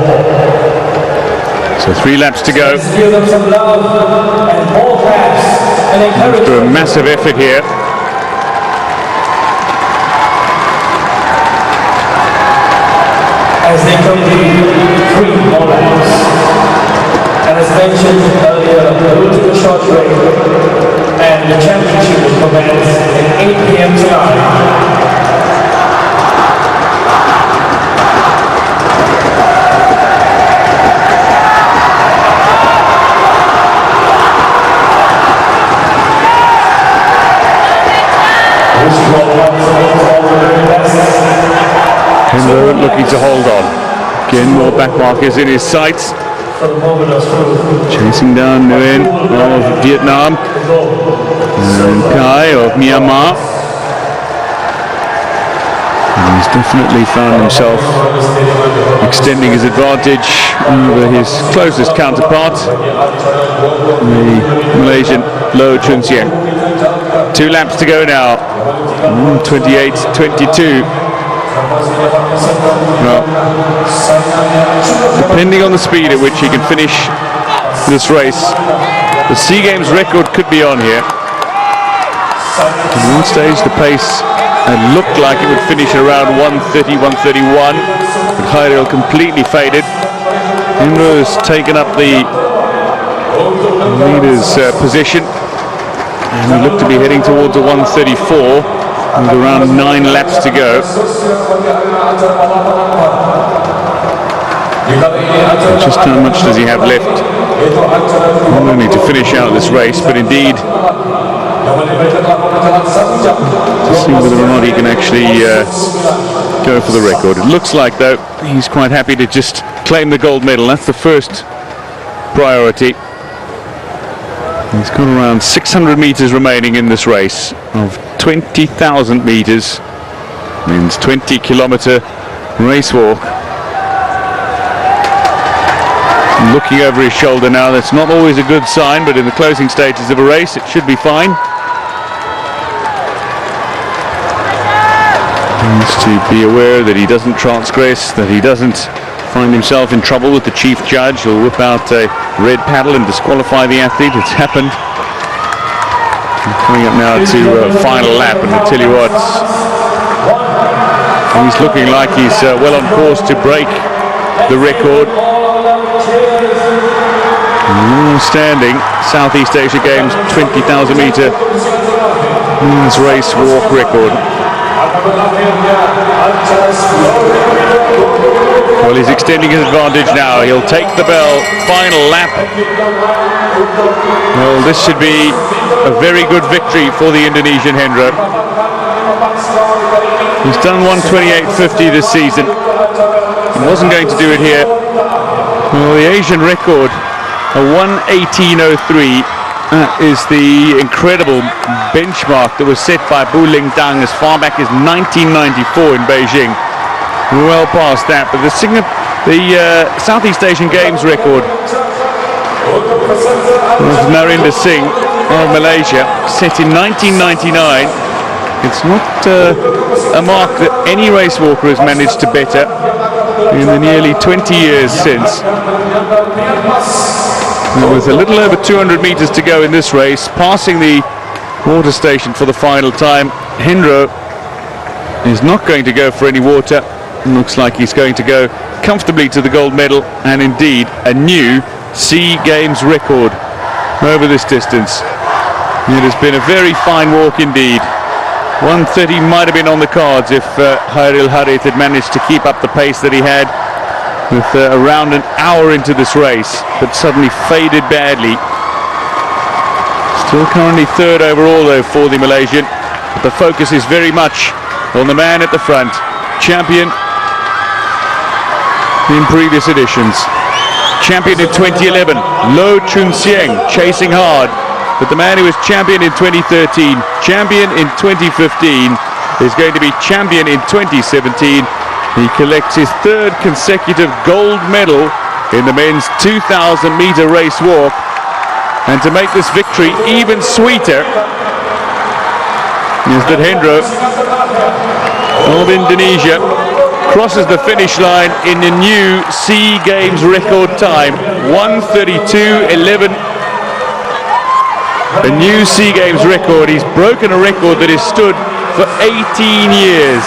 So 3 laps to go. Let's give them some love and more claps and encouragement. After a massive effort here. As they complete 3 more laps. And as mentioned earlier, the route to the short break and the championship will commence at 8 p.m. tonight. Hendro looking to hold on. Again, more back markers in his sights. Chasing down Nguyen of Vietnam and Kai of Myanmar. And he's definitely found himself extending his advantage over his closest counterpart, the Malaysian Lo Chun Sieng. 2 laps to go now. 28-22. Well, depending on the speed at which he can finish this race, the SEA Games record could be on here. At one stage the pace and looked like it would finish around 130, 131. But Khairil completely faded. Henro's taken up the leader's position, and we look to be heading towards a 134 with around 9 laps to go. Just how much does he have left? Not only to finish out this race, but indeed to see whether or not he can actually go for the record. It looks like, though, he's quite happy to just claim the gold medal. That's the first priority. He's got around 600 meters remaining in this race of 20,000 meters. Means 20-kilometer race walk. Looking over his shoulder now, that's not always a good sign, but in the closing stages of a race it should be fine. He needs to be aware that he doesn't transgress, that he doesn't find himself in trouble with the chief judge. He'll whip out a red paddle and disqualify the athlete. It's happened. Coming up now to final lap, and I'll tell you what, he's looking like he's well on course to break the record. Standing Southeast Asia Games 20,000 meter men's race walk record. Well, he's extending his advantage now. He'll take the bell. Final lap. Well, this should be a very good victory for the Indonesian Hendro. He's done 128.50 this season. He wasn't going to do it here. Well, the Asian record, a 118.03, is the incredible benchmark that was set by Bu Ling Dang as far back as 1994 in Beijing. Well past that, but the Southeast Asian Games record was Narinder Singh of Malaysia, set in 1999. It's not a mark that any race walker has managed to better in the nearly 20 years since. With a little over 200 meters to go in this race, passing the water station for the final time, Hendro is not going to go for any water. Looks like he's going to go comfortably to the gold medal, and indeed a new SEA Games record over this distance. It has been a very fine walk indeed. 130 might have been on the cards if Khairil Harith had managed to keep up the pace that he had with around an hour into this race, but suddenly faded badly. Still currently third overall though for the Malaysian, but the focus is very much on the man at the front, champion in previous editions, champion in 2011, Lo Chun Sieng, chasing hard, but the man who was champion in 2013, champion in 2015, is going to be champion in 2017. He collects his third consecutive gold medal in the men's 2,000 meter race walk, and to make this victory even sweeter is that Hendro of Indonesia crosses the finish line in the new SEA Games record time, 1:32.11. A new SEA Games record. He's broken a record that has stood for 18 years.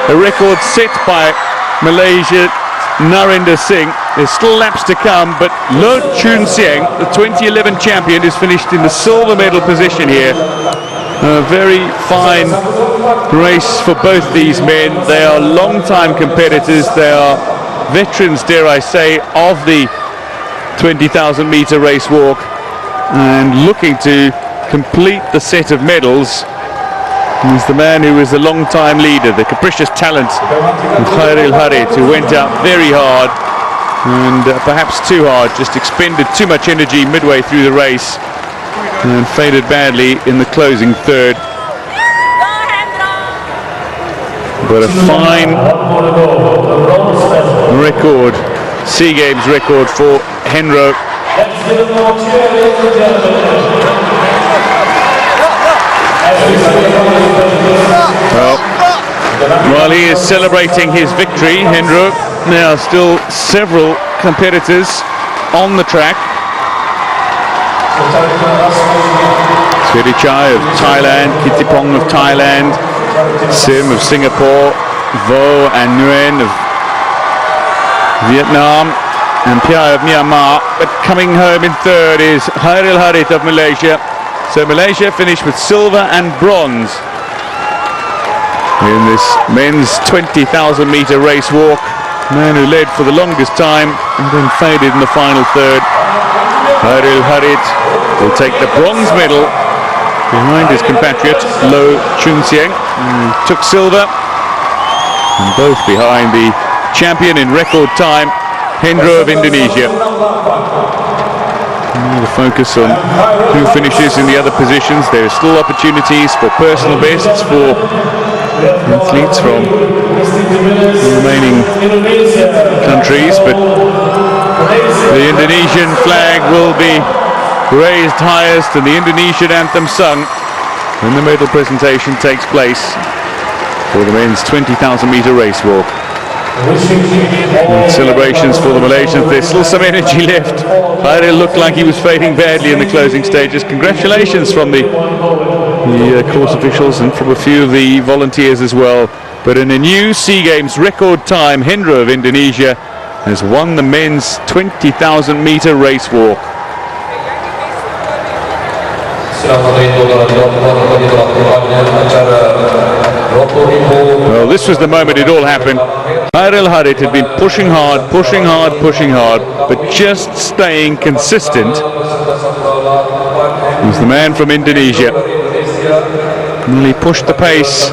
A record set by Malaysia Narinder Singh. There's still laps to come, but Lo Chun Sieng, the 2011 champion, is finished in the silver medal position here. A very fine race for both these men. They are long-time competitors. They are veterans, dare I say, of the 20,000 meter race walk, and looking to complete the set of medals. He's the man who is the long-time leader, the capricious talent of Khairil Harith, who went out very hard and perhaps too hard, just expended too much energy midway through the race and faded badly in the closing third. But a fine record, SEA Games record for Hendro. Well, while he is celebrating his victory, Hendro, there are still several competitors on the track. Surichai of Thailand, Kittipong of Thailand, Sim of Singapore, Vo and Nguyen of Vietnam, and Pia of Myanmar. But coming home in third is Khairil Harith of Malaysia. So Malaysia finished with silver and bronze in this men's 20,000 metre race walk. Man who led for the longest time and then faded in the final third. Khairil Harith will take the bronze medal behind his compatriot Lo Chun Sieng, who took silver, and both behind the champion in record time, Hendro of Indonesia. Now the focus on who finishes in the other positions. There are still opportunities for personal bests for athletes from the remaining countries, but the Indonesian flag will be raised highest and the Indonesian anthem sung when the medal presentation takes place for the men's 20,000 metre race walk. And celebrations for the Malaysians. There's still some energy left. Khairil looked like he was fading badly in the closing stages. Congratulations from the course officials and from a few of the volunteers as well. But in a new SEA Games record time, Hendro of Indonesia has won the men's 20,000 metre race walk. Well, this was the moment it all happened. Khairil Harith had been pushing hard, but just staying consistent. He's the man from Indonesia. And he pushed the pace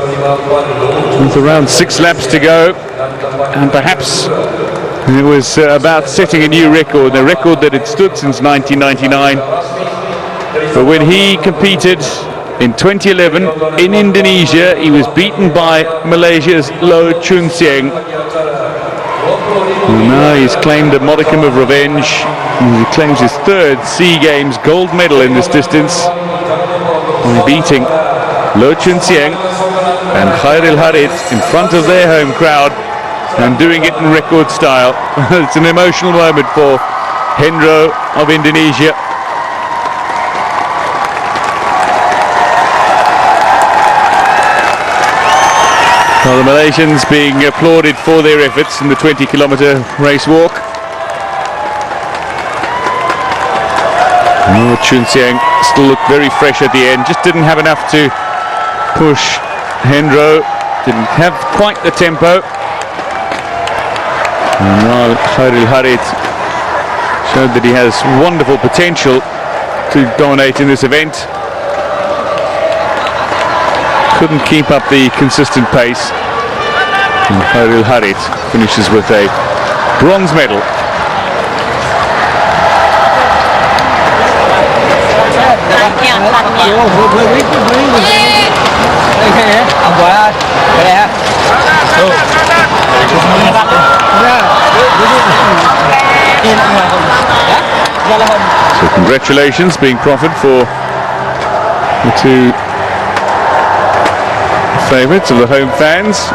with around 6 laps to go, and perhaps it was about setting a new record, a record that had stood since 1999. But when he competed in 2011 in Indonesia, he was beaten by Malaysia's Lo Chun Sieng. And now he's claimed a modicum of revenge. He claims his third SEA Games gold medal in this distance by beating Lo Chun Sieng and Khairil Harith in front of their home crowd and doing it in record style. It's an emotional moment for Hendro of Indonesia. Well, the Malaysians being applauded for their efforts in the 20-kilometre race walk. Oh, Chun Sieng still looked very fresh at the end, just didn't have enough to push Hendro, didn't have quite the tempo. And now Khairil Harith showed that he has wonderful potential to dominate in this event. Couldn't keep up the consistent pace. And Khairil Harith finishes with a bronze medal. So congratulations being proffered for the two favourites of the home fans.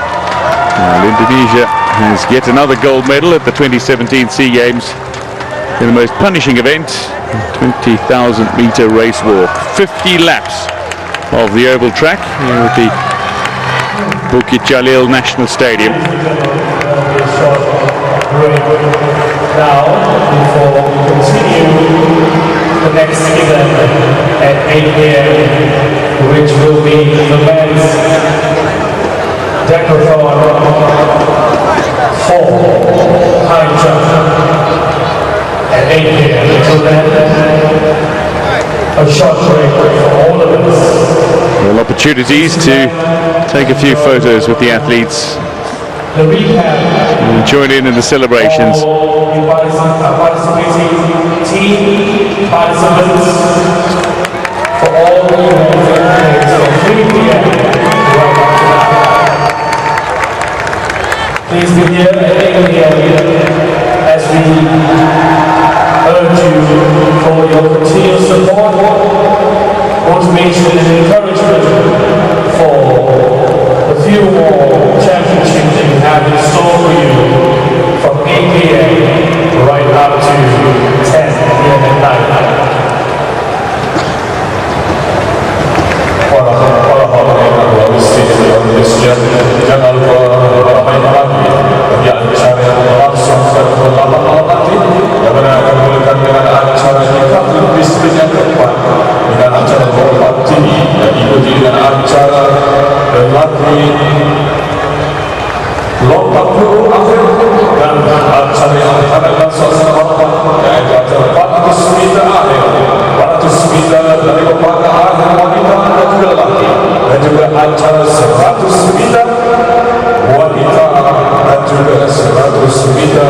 Well, Indonesia has yet another gold medal at the 2017 SEA Games in the most punishing event, 20,000 metre race walk. 50 laps of the oval track here at the Bukit Jalil National Stadium. Now, before we continue the next event at 8 a.m., which will be the men's Decathlon 4 high jump at 8 a.m. Until then, a short break for all of us. Well, opportunities to take a few photos with the athletes and join in the celebrations. All the participating team participants for all the events from 3 p.m. right after that. Please be here at 8 p.m. as we urge you for your continued support, motivation and encouragement for the few more championships that we have in store for you from 8 p.m. right up to 10 p.m. at night. Para hadirin yang berbahagia, Jangan lupa main lagi bagi acara yang berlangsung pada malam nanti yang akan dimulakan dengan acara Decathlon distrik yang keempat dengan acara lompat tinggi dan diikuti dengan acara berlatih lompat peluru akhir dan acara yang mengadakan suasana balapan yaitu acara 400 meter akhir, 400 meter dari lembaga akhir wanita dan juga lelaki, dan juga acara 100 meter wanita dan juga 100 meter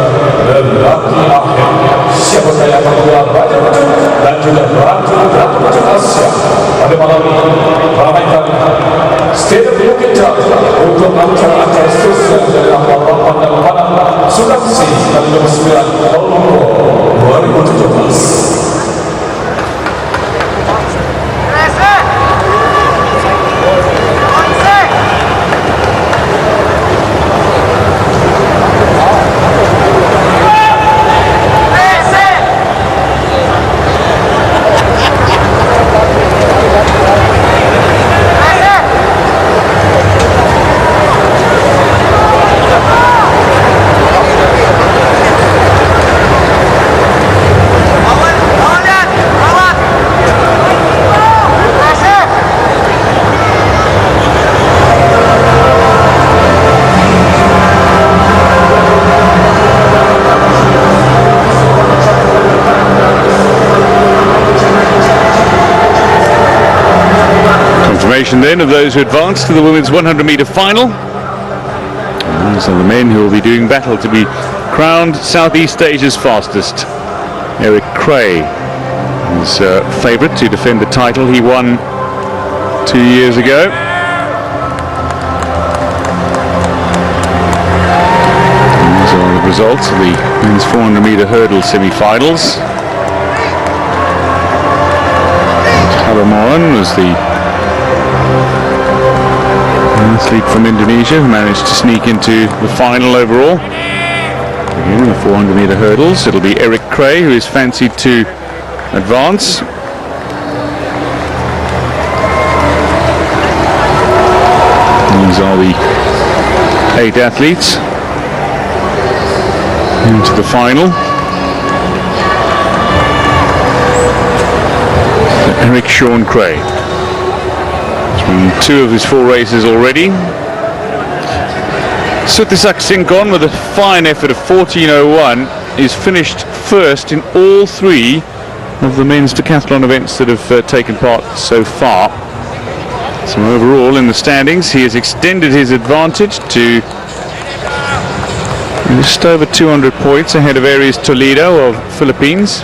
lelaki akhir. Siapa yang akan menggelar banyak macam dan juga beratu macam Asia pada malam ini meramaikan Stadium Bukit Jalil untuk acara-acara sosial dari balapan dan balapan Sulawesi dan 9 November 2017. Then of those who advance to the women's 100 meter final. And these are the men who will be doing battle to be crowned Southeast Asia's fastest. Eric Cray is favourite to defend the title he won 2 years ago. And these are the results of the men's 400 meter hurdle semi-finals. Halamoran was the athlete from Indonesia who managed to sneak into the final overall. Again, the 400 meter hurdles, it'll be Eric Cray who is fancied to advance. These are the 8 athletes into the final. Eric Sean Cray. He's 2 of his 4 races already. Sutisak Sinkon with a fine effort of 14:01 is finished first in all 3 of the men's decathlon events that have taken part so far. So overall in the standings he has extended his advantage to just over 200 points ahead of Aries Toledo of Philippines.